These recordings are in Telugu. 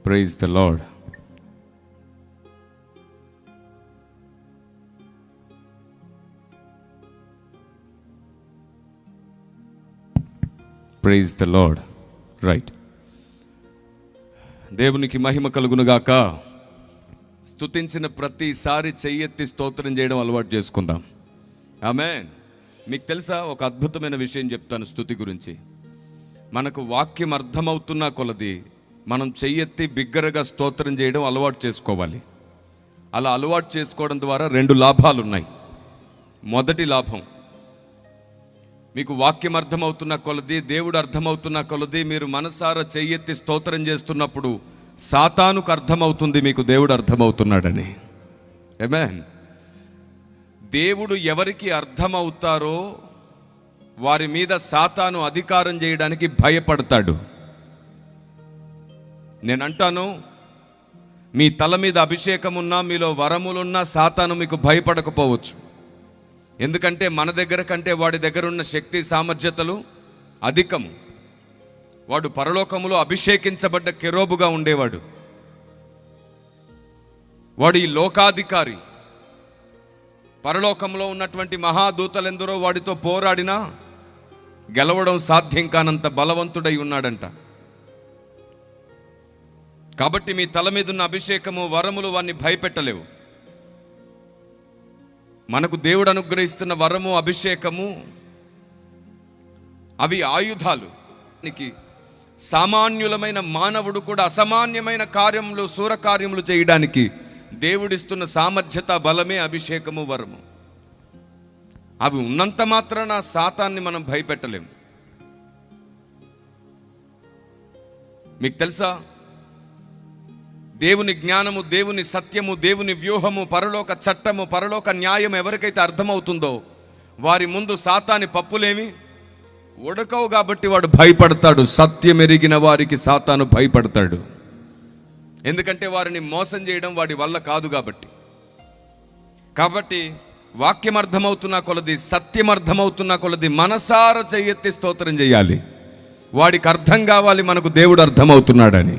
Praise the Lord. Praise the Lord. Right. దేవునికి మహిమ కలుగునుగాక. స్తుతించిన ప్రతిసారి చెయ్యెత్తి స్తోత్రం చేయడం అలవాటు చేసుకుందాం. ఆమేన్. మీకు తెలుసా, ఒక అద్భుతమైన విషయం చెప్తాను స్తుతి గురించి. మనకు వాక్యం అర్థమవుతున్న కొలది మనం చెయ్యెత్తి బిగ్గరగా స్తోత్రం చేయడం అలవాటు చేసుకోవాలి. అలా అలవాటు చేసుకోవడం ద్వారా 2 లాభాలు ఉన్నాయి. మొదటి లాభం, మీకు వాక్యం అర్థమవుతున్న కొలది, దేవుడు అర్థమవుతున్న కొలది మీరు మనసారా చెయ్యెత్తి స్తోత్రం చేస్తున్నప్పుడు సాతానుకు అర్థమవుతుంది మీకు దేవుడు అర్థమవుతున్నాడని. ఆమేన్. దేవుడు ఎవరికి అర్థమవుతారో వారి మీద సాతాను అధికారం చేయడానికి భయపడతాడు. నేనంటాను, మీ తల మీద అభిషేకం ఉన్నా, మీలో వరములున్నా సాతాను మీకు భయపడకపోవచ్చు. ఎందుకంటే మన దగ్గర కంటే వాడి దగ్గర ఉన్న శక్తి సామర్థ్యతలు అధికము. వాడు పరలోకములో అభిషేకించబడ్డ కెరూబుగా ఉండేవాడు. వాడు ఈ లోకాధికారి. పరలోకంలో ఉన్నటువంటి మహాదూతలెందరో వాడితో పోరాడినా గెలవడం సాధ్యం కానంత బలవంతుడై ఉన్నాడంట. కాబట్టి మీ తల మీద ఉన్న అభిషేకము, వరములు వాడిని భయపెట్టలేవు. మనకు దేవుడు అనుగ్రహిస్తున్న వరము, అభిషేకము అవి ఆయుధాలు. సామాన్యులమైన మానవుడు కూడా అసామాన్యమైన కార్యములు, శూరకార్యములు చేయడానికి దేవుడిస్తున్న సామర్థ్యత, బలమే అభిషేకము, వరము. అవి ఉన్నంత మాత్రాన సాతాన్ని మనం భయపెట్టలేము. మీకు తెలుసా, దేవుని జ్ఞానము, దేవుని సత్యము, దేవుని వ్యూహము, పరలోక చట్టము, పరలోక న్యాయం ఎవరికైతే అర్థమవుతుందో వారి ముందు సాతాని పప్పులేమి ఉడకవు. కాబట్టి వాడు భయపడతాడు. సత్యం ఎరిగిన వారికి సాతాను భయపడతాడు. ఎందుకంటే వారిని మోసం చేయడం వాడి వల్ల కాదు. కాబట్టి వాక్యం అర్థమవుతున్న కొలది, సత్యం అర్థమవుతున్న కొలది మనసార చెయ్యెత్తి స్తోత్రం చేయాలి. వాడికి అర్థం కావాలి మనకు దేవుడు అర్థమవుతున్నాడని.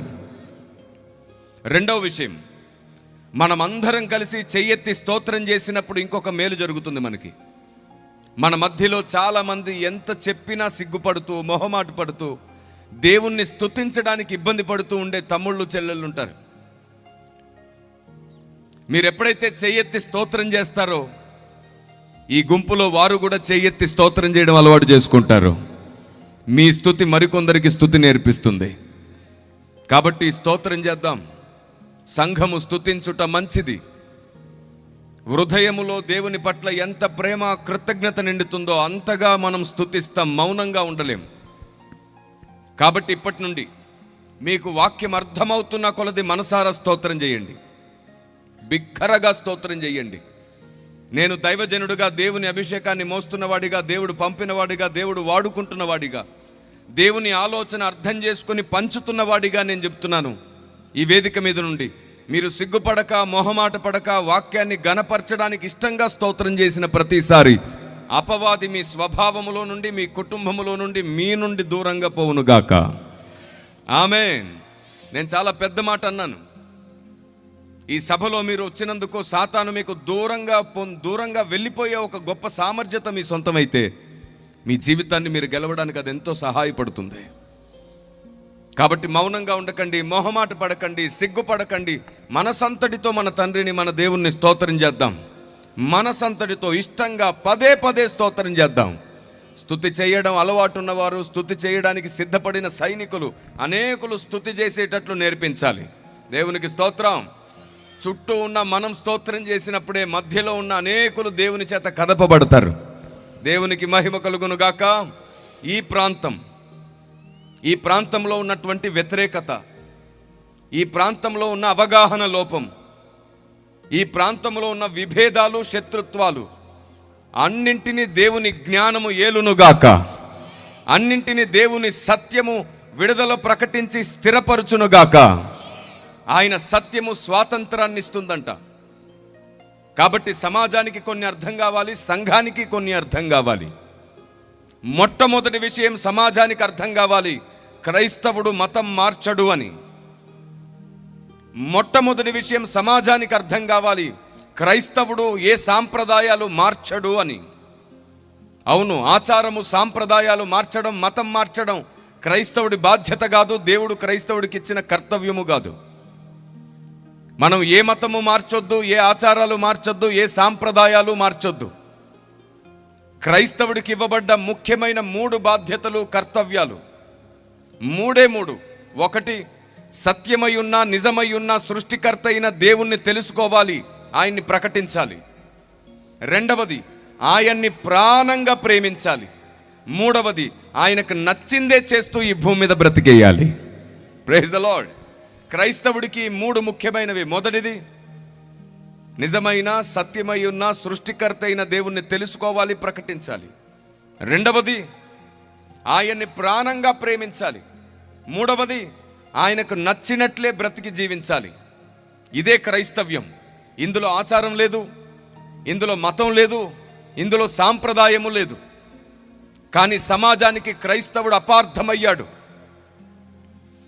రెండవ విషయం, మనమందరం కలిసి చెయ్యెత్తి స్తోత్రం చేసినప్పుడు ఇంకొక మేలు జరుగుతుంది మనకి. మన మధ్యలో చాలామంది ఎంత చెప్పినా సిగ్గుపడుతూ, మొహమాట పడుతూ, దేవుణ్ణి స్తుతించడానికి ఇబ్బంది పడుతూ ఉండే తమ్ముళ్ళు, చెల్లెళ్ళు ఉంటారు. మీరు ఎప్పుడైతే చెయ్యెత్తి స్తోత్రం చేస్తారో ఈ గుంపులో వారు కూడా చెయ్యెత్తి స్తోత్రం చేయడం అలవాటు చేసుకుంటారు. మీ స్తుతి మరికొందరికి స్తుతి నేర్పిస్తుంది. కాబట్టి స్తోత్రం చేద్దాం. సంఘము స్తుతించుట మంచిది. హృదయములో దేవుని పట్ల ఎంత ప్రేమ, కృతజ్ఞత నిండుతుందో అంతగా మనం స్తుతిస్తాం. మౌనంగా ఉండలేం. కాబట్టి ఇప్పటి నుండి మీకు వాక్యం అర్థమవుతున్న కొలది మనసారా స్తోత్రం చేయండి. బిగ్గరగా స్తోత్రం చేయండి. నేను దైవజనుడిగా, దేవుని అభిషేకాన్ని మోస్తున్నవాడిగా, దేవుడు పంపినవాడిగా, దేవుడు వాడుకుంటున్నవాడిగా, దేవుని ఆలోచన అర్థం చేసుకుని పంచుతున్నవాడిగా నేను చెప్తున్నాను. ఈ వేదిక మీద నుండి మీరు సిగ్గుపడక, మొహమాట పడక, వాక్యాన్ని గణపరచడానికి ఇష్టంగా స్తోత్రం చేసిన ప్రతిసారి అపవాది మీ స్వభావములో నుండి, మీ కుటుంబములో నుండి, మీ నుండి దూరంగా పోవునుగాక. ఆమేన్. నేను చాలా పెద్ద మాట అన్నాను. ఈ సభలో మీరు వచ్చినందుకు సాతాను మీకు దూరంగా వెళ్ళిపోయే ఒక గొప్ప సామర్థ్యత మీ సొంతమైతే మీ జీవితాన్ని మీరు గెలవడానికి అది ఎంతో సహాయపడుతుంది. కాబట్టి మౌనంగా ఉండకండి, మొహమాట పడకండి, సిగ్గుపడకండి. మనసంతటితో మన తండ్రిని, మన దేవుణ్ణి స్తోత్రం చేద్దాం. మనసంతటితో ఇష్టంగా పదే పదే స్తోత్రం చేద్దాం. స్తుతి చేయడం అలవాటు ఉన్నవారు, స్తుతి చేయడానికి సిద్ధపడిన సైనికులు అనేకులు స్తుతి చేసేటట్లు నేర్పించాలి. దేవునికి స్తోత్రం. చుట్టూ ఉన్న మనం స్తోత్రం చేసినప్పుడే మధ్యలో ఉన్న అనేకులు దేవుని చేత కదపబడతారు. దేవునికి మహిమ కలుగును గాక. ఈ ప్రాంతంలో ఉన్నటువంటి వ్యతిరేకత, ఈ ప్రాంతంలో ఉన్న అవగాహన లోపం, ఈ ప్రాంతంలో ఉన్న విభేదాలు, శత్రుత్వాలు అన్నింటినీ దేవుని జ్ఞానము ఏలునుగాక. అన్నింటినీ దేవుని సత్యము విడుదల ప్రకటించి స్థిరపరచునుగాక. ఆయన సత్యము స్వాతంత్రాన్ని ఇస్తుందంట. కాబట్టి సమాజానికి కొన్ని అర్థం కావాలి, సంఘానికి కొన్ని అర్థం కావాలి. మొట్టమొదటి విషయం సమాజానికి అర్థం కావాలి, క్రైస్తవుడు మతం మార్చడు అని. మొట్టమొదటి విషయం సమాజానికి అర్థం కావాలి, క్రైస్తవుడు ఏ సాంప్రదాయాలు మార్చడు అని. అవును, ఆచారము సాంప్రదాయాలు మార్చడం, మతం మార్చడం క్రైస్తవుడి బాధ్యత కాదు, దేవుడు క్రైస్తవుడికి ఇచ్చిన కర్తవ్యము కాదు. మనం ఏ మతము మార్చొద్దు, ఏ ఆచారాలు మార్చొద్దు, ఏ సాంప్రదాయాలు మార్చొద్దు. క్రైస్తవుడికి ఇవ్వబడ్డ ముఖ్యమైన 3 బాధ్యతలు, కర్తవ్యాలు. 3. 1, సత్యమై ఉన్న, నిజమై ఉన్న, సృష్టికర్త అయిన దేవుణ్ణి తెలుసుకోవాలి, ఆయన్ని ప్రకటించాలి. 2, ఆయన్ని ప్రాణంగా ప్రేమించాలి. 3, ఆయనకు నచ్చిందే చేస్తూ ఈ భూమి మీద బ్రతికేయాలి. Praise the Lord. క్రైస్తవుడికి 3 ముఖ్యమైనవి. మొదటిది, నిజమైన, సత్యమై ఉన్న, సృష్టికర్త అయిన దేవుణ్ణి తెలుసుకోవాలి, ప్రకటించాలి. 2, ఆయన్ని ప్రాణంగా ప్రేమించాలి. 3, ఆయనకు నచ్చినట్లే బ్రతికి జీవించాలి. ఇదే క్రైస్తవ్యం. ఇందులో ఆచారం లేదు, ఇందులో మతం లేదు, ఇందులో సాంప్రదాయము లేదు. కానీ సమాజానికి క్రైస్తవుడు అపార్థమయ్యాడు.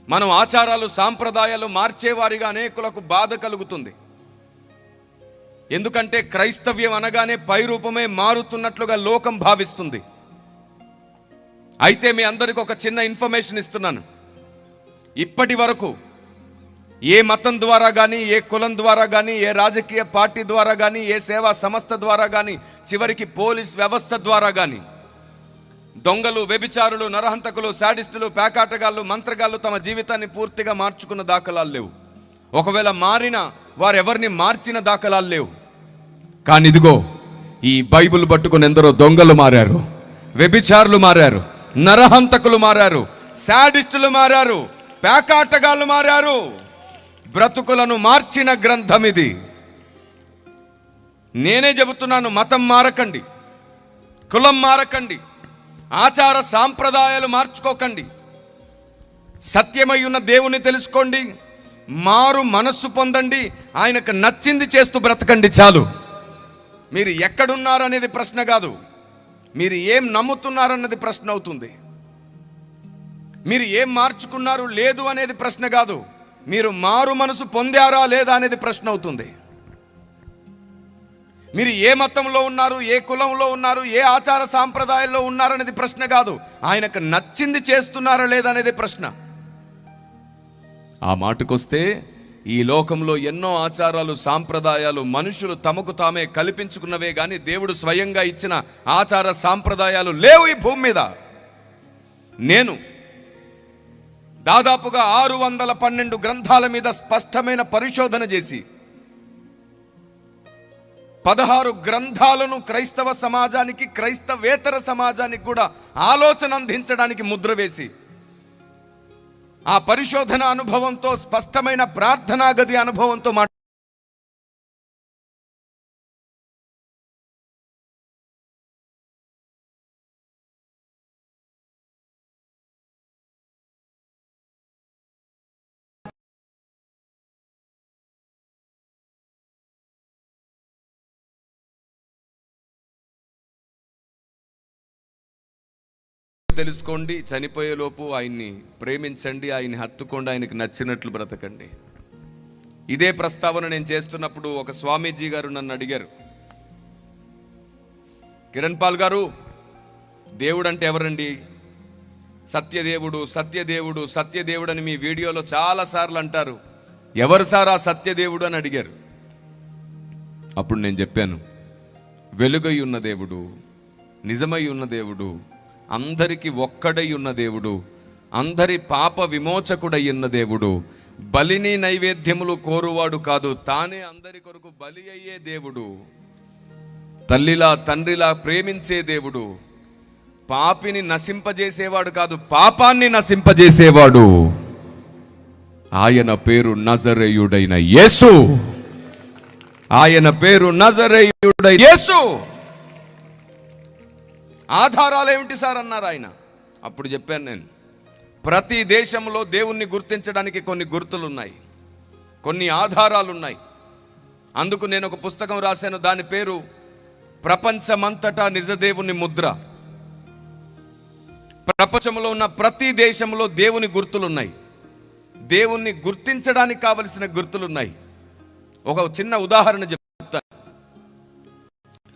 మనం ఆచారాలు సాంప్రదాయాలు మార్చేవారిగా అనేకులకు బాధ కలుగుతుంది. ఎందుకంటే క్రైస్తవ్యం అనగానే పైరూపమే మారుతున్నట్లుగా లోకం భావిస్తుంది. అయితే మీ అందరికి ఒక చిన్న ఇన్ఫర్మేషన్ ఇస్తున్నాను. ఇప్పటి వరకు ఏ మతం ద్వారా కానీ, ఏ కులం ద్వారా కానీ, ఏ రాజకీయ పార్టీ ద్వారా కానీ, ఏ సేవా సంస్థ ద్వారా కానీ, చివరికి పోలీస్ వ్యవస్థ ద్వారా కానీ దొంగలు, వ్యభిచారులు, నరహంతకులు, శాడిస్టులు, పేకాటగాళ్ళు, మంత్రగాళ్ళు తమ జీవితాన్ని పూర్తిగా మార్చుకున్న దాఖలాలు లేవు. ఒకవేళ మారినా వారెవరిని మార్చిన దాఖలాలు లేవు. కానీ ఇదిగో, ఈ బైబిల్ పట్టుకుని ఎందరో దొంగలు మారారు, వ్యభిచారులు మారారు, నరహంతకులు మారారు, శాడిస్టులు మారారు, పేకాటగాళ్ళు మారారు. బ్రతుకులను మార్చిన గ్రంథం ఇది. నేనే చెబుతున్నాను, మతం మారకండి, కులం మారకండి, ఆచార సాంప్రదాయాలు మార్చుకోకండి. సత్యమై ఉన్న దేవుని తెలుసుకోండి, మారు మనస్సు పొందండి, ఆయనకు నచ్చింది చేస్తూ బ్రతకండి చాలు. మీరు ఎక్కడున్నారనేది ప్రశ్న కాదు, మీరు ఏం నమ్ముతున్నారన్నది ప్రశ్న అవుతుంది. మీరు ఏం మార్చుకున్నారు లేదు అనేది ప్రశ్న కాదు, మీరు మారు మనసు పొందారా లేదా అనేది ప్రశ్న అవుతుంది. మీరు ఏ మతంలో ఉన్నారు, ఏ కులంలో ఉన్నారు, ఏ ఆచార సాంప్రదాయాల్లో ఉన్నారనేది ప్రశ్న కాదు, ఆయనకు నచ్చింది చేస్తున్నారా లేదా అనేది ప్రశ్న. ఆ మాటకొస్తే ఈ లోకంలో ఎన్నో ఆచారాలు సాంప్రదాయాలు మనుషులు తమకు తామే కల్పించుకున్నవే కానీ దేవుడు స్వయంగా ఇచ్చిన ఆచార సాంప్రదాయాలు లేవు ఈ భూమి మీద. నేను దాదాపుగా 612 గ్రంథాల మీద స్పష్టమైన పరిశోధన చేసి 16 గ్రంథాలను క్రైస్తవ సమాజానికి, క్రైస్తవేతర సమాజానికి కూడా ఆలోచన అందించడానికి ముద్ర వేసి, ఆ పరిశోధన అనుభవంతో, స్పష్టమైన ప్రార్థనా గది అనుభవంతో తెలుసుకోండి. చనిపోయేలోపు ఆయన్ని ప్రేమించండి, ఆయన్ని హత్తుకోండి, ఆయనకి నచ్చినట్లు బ్రతకండి. ఇదే ప్రస్తావన నేను చేస్తున్నప్పుడు ఒక స్వామీజీ గారు నన్ను అడిగారు, కిరణ్ పాల్ గారు, దేవుడు అంటే ఎవరండి? సత్యదేవుడు, సత్యదేవుడు, సత్యదేవుడు అని మీ వీడియోలో చాలాసార్లు అంటారు, ఎవరు సార్ ఆ సత్యదేవుడు అని అడిగారు. అప్పుడు నేను చెప్పాను, వెలుగై ఉన్న దేవుడు, నిజమై ఉన్న దేవుడు, అందరికి ఒక్కడై ఉన్న దేవుడు, అందరి పాప విమోచకుడై ఉన్న దేవుడు, బలిని నైవేద్యములు కోరువాడు కాదు, తానే అందరి కొరకు బలి అయ్యే దేవుడు, తల్లిలా తండ్రిలా ప్రేమించే దేవుడు, పాపిని నశింపజేసేవాడు కాదు, పాపాన్ని నశింపజేసేవాడు. ఆయన పేరు నజరేయుడైన యేసు. ఆయన పేరు నజరేయుడైన యేసు. ఆధారాలు ఏమిటి సార్ అన్నారు ఆయన. అప్పుడు చెప్పాను నేను, ప్రతి దేశంలో దేవుణ్ణి గుర్తించడానికి కొన్ని గుర్తులు ఉన్నాయి, కొన్ని ఆధారాలు ఉన్నాయి. అందుకు నేను ఒక పుస్తకం రాశాను, దాని పేరు ప్రపంచమంతటా నిజదేవుని ముద్ర. ప్రపంచంలో ఉన్న ప్రతి దేశంలో దేవుని గుర్తులున్నాయి. దేవుణ్ణి గుర్తించడానికి కావలసిన గుర్తులున్నాయి. ఒక చిన్న ఉదాహరణ చెప్తాను.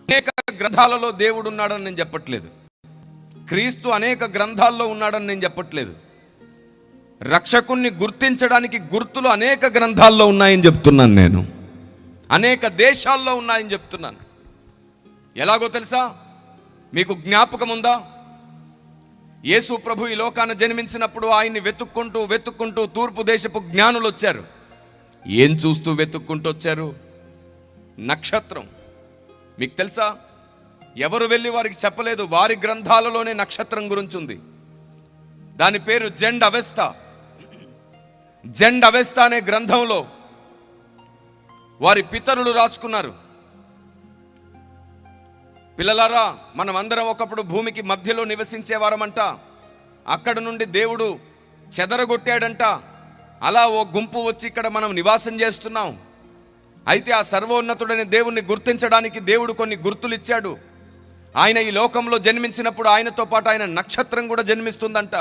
అనేక గ్రంథాలలో దేవుడు ఉన్నాడని నేను చెప్పట్లేదు, క్రీస్తు అనేక గ్రంథాల్లో ఉన్నాడని నేను చెప్పట్లేదు. రక్షకుణ్ణి గుర్తించడానికి గుర్తులు అనేక గ్రంథాల్లో ఉన్నాయని చెప్తున్నాను. నేను అనేక దేశాల్లో ఉన్నాయని చెప్తున్నాను. ఎలాగో తెలుసా? మీకు జ్ఞాపకం ఉందా? యేసు ప్రభు ఈ లోకాన జన్మించినప్పుడు ఆయన్ని వెతుక్కుంటూ తూర్పు దేశపు జ్ఞానులు వచ్చారు. ఏం చూస్తూ వెతుక్కుంటూ వచ్చారు? నక్షత్రం. మీకు తెలుసా? ఎవరు వెళ్ళి వారికి చెప్పలేదు. వారి గ్రంథాలలోనే నక్షత్రం గురించి ఉంది. దాని పేరు జెండ్ అవెస్తా. జెండ్ అవెస్తా అనే గ్రంథంలో వారి పితరులు రాసుకున్నారు. పిల్లలారా, మనం అందరం ఒకప్పుడు భూమికి మధ్యలో నివసించేవారమంట. అక్కడ నుండి దేవుడు చెదరగొట్టాడంట. అలా ఓ గుంపు వచ్చి ఇక్కడ మనం నివాసం చేస్తున్నాం. అయితే ఆ సర్వోన్నతుడని దేవుణ్ణి గుర్తించడానికి దేవుడు కొన్ని గుర్తులు ఇచ్చాడు. ఆయన ఈ లోకంలో జన్మించినప్పుడు ఆయనతో పాటు ఆయన నక్షత్రం కూడా జన్మిస్తుందంట.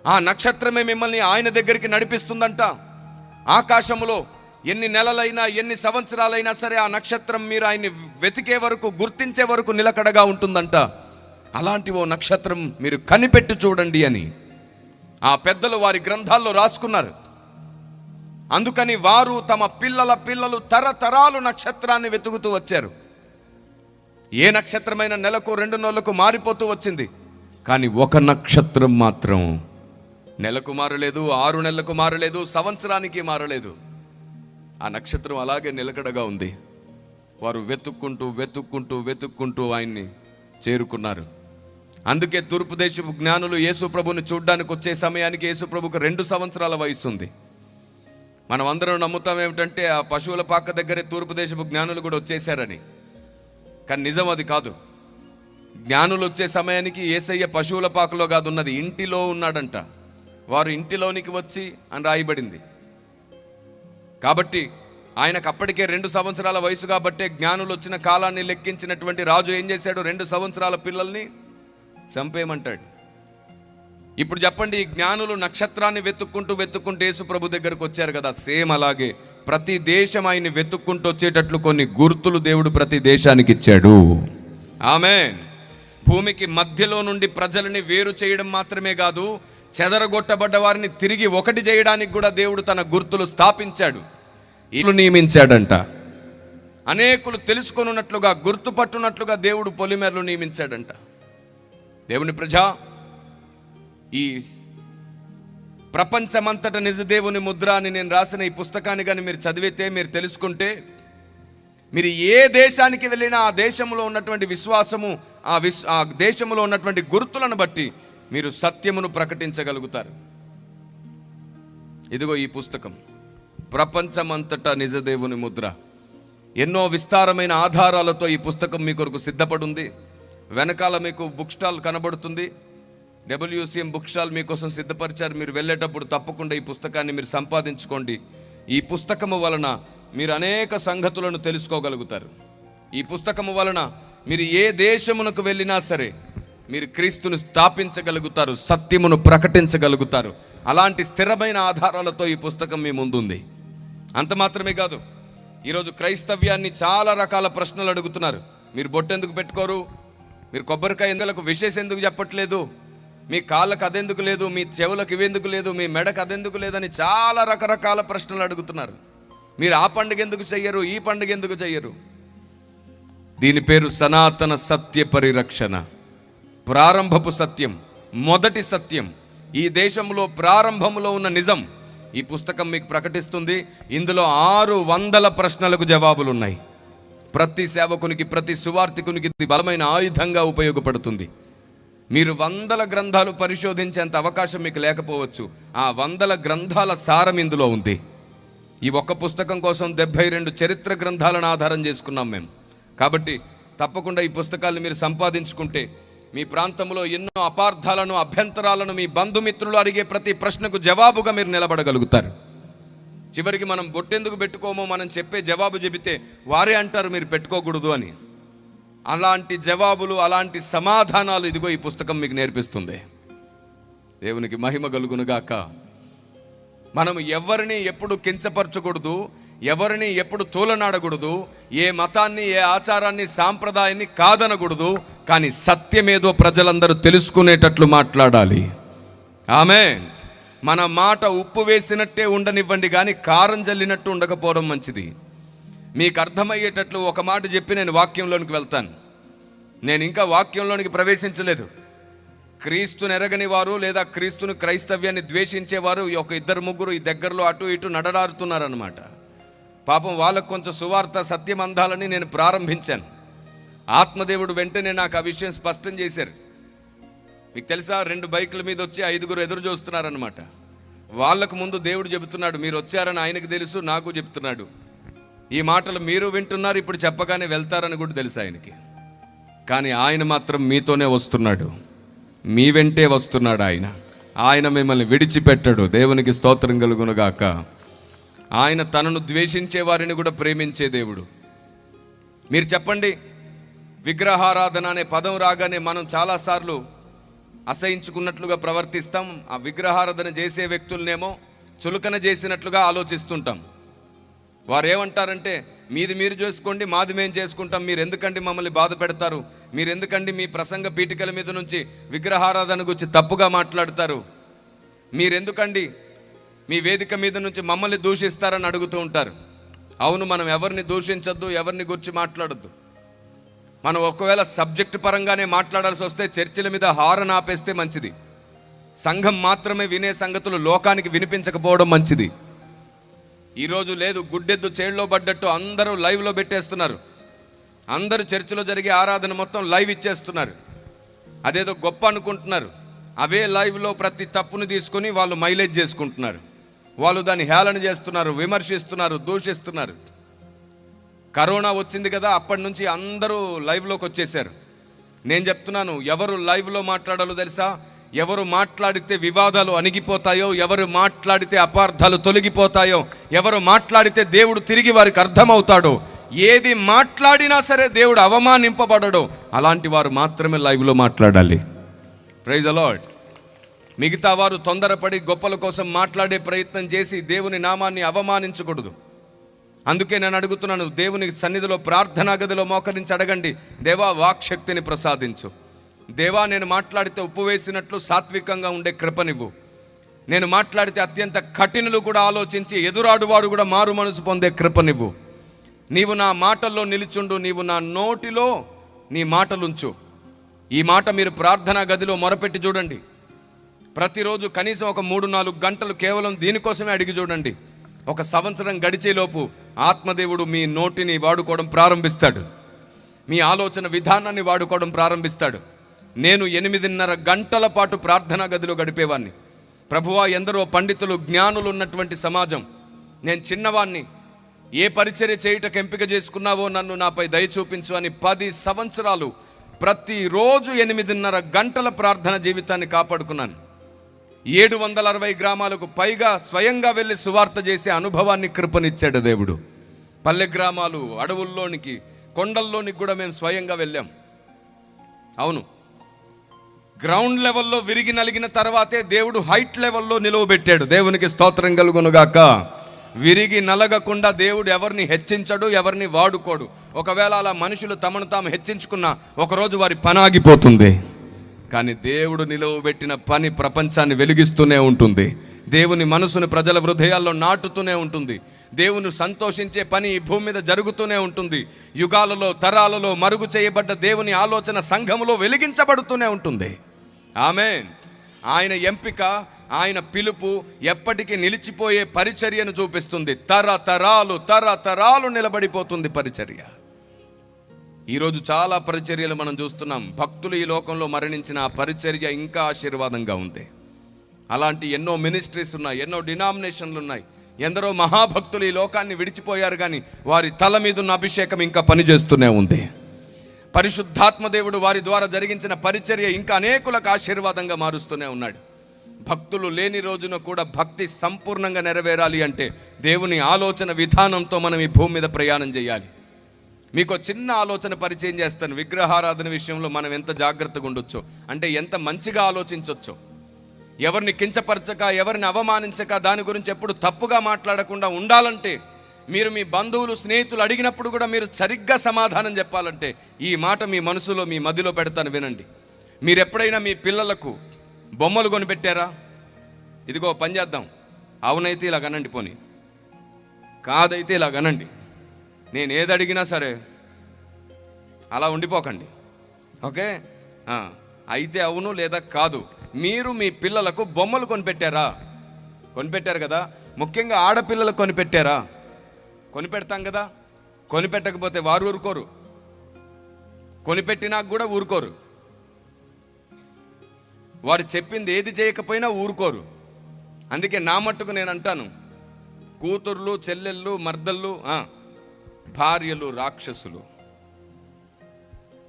ఆ నక్షత్రమే మిమ్మల్ని ఆయన దగ్గరికి నడిపిస్తుందంట. ఆకాశములో ఎన్ని నెలలైనా ఎన్ని సంవత్సరాలైనా సరే ఆ నక్షత్రం మీరు ఆయన్ని వెతికే వరకు, గుర్తించే వరకు నిలకడగా ఉంటుందంట. అలాంటి ఓ నక్షత్రం మీరు కనిపెట్టి చూడండి అని ఆ పెద్దలు వారి గ్రంథాల్లో రాసుకున్నారు. అందుకని వారు తమ పిల్లలు తరతరాలు నక్షత్రాన్ని వెతుకుతూ వచ్చారు. ఏ నక్షత్రమైన నెలకు 2 నెలలకు మారిపోతూ వచ్చింది. కానీ ఒక నక్షత్రం మాత్రం నెలకు మారలేదు, 6 నెలలకు మారలేదు, సంవత్సరానికి మారలేదు. ఆ నక్షత్రం అలాగే నిలకడగా ఉంది. వారు వెతుక్కుంటూ ఆయన్ని చేరుకున్నారు. అందుకే తూర్పు దేశపు జ్ఞానులు యేసు ప్రభుని చూడ్డానికి వచ్చే సమయానికి యేసు ప్రభుకు 2 సంవత్సరాల వయసు ఉంది. మనం అందరం నమ్ముతాం ఏమిటంటే ఆ పశువుల పాక దగ్గరే తూర్పు దేశపు జ్ఞానులు కూడా వచ్చేసారని. కానీ నిజం అది కాదు. జ్ఞానులు వచ్చే సమయానికి యేసయ్య పశువుల పాకలో కాదు ఉన్నది, ఇంటిలో ఉన్నాడంట. వారు ఇంటిలోనికి వచ్చి అని రాయబడింది. కాబట్టి ఆయనకు అప్పటికే 2 సంవత్సరాల వయసు కాబట్టే జ్ఞానులు వచ్చిన కాలాన్ని లెక్కించినటువంటి రాజు ఏం చేశాడు? 2 సంవత్సరాల పిల్లల్ని చంపేయమంటాడు. ఇప్పుడు చెప్పండి, ఈ జ్ఞానులు నక్షత్రాన్ని వెతుక్కుంటూ యేసు ప్రభు దగ్గరకు వచ్చారు కదా. సేమ్ అలాగే ప్రతి దేశం ఆయన్ని వెతుక్కుంటూ వచ్చేటట్లు కొన్ని గుర్తులు దేవుడు ప్రతి దేశానికి ఇచ్చాడు. ఆమేన్. భూమికి మధ్యలో నుండి ప్రజలని వేరు చేయడం మాత్రమే కాదు, చెదరగొట్టబడ్డ వారిని తిరిగి ఒకటి చేయడానికి కూడా దేవుడు తన గుర్తులు స్థాపించాడు. ఇల్లు నియమించాడంట. అనేకులు తెలుసుకొనున్నట్లుగా, గుర్తుపట్టున్నట్లుగా దేవుడు పొలిమేరలు నియమించాడంట. దేవుని ప్రజా, ఈ ప్రపంచమంతట నిజ దేవుని ముద్ర అని నేను రాసిన ఈ పుస్తకాన్ని కానీ మీరు చదివితే, మీరు తెలుసుకుంటే, మీరు ఏ దేశానికి వెళ్ళినా ఆ దేశంలో ఉన్నటువంటి విశ్వాసము, ఆ దేశంలో ఉన్నటువంటి గుర్తులను బట్టి మీరు సత్యమును ప్రకటించగలుగుతారు. ఇదిగో ఈ పుస్తకం, ప్రపంచమంతటా నిజ దేవుని ముద్ర. ఎన్నో విస్తారమైన ఆధారాలతో ఈ పుస్తకం మీ కొరకు సిద్ధపడుంది. వెనకాల మీకు బుక్ స్టాల్ కనబడుతుంది. WCM బుక్ స్టాల్ మీకోసం సిద్ధపరిచారు. మీరు వెళ్ళేటప్పుడు తప్పకుండా ఈ పుస్తకాన్ని మీరు సంపాదించుకోండి. ఈ పుస్తకము వలన మీరు అనేక సంగతులను తెలుసుకోగలుగుతారు. ఈ పుస్తకము వలన మీరు ఏ దేశమునకు వెళ్ళినా సరే మీరు క్రీస్తును స్థాపించగలుగుతారు, సత్యమును ప్రకటించగలుగుతారు. అలాంటి స్థిరమైన ఆధారాలతో ఈ పుస్తకం మీ ముందుంది. అంత మాత్రమే కాదు, ఈరోజు క్రైస్తవ్యాన్ని చాలా రకాల ప్రశ్నలు అడుగుతున్నారు. మీరు బొట్టెందుకు పెట్టుకోరు? మీరు కొబ్బరికాయ ఎందుకు విశేషం ఎందుకు చెప్పట్లేదు? మీ కాళ్ళకు అదెందుకు లేదు? మీ చెవులకు ఇవెందుకు లేదు? మీ మెడకు అదెందుకు లేదని చాలా రకరకాల ప్రశ్నలు అడుగుతున్నారు. మీరు ఆ పండుగ ఎందుకు చెయ్యరు? ఈ పండుగ ఎందుకు చెయ్యరు? దీని పేరు సనాతన సత్య పరిరక్షణ. ప్రారంభపు సత్యం, మొదటి సత్యం, ఈ దేశంలో ప్రారంభంలో ఉన్న నిజం ఈ పుస్తకం మీకు ప్రకటిస్తుంది. ఇందులో 600 ప్రశ్నలకు జవాబులు ఉన్నాయి. ప్రతి సేవకునికి, ప్రతి సువార్థికునికి ఇది బలమైన ఆయుధంగా ఉపయోగపడుతుంది. మీరు 100 గ్రంథాలు పరిశోధించేంత అవకాశం మీకు లేకపోవచ్చు. ఆ 100 గ్రంథాల సారం ఇందులో ఉంది. ఈ ఒక్క పుస్తకం కోసం 72 చరిత్ర గ్రంథాలను ఆధారం చేసుకున్నాం మేము. కాబట్టి తప్పకుండా ఈ పుస్తకాలను మీరు సంపాదించుకుంటే మీ ప్రాంతంలో ఎన్నో అపార్థాలను, అభ్యంతరాలను, మీ బంధుమిత్రులు అడిగే ప్రతి ప్రశ్నకు జవాబుగా మీరు నిలబడగలుగుతారు. చివరికి మనం బొట్టెందుకు పెట్టుకోమో మనం చెప్పే జవాబు చెబితే వారే అంటారు మీరు పెట్టుకోకూడదు అని. అలాంటి జవాబులు, అలాంటి సమాధానాలు ఇదిగో ఈ పుస్తకం మీకు నేర్పిస్తుంది. దేవునికి మహిమ కలుగునుగాక. మనం ఎవరిని ఎప్పుడు కించపరచకూడదు, ఎవరిని ఎప్పుడు తోలనాడకూడదు, ఏ మతాన్ని ఏ ఆచారాన్ని సాంప్రదాయాన్ని కాదనకూడదు. కానీ సత్యమేదో ప్రజలందరూ తెలుసుకునేటట్లు మాట్లాడాలి. ఆమేన్. మన మాట ఉప్పు వేసినట్టే ఉండనివ్వండి, కానీ కారం జల్లినట్టు ఉండకపోవడం మంచిది. మీకు అర్థమయ్యేటట్లు ఒక మాట చెప్పి నేను వాక్యంలోనికి వెళ్తాను. నేను ఇంకా వాక్యంలోనికి ప్రవేశించలేదు. క్రీస్తుని ఎరగని వారు లేదా క్రీస్తుని క్రైస్తవ్యాన్ని ద్వేషించేవారు ఒక ఇద్దరు ముగ్గురు ఈ దగ్గరలో అటు ఇటు నడడారుతున్నారన్నమాట. పాపం వాళ్ళకు కొంచెం సువార్త సత్యం అందాలని నేను ప్రారంభించాను. ఆత్మదేవుడు వెంటనే నాకు ఆ విషయం స్పష్టం చేశారు. మీకు తెలుసా, 2 బైకుల మీద వచ్చి 5గురు ఎదురు చూస్తున్నారనమాట. వాళ్ళకు ముందు దేవుడు చెబుతున్నాడు, మీరు వచ్చారని ఆయనకు తెలుసు, నాకు చెప్తున్నాడు. ఈ మాటలు మీరు వింటున్నారు, ఇప్పుడు చెప్పగానే వెళ్తారని కూడా తెలుసు ఆయనకి. కానీ ఆయన మాత్రం మీతోనే వస్తున్నాడు, మీ వెంటే వస్తున్నాడు. ఆయన మిమ్మల్ని విడిచిపెట్టడు. దేవునికి స్తోత్రం కలుగునుగాక. ఆయన తనను ద్వేషించే వారిని కూడా ప్రేమించే దేవుడు. మీరు చెప్పండి, విగ్రహారాధన అనే పదం రాగానే మనం చాలాసార్లు అసహించుకున్నట్లుగా ప్రవర్తిస్తాం. ఆ విగ్రహారాధన చేసే వ్యక్తులనేమో చులకన చేసినట్లుగా ఆలోచిస్తుంటాం. వారు ఏమంటారంటే, మీది మీరు చేసుకోండి, మాది మేము చేసుకుంటాం, మీరు ఎందుకండి మమ్మల్ని బాధ పెడతారు, మీరు ఎందుకండి మీ ప్రసంగ పీఠికల మీద నుంచి విగ్రహారాధన గురించి తప్పుగా మాట్లాడతారు, మీరెందుకండి మీ వేదిక మీద నుంచి మమ్మల్ని దూషిస్తారని అడుగుతూ ఉంటారు. అవును, మనం ఎవరిని దూషించొద్దు, ఎవరిని గురించి మాట్లాడొద్దు. మనం ఒకవేళ సబ్జెక్ట్ పరంగానే మాట్లాడాల్సి వస్తే చర్చిల మీద హారన్ ఆపేస్తే మంచిది. సంఘం మాత్రమే వినే సంగతులు లోకానికి వినిపించకపోవడం మంచిది. ఈరోజు లేదు, గుడ్డెద్దు చేళ్ళలో పడ్డట్టు అందరూ లైవ్లో పెట్టేస్తున్నారు. అందరూ చర్చిలో జరిగే ఆరాధన మొత్తం లైవ్ ఇచ్చేస్తున్నారు. అదేదో గొప్ప అనుకుంటున్నారు. అవే లైవ్లో ప్రతి తప్పును తీసుకొని వాళ్ళు మైలేజ్ చేసుకుంటున్నారు. వాళ్ళు దాన్ని హేళన చేస్తున్నారు, విమర్శిస్తున్నారు, దూషిస్తున్నారు. కరోనా వచ్చింది కదా, అప్పటి నుంచి అందరూ లైవ్లోకి వచ్చేసారు. నేను చెప్తున్నాను, ఎవరు లైవ్లో మాట్లాడాలో తెలుసా? ఎవరు మాట్లాడితే వివాదాలు అణిగిపోతాయో, ఎవరు మాట్లాడితే అపార్థాలు తొలగిపోతాయో, ఎవరు మాట్లాడితే దేవుడు తిరిగి వారికి అర్థమవుతాడో, ఏది మాట్లాడినా సరే దేవుడు అవమానింపబడడో, అలాంటి వారు మాత్రమే లైవ్లో మాట్లాడాలి. Praise the Lord. మిగతా వారు తొందరపడి గొప్పల కోసం మాట్లాడే ప్రయత్నం చేసి దేవుని నామాన్ని అవమానించకూడదు. అందుకే నేను అడుగుతున్నాను, దేవుని సన్నిధిలో ప్రార్థనా గదిలో మోకరించి అడగండి, దేవా వాక్శక్తిని ప్రసాదించు. దేవా, నేను మాట్లాడితే ఉప్పు వేసినట్లు సాత్వికంగా ఉండే కృపనివ్వు. నేను మాట్లాడితే అత్యంత కఠినులు కూడా ఆలోచించి ఎదురాడువాడు కూడా మారు మనసు పొందే కృపనివ్వు. నీవు నా మాటల్లో నిలుచుండు, నీవు నా నోటిలో నీ మాటలుంచు. ఈ మాట మీరు ప్రార్థనా గదిలో మొరపెట్టి చూడండి. ప్రతిరోజు కనీసం ఒక 3-4 గంటలు కేవలం దీనికోసమే అడిగి చూడండి. 1 సంవత్సరం గడిచేలోపు ఆత్మదేవుడు మీ నోటిని వాడుకోవడం ప్రారంభిస్తాడు, మీ ఆలోచన విధానాన్ని వాడుకోవడం ప్రారంభిస్తాడు. నేను 8:30 గంటల పాటు ప్రార్థనా గదిలో గడిపేవాడిని. ప్రభువా, ఎందరో పండితులు జ్ఞానులు ఉన్నటువంటి సమాజం, నేను చిన్నవాణ్ణి, ఏ పరిచర్య చేయుటకు ఎంపిక చేసుకున్నావో నన్ను నాపై దయ చూపించు అని 10 సంవత్సరాలు ప్రతిరోజు 8:30 గంటల ప్రార్థన జీవితాన్ని కాపాడుకున్నాను. 760 గ్రామాలకు పైగా స్వయంగా వెళ్ళి సువార్త చేసే అనుభవాన్ని కృపనిచ్చాడు దేవుడు. పల్లె గ్రామాలు, అడవుల్లోనికి, కొండల్లోనికి కూడా మేము స్వయంగా వెళ్ళాం. అవును, గ్రౌండ్ లెవెల్లో విరిగి నలిగిన తర్వాతే దేవుడు హైట్ లెవెల్లో నిలువబెట్టాడు. దేవునికి స్తోత్రం కలుగునుగాక. విరిగి నలగకుండా దేవుడు ఎవరిని హెచ్చించడు, ఎవరిని వాడుకోడు. ఒకవేళ అలా మనుషులు తమను తాము హెచ్చించుకున్నా ఒకరోజు వారి పని ఆగిపోతుంది. కానీ దేవుడు నిలువబెట్టిన పని ప్రపంచాన్ని వెలిగిస్తూనే ఉంటుంది. దేవుని మనసును ప్రజల హృదయాల్లో నాటుతూనే ఉంటుంది. దేవుని సంతోషించే పని ఈ భూమి మీద జరుగుతూనే ఉంటుంది. యుగాలలో, తరాలలో మరుగు చేయబడ్డ దేవుని ఆలోచన సంఘములో వెలిగించబడుతూనే ఉంటుంది. ఆమేన్. ఆయన ఎంపిక, ఆయన పిలుపు ఎప్పటికీ నిలిచిపోయే పరిచర్యను చూపిస్తుంది. తరతరాలు నిలబడిపోతుంది పరిచర్య. ఈరోజు చాలా పరిచర్యలు మనం చూస్తున్నాం. భక్తులు ఈ లోకంలో మరణించిన ఆ పరిచర్య ఇంకా ఆశీర్వాదంగా ఉంది. అలాంటి ఎన్నో మినిస్ట్రీస్ ఉన్నాయి, ఎన్నో డినామినేషన్లు ఉన్నాయి. ఎందరో మహాభక్తులు ఈ లోకాన్ని విడిచిపోయారు, కానీ వారి తల మీద ఉన్న అభిషేకం ఇంకా పనిచేస్తూనే ఉంది. పరిశుద్ధాత్మదేవుడు వారి ద్వారా జరిగించిన పరిచర్య ఇంకా అనేకులకు ఆశీర్వాదంగా మారుస్తూనే ఉన్నాడు. భక్తులు లేని రోజున కూడా భక్తి సంపూర్ణంగా నెరవేరాలి అంటే దేవుని ఆలోచన విధానంతో మనం ఈ భూమి మీద ప్రయాణం చేయాలి. మీకు చిన్న ఆలోచన పరిచయం చేస్తాను. విగ్రహారాధన విషయంలో మనం ఎంత జాగ్రత్తగా ఉండొచ్చో, అంటే ఎంత మంచిగా ఆలోచించవచ్చో. ఎవరిని కించపరచక, ఎవరిని అవమానించక, దాని గురించి ఎప్పుడు తప్పుగా మాట్లాడకుండా ఉండాలంటే, మీరు మీ బంధువులు స్నేహితులు అడిగినప్పుడు కూడా మీరు సరిగ్గా సమాధానం చెప్పాలంటే, ఈ మాట మీ మనసులో మీ మదిలో పెడతాను వినండి. మీరు ఎప్పుడైనా మీ పిల్లలకు బొమ్మలు కొనిపెట్టారా? ఇదిగో పని చేద్దాం, అవునైతే ఇలా కనండి, పోనీ కాదైతే ఇలా కనండి, నేను ఏది అడిగినా సరే అలా ఉండిపోకండి, ఓకే? అయితే అవును లేదా కాదు. మీరు మీ పిల్లలకు బొమ్మలు కొనిపెట్టారా? కొనిపెట్టారు కదా. ముఖ్యంగా ఆడపిల్లలకు కొనిపెట్టారా? కొనిపెడతాం కదా. కొనిపెట్టకపోతే వారు ఊరుకోరు, కొనిపెట్టినాక కూడా ఊరుకోరు. వారు చెప్పింది ఏది చేయకపోయినా ఊరుకోరు. అందుకే నా మట్టుకు నేను అంటాను, కూతుర్లు, చెల్లెళ్ళు, మర్దళ్ళు, భార్యలు రాక్షసులు,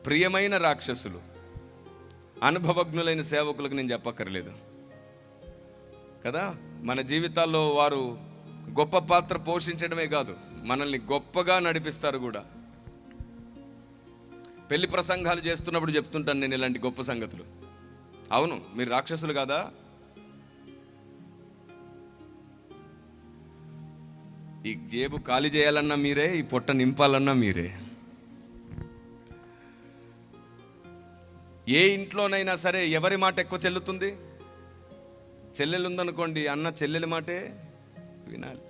ప్రియమైన రాక్షసులు. అనుభవజ్ఞులైన సేవకులకు నేను చెప్పక్కర్లేదు కదా. మన జీవితాల్లో వారు గొప్ప పాత్ర పోషించడమే కాదు, మనల్ని గొప్పగా నడిపిస్తారు కూడా. పెళ్లి ప్రసంగాలు చేస్తున్నప్పుడు చెప్తుంటాను నేను ఇలాంటి గొప్ప సంగతులు. అవును, మీరు రాక్షసులు కాదా? ఈ జేబు ఖాళీ చేయాలన్నా మీరే, ఈ పొట్ట నింపాలన్నా మీరే. ఏ ఇంట్లోనైనా సరే ఎవరి మాట ఎక్కువ చెల్లుతుంది? చెల్లెలు ఉందనుకోండి, అన్న చెల్లెలి మాటే వినాలి.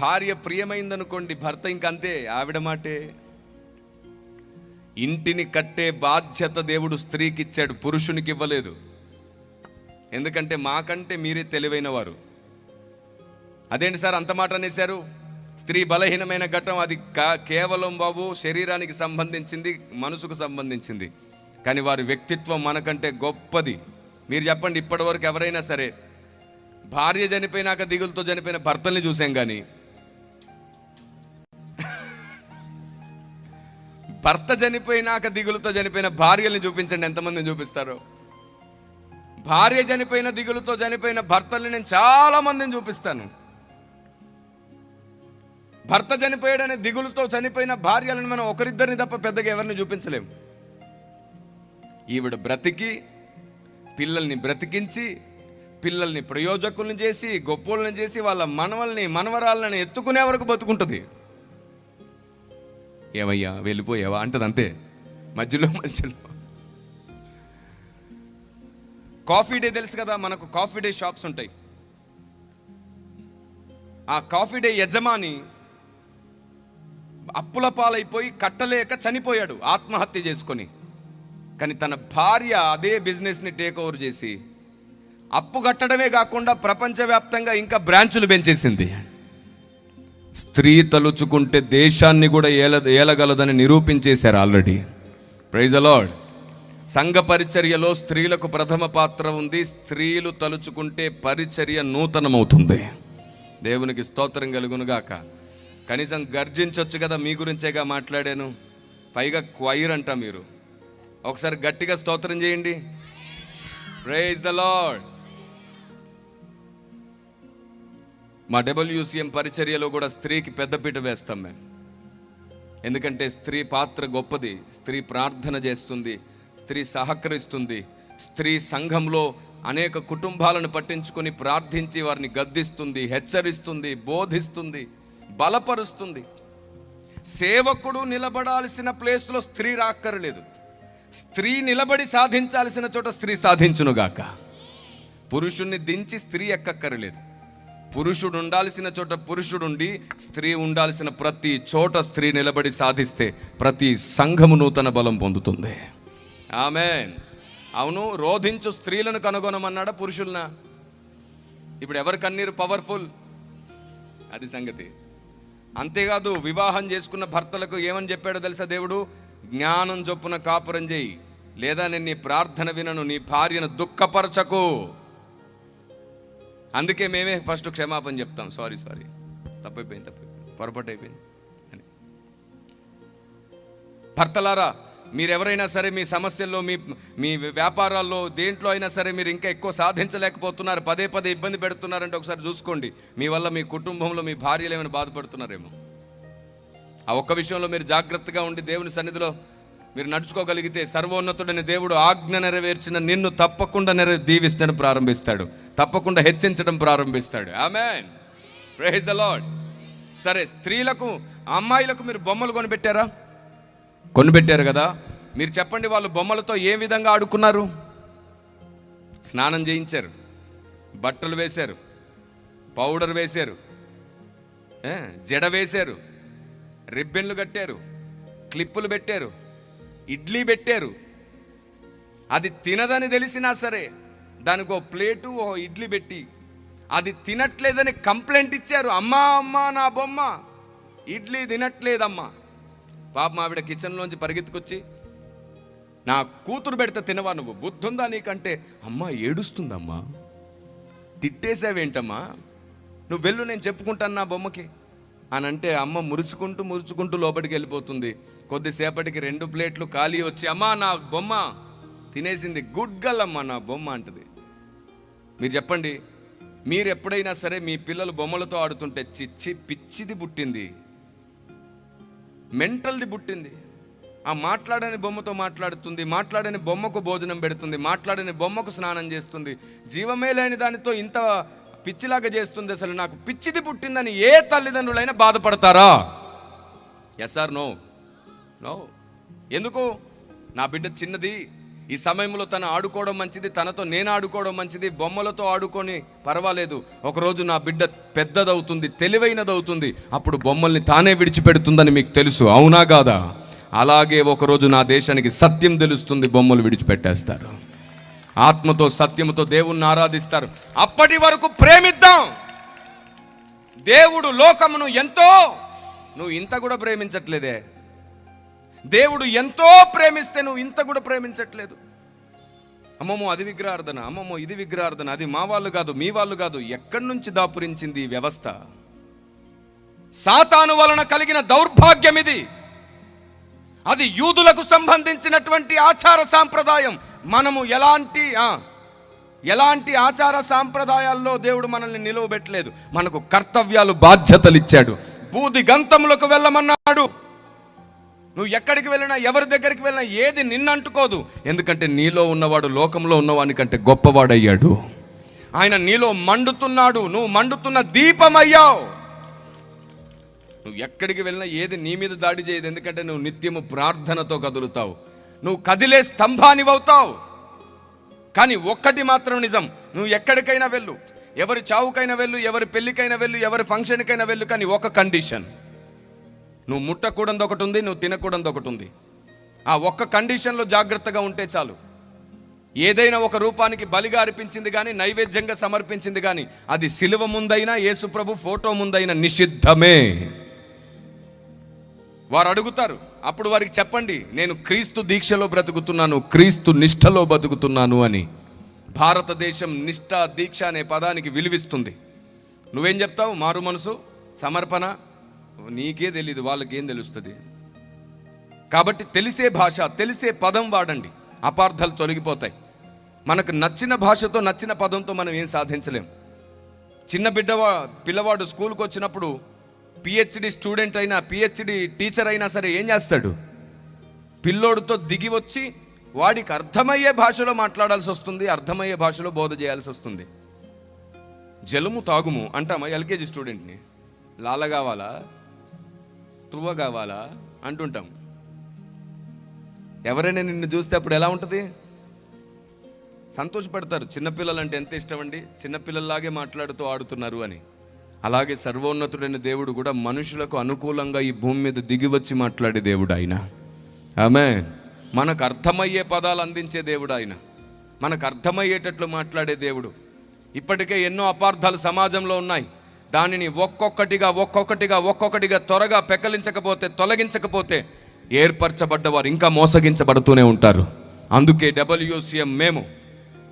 భార్య ప్రియమైందనుకోండి, భర్త ఇంకంతే, ఆవిడ మాటే. ఇంటిని కట్టే బాధ్యత దేవుడు స్త్రీకి ఇచ్చాడు, పురుషునికి ఇవ్వలేదు. ఎందుకంటే మాకంటే మీరే తెలివైన వారు. అదేంటి సార్ అంత మాట అనేశారు? స్త్రీ బలహీనమైన ఘట్టం, అది కేవలం బాబు శరీరానికి సంబంధించింది, మనసుకు సంబంధించింది. కానీ వారి వ్యక్తిత్వం మనకంటే గొప్పది. మీరు చెప్పండి, ఇప్పటి వరకు ఎవరైనా సరే భార్య చనిపోయినాక దిగులతో చనిపోయిన భర్తల్ని చూసాం, కానీ భర్త చనిపోయినాక దిగులుతో చనిపోయిన భార్యల్ని చూపించండి, ఎంతమందిని చూపిస్తారు? భార్య చనిపోయిన దిగులుతో చనిపోయిన భర్తల్ని నేను చాలా మందిని చూపిస్తాను. భర్త చనిపోయాడనే దిగులుతో చనిపోయిన భార్యలను మనం ఒకరిద్దరిని తప్ప పెద్దగా ఎవరిని చూపించలేము. ఈవిడ బ్రతికి, పిల్లల్ని బ్రతికించి, పిల్లల్ని ప్రయోజకుల్ని చేసి, గొప్పోళ్ళని చేసి, వాళ్ళ మనవల్ని మనవరాళ్ళని ఎత్తుకునే వరకు బతుకుంటుంది. ఏమయ్యా వెళ్ళిపోయావా అంటది, అంతే. మధ్యలో కాఫీ డే తెలుసు కదా, మనకు కాఫీ డే షాప్స్ ఉంటాయి. ఆ కాఫీ డే యజమాని అప్పుల పాలైపోయి కట్టలేక చనిపోయాడు ఆత్మహత్య చేసుకొని. కానీ తన భార్య అదే బిజినెస్ని టేక్ ఓవర్ చేసి అప్పు కట్టడమే కాకుండా ప్రపంచవ్యాప్తంగా ఇంకా బ్రాంచులు పెంచేసింది. స్త్రీ తలుచుకుంటే దేశాన్ని కూడా ఏలగలదని నిరూపించేశారు ఆల్రెడీ. Praise the Lord. సంఘ పరిచర్యలో స్త్రీలకు ప్రథమ పాత్ర ఉంది. స్త్రీలు తలుచుకుంటే పరిచర్య నూతనమవుతుంది. దేవునికి స్తోత్రం కలుగునుగాక. కనీసం గర్జించవచ్చు కదా, మీ గురించేగా మాట్లాడాను. పైగా క్వైర్ అంట. మీరు ఒకసారి గట్టిగా స్తోత్రం చేయండి. Praise the Lord. మా WCM పరిచర్యలో కూడా స్త్రీకి పెద్దపీట వేస్తాం మేము. ఎందుకంటే స్త్రీ పాత్ర గొప్పది. స్త్రీ ప్రార్థన చేస్తుంది, స్త్రీ సహకరిస్తుంది, స్త్రీ సంఘంలో అనేక కుటుంబాలను పట్టించుకొని ప్రార్థించి వారిని గద్దిస్తుంది, హెచ్చరిస్తుంది, బోధిస్తుంది, బలపరుస్తుంది. సేవకుడు నిలబడాల్సిన ప్లేస్లో స్త్రీ రాక్కర్లేదు. స్త్రీ నిలబడి సాధించాల్సిన చోట స్త్రీ సాధించునుగాక. పురుషుణ్ణి దించి స్త్రీ ఎక్కక్కర్లేదు. పురుషుడు ఉండాల్సిన చోట పురుషుడుండి, స్త్రీ ఉండాల్సిన ప్రతి చోట స్త్రీ నిలబడి సాధిస్తే ప్రతి సంఘము నూతన బలం పొందుతుంది. ఆమేన్. అవును, రోధించు స్త్రీలను కనుగొనమన్నాడా పురుషులనా? ఇప్పుడు ఎవరి కన్నీరు పవర్ఫుల్, అది సంగతి. అంతేకాదు, వివాహం చేసుకున్న భర్తలకు ఏమని చెప్పాడో తెలుసా దేవుడు? జ్ఞానం చొప్పున కాపురం చేయి, లేదా నేను నీ ప్రార్థన వినను, నీ భార్యను దుఃఖపరచకు. అందుకే మేమే ఫస్ట్ క్షమాపణ చెప్తాం, సారీ తప్పైపోయింది, పొరపాటు అయిపోయింది అని. భర్తలారా, మీరెవరైనా సరే మీ సమస్యల్లో, మీ వ్యాపారాల్లో, దేంట్లో అయినా సరే మీరు ఇంకా ఎక్కువ సాధించలేకపోతున్నారు, పదే ఇబ్బంది పెడుతున్నారంటే ఒకసారి చూసుకోండి. మీ వల్ల మీ కుటుంబంలో మీ భార్యలు ఏమైనా బాధపడుతున్నారేమో. ఆ ఒక్క విషయంలో మీరు జాగ్రత్తగా ఉండి దేవుని సన్నిధిలో మీరు నడుచుకోగలిగితే సర్వోన్నతుడైన దేవుడు ఆజ్ఞ నెరవేర్చిన నిన్ను తప్పకుండా దీవించడం ప్రారంభిస్తాడు, తప్పకుండా హెచ్చించడం ప్రారంభిస్తాడు. ఆమేన్, ప్రైజ్ ద లార్డ్. సరే, స్త్రీలకు అమ్మాయిలకు మీరు బొమ్మలు కొనిపెట్టారు కదా. మీరు చెప్పండి, వాళ్ళు బొమ్మలతో ఏ విధంగా ఆడుకున్నారు? స్నానం చేయించారు, బట్టలు వేశారు, పౌడర్ వేశారు, జడ వేశారు, రిబ్బన్లు కట్టారు, క్లిప్పులు పెట్టారు, ఇడ్లీ పెట్టారు. అది తినదని తెలిసినా సరే దానికి ఓ ప్లేటు ఓ ఇడ్లీ పెట్టి అది తినట్లేదని కంప్లైంట్ ఇచ్చారు. అమ్మా అమ్మా, నా బొమ్మ ఇడ్లీ తినట్లేదమ్మా. పాపం ఆవిడ కిచెన్లోంచి పరిగెత్తుకొచ్చి, నా కూతురు పెడితే తినవా నువ్వు, బుద్ధుందా నీకంటే? అమ్మ ఏడుస్తుందమ్మా, తిట్టేసావేంటమ్మా, నువ్వు వెళ్ళు, నేను చెప్పుకుంటాను నా బొమ్మకి అని అంటే అమ్మ మురుచుకుంటూ లోపలికి వెళ్ళిపోతుంది. కొద్దిసేపటికి 2 ప్లేట్లు ఖాళీ వచ్చి, అమ్మా నా బొమ్మ తినేసింది, గుడ్ గర్ల్ అమ్మ నా బొమ్మ అంటది. మీరు చెప్పండి, మీరు ఎప్పుడైనా సరే మీ పిల్లలు బొమ్మలతో ఆడుతుంటే చిచ్చి పిచ్చిది పుట్టింది, మెంటల్ది పుట్టింది, ఆ మాట్లాడని బొమ్మతో మాట్లాడుతుంది, మాట్లాడని బొమ్మకు భోజనం పెడుతుంది, మాట్లాడని బొమ్మకు స్నానం చేస్తుంది, జీవమే లేని దానితో ఇంత పిచ్చిలాగా చేస్తుంది, అసలు నాకు పిచ్చిది పుట్టిందని ఏ తల్లిదండ్రులైనా బాధపడతారా? Yes or no? నో. ఎందుకు? నా బిడ్డ చిన్నది, ఈ సమయంలో తను ఆడుకోవడం మంచిది, తనతో నేను ఆడుకోవడం మంచిది, బొమ్మలతో ఆడుకొని పర్వాలేదు. ఒకరోజు నా బిడ్డ పెద్దదవుతుంది, తెలివైనదవుతుంది, అప్పుడు బొమ్మల్ని తానే విడిచిపెడుతుందని మీకు తెలుసు, అవునా కాదా? అలాగే ఒకరోజు నా దేశానికి సత్యం తెలుస్తుంది, బొమ్మలు విడిచిపెట్టేస్తారు, ఆత్మతో సత్యముతో దేవుణ్ణి ఆరాధిస్తారు. అప్పటి వరకు ప్రేమిద్దాం. దేవుడు లోకమును ఎంతో, నువ్వు ఇంత కూడా ప్రేమించట్లేదే. దేవుడు ఎంతో ప్రేమిస్తే నువ్వు ఇంత కూడా ప్రేమించట్లేదు. అమ్మమ్మో అది విగ్రహార్థన, అమ్మమ్మో ఇది విగ్రహార్థన, అది మా వాళ్ళు కాదు, మీ వాళ్ళు కాదు. ఎక్కడి నుంచి దాపురించింది ఈ వ్యవస్థ? సాతాను వలన కలిగిన దౌర్భాగ్యం ఇది. అది యూదులకు సంబంధించినటువంటి ఆచార సాంప్రదాయం. మనము ఎలాంటి ఆచార సాంప్రదాయాల్లో దేవుడు మనల్ని నిలవబెట్టలేదు. మనకు కర్తవ్యాలు, బాధ్యతలు ఇచ్చాడు. బూది గంతములకు వెళ్ళమన్నాడు. నువ్వు ఎక్కడికి వెళ్ళినా, ఎవరి దగ్గరికి వెళ్ళినా ఏది నిన్నంటుకోదు. ఎందుకంటే నీలో ఉన్నవాడు లోకంలో ఉన్నవాని కంటే గొప్పవాడయ్యాడు. ఆయన నీలో మండుతున్నాడు, నువ్వు మండుతున్న దీపమయ్యావు. నువ్వు ఎక్కడికి వెళ్ళినా ఏది నీ మీద దాడి చేయదు. ఎందుకంటే నువ్వు నిత్యము ప్రార్థనతో కదులుతావు, నువ్వు కదిలే స్తంభానివవుతావు. కానీ ఒక్కటి మాత్రం నిజం, నువ్వు ఎక్కడికైనా వెళ్ళు, ఎవరి చావుకైనా వెళ్ళు, ఎవరి పెళ్ళికైనా వెళ్ళు, ఎవరి ఫంక్షన్కైనా వెళ్ళు, కానీ ఒక కండిషన్, నువ్వు ముట్టకూడదు ఒకటి ఉంది, నువ్వు తినకూడదు ఒకటి ఉంది. ఆ ఒక్క కండిషన్లో జాగ్రత్తగా ఉంటే చాలు. ఏదైనా ఒక రూపానికి బలిగా అర్పించింది కానీ, నైవేద్యంగా సమర్పించింది కానీ, అది శిలువ ముందైనా యేసు ప్రభు ఫోటో ముందైనా నిషిద్ధమే. వారు అడుగుతారు, అప్పుడు వారికి చెప్పండి, నేను క్రీస్తు దీక్షలో బ్రతుకుతున్నాను, క్రీస్తు నిష్ఠలో బతుకుతున్నాను అని. భారతదేశం నిష్ఠ, దీక్ష అనే పదానికి విలువిస్తుంది. నువ్వేం చెప్తావు? మారు మనసు, సమర్పణ, నీకే తెలీదు, వాళ్ళకేం తెలుస్తుంది? కాబట్టి తెలిసే భాష, తెలిసే పదం వాడండి, అపార్థాలు తొలగిపోతాయి. మనకు నచ్చిన భాషతో, నచ్చిన పదంతో మనం ఏం సాధించలేం. చిన్న పిల్లవాడు స్కూల్కి వచ్చినప్పుడు పిహెచ్డి స్టూడెంట్ అయినా, పిహెచ్డి టీచర్ అయినా సరే ఏం చేస్తాడు? పిల్లోడితో దిగి వచ్చి వాడికి అర్థమయ్యే భాషలో మాట్లాడాల్సి వస్తుంది, అర్థమయ్యే భాషలో బోధ చేయాల్సి వస్తుంది. జలము తాగుము అంటామా ఎల్కేజీ స్టూడెంట్ని? లాల కావాలా, తువ్వ కావాలా అంటుంటాం. ఎవరైనా నిన్ను చూస్తే అప్పుడు ఎలా ఉంటుంది? సంతోషపడతారు. చిన్నపిల్లలు అంటే ఎంత ఇష్టం అండి, చిన్నపిల్లల్లాగే మాట్లాడుతూ ఆడుతున్నారు అని. అలాగే సర్వోన్నతుడైన దేవుడు కూడా మనుషులకు అనుకూలంగా ఈ భూమి మీద దిగి వచ్చి మాట్లాడే దేవుడు ఆయన. ఆమేన్. మనకు అర్థమయ్యే పదాలు అందించే దేవుడు ఆయన, మనకు అర్థమయ్యేటట్లు మాట్లాడే దేవుడు. ఇప్పటికే ఎన్నో అపార్థాలు సమాజంలో ఉన్నాయి. దానిని ఒక్కొక్కటిగా త్వరగా పెకలించకపోతే, తొలగించకపోతే ఏర్పరచబడ్డవారు ఇంకా మోసగించబడుతూనే ఉంటారు. అందుకే WCM మేము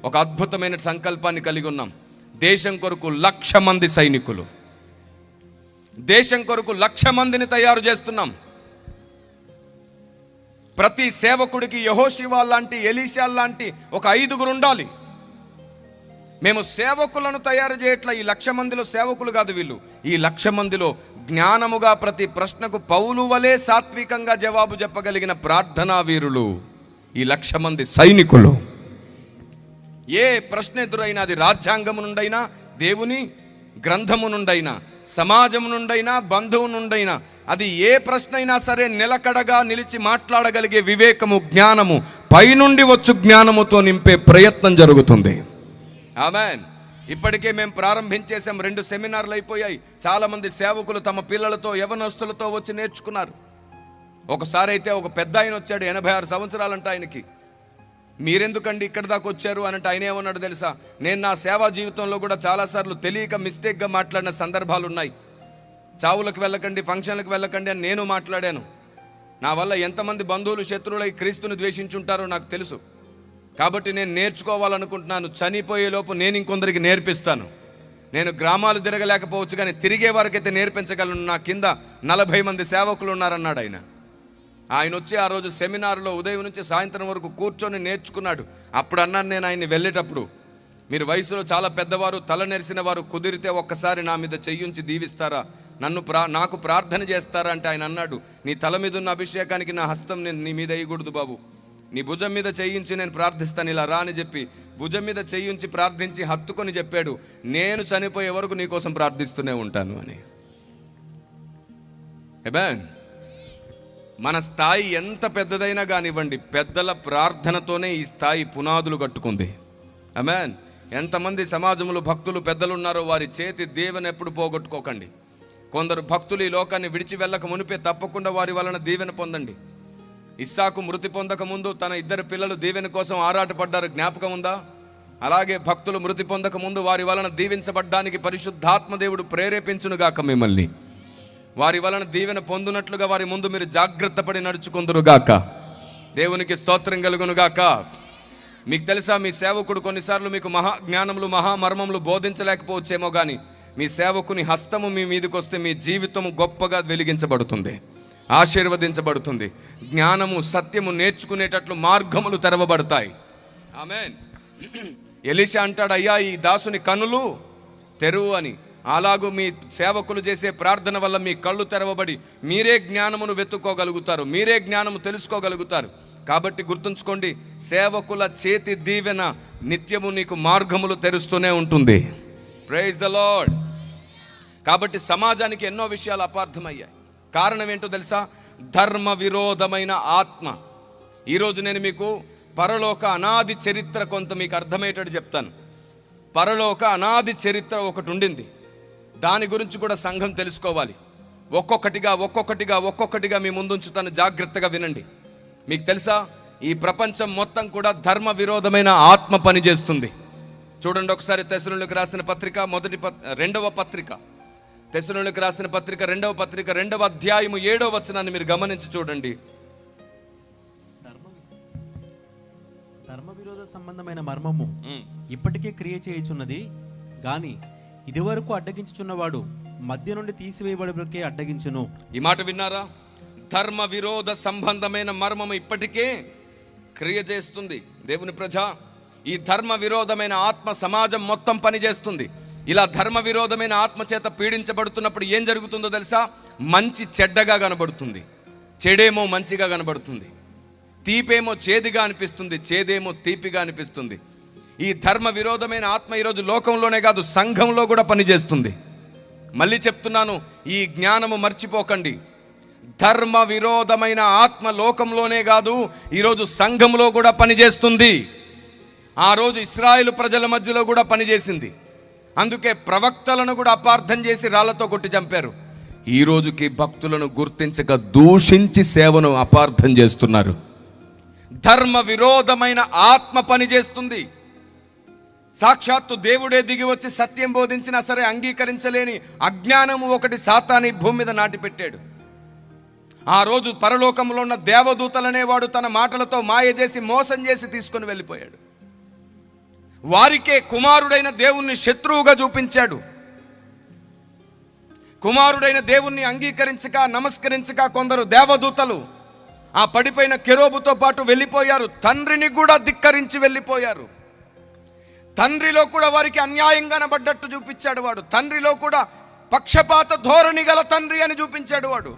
ఒక అద్భుతమైన సంకల్పాన్ని కలిగి ఉన్నాం. దేశం కొరకు 1,00,000 మంది సైనికులు, దేశం కొరకు 1,00,000 మందిని తయారు చేస్తున్నాం. ప్రతి సేవకుడికి యెహోషువ లాంటి, ఎలీషా లాంటి ఒక 5గురు ఉండాలి. మేము సేవకులను తయారు చేయట్లా. ఈ 1,00,000 మందిలో సేవకులు కాదు వీళ్ళు. ఈ 1,00,000 మందిలో జ్ఞానముగా ప్రతి ప్రశ్నకు పౌలు వలె సాత్వికంగా జవాబు చెప్పగలిగిన ప్రార్థనా వీరులు ఈ 1,00,000 మంది సైనికులు. ఏ ప్రశ్న ఎదురైనా, అది రాజ్యాంగము నుండైనా, దేవుని గ్రంథము నుండైనా, సమాజం నుండైనా, బంధువు నుండైనా, అది ఏ ప్రశ్న అయినా సరే నిలకడగా నిలిచి మాట్లాడగలిగే వివేకము, జ్ఞానము, పైనుండి వచ్చు జ్ఞానముతో నింపే ప్రయత్నం జరుగుతుంది. ఆమేన్. ఇప్పటికే మేము ప్రారంభించేసాం. 2 సెమినార్లు అయిపోయాయి. చాలామంది సేవకులు తమ పిల్లలతో, యవనస్తులతో వచ్చి నేర్చుకున్నారు. ఒకసారి అయితే ఒక పెద్ద ఆయన వచ్చాడు, 86 సంవత్సరాలంట ఆయనకి. మీరెందుకండి ఇక్కడ దాకా వచ్చారు అనంటే ఆయన ఏమన్నాడు తెలుసా? నేను నా సేవా జీవితంలో కూడా చాలాసార్లు తెలియక మిస్టేక్గా మాట్లాడిన సందర్భాలు ఉన్నాయి. చావులకు వెళ్ళకండి, ఫంక్షన్లకు వెళ్ళకండి అని నేను మాట్లాడాను. నా వల్ల ఎంతమంది బంధువులు, శత్రువులై క్రీస్తుని ద్వేషించుంటారో నాకు తెలుసు. కాబట్టి నేను నేర్చుకోవాలనుకుంటున్నాను. చనిపోయేలోపు నేను ఇంకొందరికి నేర్పిస్తాను. నేను గ్రామాలు తిరగలేకపోవచ్చు, కానీ తిరిగే వారికైతే నేర్పించగలను. నా కింద 40 మంది సేవకులు ఉన్నారన్నాడు ఆయన. ఆయన వచ్చి ఆ రోజు సెమినార్లో ఉదయం నుంచి సాయంత్రం వరకు కూర్చొని నేర్చుకున్నాడు. అప్పుడు అన్నాను నేను ఆయన్ని వెళ్ళేటప్పుడు, మీరు వయసులో చాలా పెద్దవారు, తల నెరిసిన వారు, కుదిరితే ఒక్కసారి నా మీద చెయ్యుంచి దీవిస్తారా, నాకు ప్రార్థన చేస్తారా అంటే ఆయన అన్నాడు, నీ తల మీద ఉన్న అభిషేకానికి నా హస్తం నేను నీ మీద వేయకూడదు బాబు, నీ భుజం మీద చెయ్యించి నేను ప్రార్థిస్తాను, ఇలా రా అని చెప్పి భుజం మీద చెయ్యించి ప్రార్థించి హత్తుకొని చెప్పాడు, నేను చనిపోయే వరకు నీ కోసం ప్రార్థిస్తూనే ఉంటాను అని. ఆమేన్. మన స్థాయి ఎంత పెద్దదైనా కానివ్వండి, పెద్దల ప్రార్థనతోనే ఈ స్థాయి పునాదులు కట్టుకుంది. ఆమేన్. ఎంతమంది సమాజంలో భక్తులు, పెద్దలు ఉన్నారో వారి చేతి దీవెన ఎప్పుడు పోగొట్టుకోకండి. కొందరు భక్తులు ఈ లోకాన్ని విడిచి వెళ్ళక మునిపే తప్పకుండా వారి వలన దీవెన పొందండి. ఇస్సాకు మృతి పొందక ముందు తన 2 పిల్లలు దీవెన కోసం ఆరాటపడ్డారు, జ్ఞాపకం ఉందా? అలాగే భక్తులు మృతి పొందక ముందు వారి వలన దీవించబడ్డానికి పరిశుద్ధాత్మ దేవుడు ప్రేరేపించునుగాక మిమ్మల్ని. వారి వలన దీవెన పొందునట్లుగా వారి ముందు మీరు జాగ్రత్త పడి నడుచుకుందురుగాక. దేవునికి స్తోత్రం కలుగునుగాక. మీకు తెలుసా, మీ సేవకుడు కొన్నిసార్లు మీకు మహాజ్ఞానములు, మహామర్మములు బోధించలేకపోవచ్చేమో, కానీ మీ సేవకుని హస్తము మీ మీదకి వస్తే మీ జీవితము గొప్పగా వెలిగించబడుతుంది, ఆశీర్వదించబడుతుంది. జ్ఞానము, సత్యము నేర్చుకునేటట్లు మార్గములు తెరవబడతాయి. ఆమేన్. ఎలీషా అంటాడు, అయ్యా ఈ దాసుని కన్నులు తెరువు అని. అలాగూ మీ సేవకులు చేసే ప్రార్థన వల్ల మీ కళ్ళు తెరవబడి మీరే జ్ఞానమును వెతుక్కోగలుగుతారు, మీరే జ్ఞానము తెలుసుకోగలుగుతారు. కాబట్టి గుర్తుంచుకోండి, సేవకుల చేతి దీవెన నిత్యము నీకు మార్గములు తెరుస్తూనే ఉంటుంది. Praise the Lord. కాబట్టి సమాజానికి ఎన్నో విషయాలు అపార్థమయ్యాయి. కారణం ఏంటో తెలుసా? ధర్మ విరోధమైన ఆత్మ. ఈరోజు నేను మీకు పరలోక అనాది చరిత్ర కొంత మీకు అర్థమయ్యేటట్టు చెప్తాను. పరలోక అనాది చరిత్ర ఒకటి ఉండింది, దాని గురించి కూడా సంఘం తెలుసుకోవాలి. ఒక్కొక్కటిగా మీ ముందుంచుతాను, జాగ్రత్తగా వినండి. మీకు తెలుసా, ఈ ప్రపంచం మొత్తం కూడా ధర్మ విరోధమైన ఆత్మ పనిచేస్తుంది. చూడండి ఒకసారి తెస్సలోనికీయులకు రాసిన పత్రిక 2వ పత్రిక, తెస్సలోనికీయులకు రాసిన పత్రిక 2వ పత్రిక 2వ అధ్యాయము 7వ వచనాన్ని మీరు గమనించి చూడండి. ధర్మ విరోధ సంబంధమైన మర్మము ఇప్పటికే క్రియ చేయుచున్నది గాని ఇదివరకు అడ్డగించుచున్నవాడు మధ్య నుండి తీసివేయబడికే అడ్డగించును. ఈ మాట విన్నారా? ధర్మ విరోధ సంబంధమైన మర్మము ఇప్పటికే క్రియ చేస్తుంది. దేవుని ప్రజ, ఈ ధర్మ విరోధమైన ఆత్మ సమాజం మొత్తం పనిచేస్తుంది. ఇలా ధర్మ విరోధమైన ఆత్మ చేత పీడించబడుతున్నప్పుడు ఏం జరుగుతుందో తెలుసా? మంచి చెడ్డగా కనబడుతుంది, చెడేమో మంచిగా కనబడుతుంది, తీపేమో చేదుగా అనిపిస్తుంది, చేదేమో తీపిగా అనిపిస్తుంది. ఈ ధర్మ విరోధమైన ఆత్మ ఈరోజు లోకంలోనే కాదు, సంఘంలో కూడా పనిచేస్తుంది. మళ్ళీ చెప్తున్నాను, ఈ జ్ఞానము మర్చిపోకండి. ధర్మ విరోధమైన ఆత్మ లోకంలోనే కాదు, ఈరోజు సంఘంలో కూడా పనిచేస్తుంది. ఆ రోజు ఇశ్రాయేలు ప్రజల మధ్యలో కూడా పనిచేసింది. అందుకే ప్రవక్తలను కూడా అపార్థం చేసి రాళ్లతో కొట్టి చంపారు. ఈ రోజుకి భక్తులను గుర్తించక దూషించి సేవను అపార్థం చేస్తున్నారు. ధర్మ విరోధమైన ఆత్మ పనిచేస్తుంది. సాక్షాత్తు దేవుడే దిగి వచ్చి సత్యం బోధించినా సరే అంగీకరించలేని అజ్ఞానము ఒకటి సాతాని భూమి మీద నాటిపెట్టాడు. ఆ రోజు పరలోకంలో ఉన్న దేవదూతలనేవాడు తన మాటలతో మాయ చేసి మోసం చేసి తీసుకొని వెళ్ళిపోయాడు. వారికే కుమారుడైన దేవుణ్ణి శత్రువుగా చూపించాడు. కుమారుడైన దేవుణ్ణి అంగీకరించక నమస్కరించక కొందరు దేవదూతలు ఆ పడిపోయిన కెరూబుతో పాటు వెళ్ళిపోయారు. తండ్రిని కూడా ధిక్కరించి వెళ్ళిపోయారు. తండ్రిలో కూడా వారికి అన్యాయం కనబడ్డట్టు చూపించాడు వాడు. తండ్రిలో కూడా పక్షపాత ధోరణి గల తండ్రి అని చూపించాడు వాడు.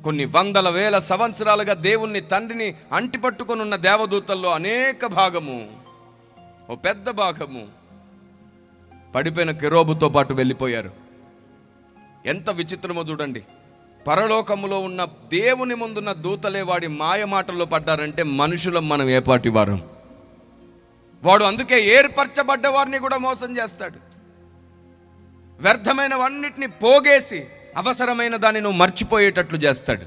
కొన్ని వందల వేల సంవత్సరాలుగా దేవుణ్ణి తండ్రిని అంటిపట్టుకొని ఉన్న దేవదూతల్లో అనేక భాగము, ఓ పెద్ద భాగము పడిపోయిన కెరూబుతో పాటు వెళ్ళిపోయారు. ఎంత విచిత్రమో చూడండి. పరలోకములో ఉన్న దేవుని ముందున్న దూతలే వాడి మాయ మాటల్లో పడ్డారంటే మనుషులం మనం ఏపాటి వారం. వాడు అందుకే ఏర్పరచబడ్డ వారిని కూడా మోసం చేస్తాడు. వ్యర్థమైనవన్నిటిని పోగేసి అవసరమైన దాన్ని నువ్వు మర్చిపోయేటట్లు చేస్తాడు.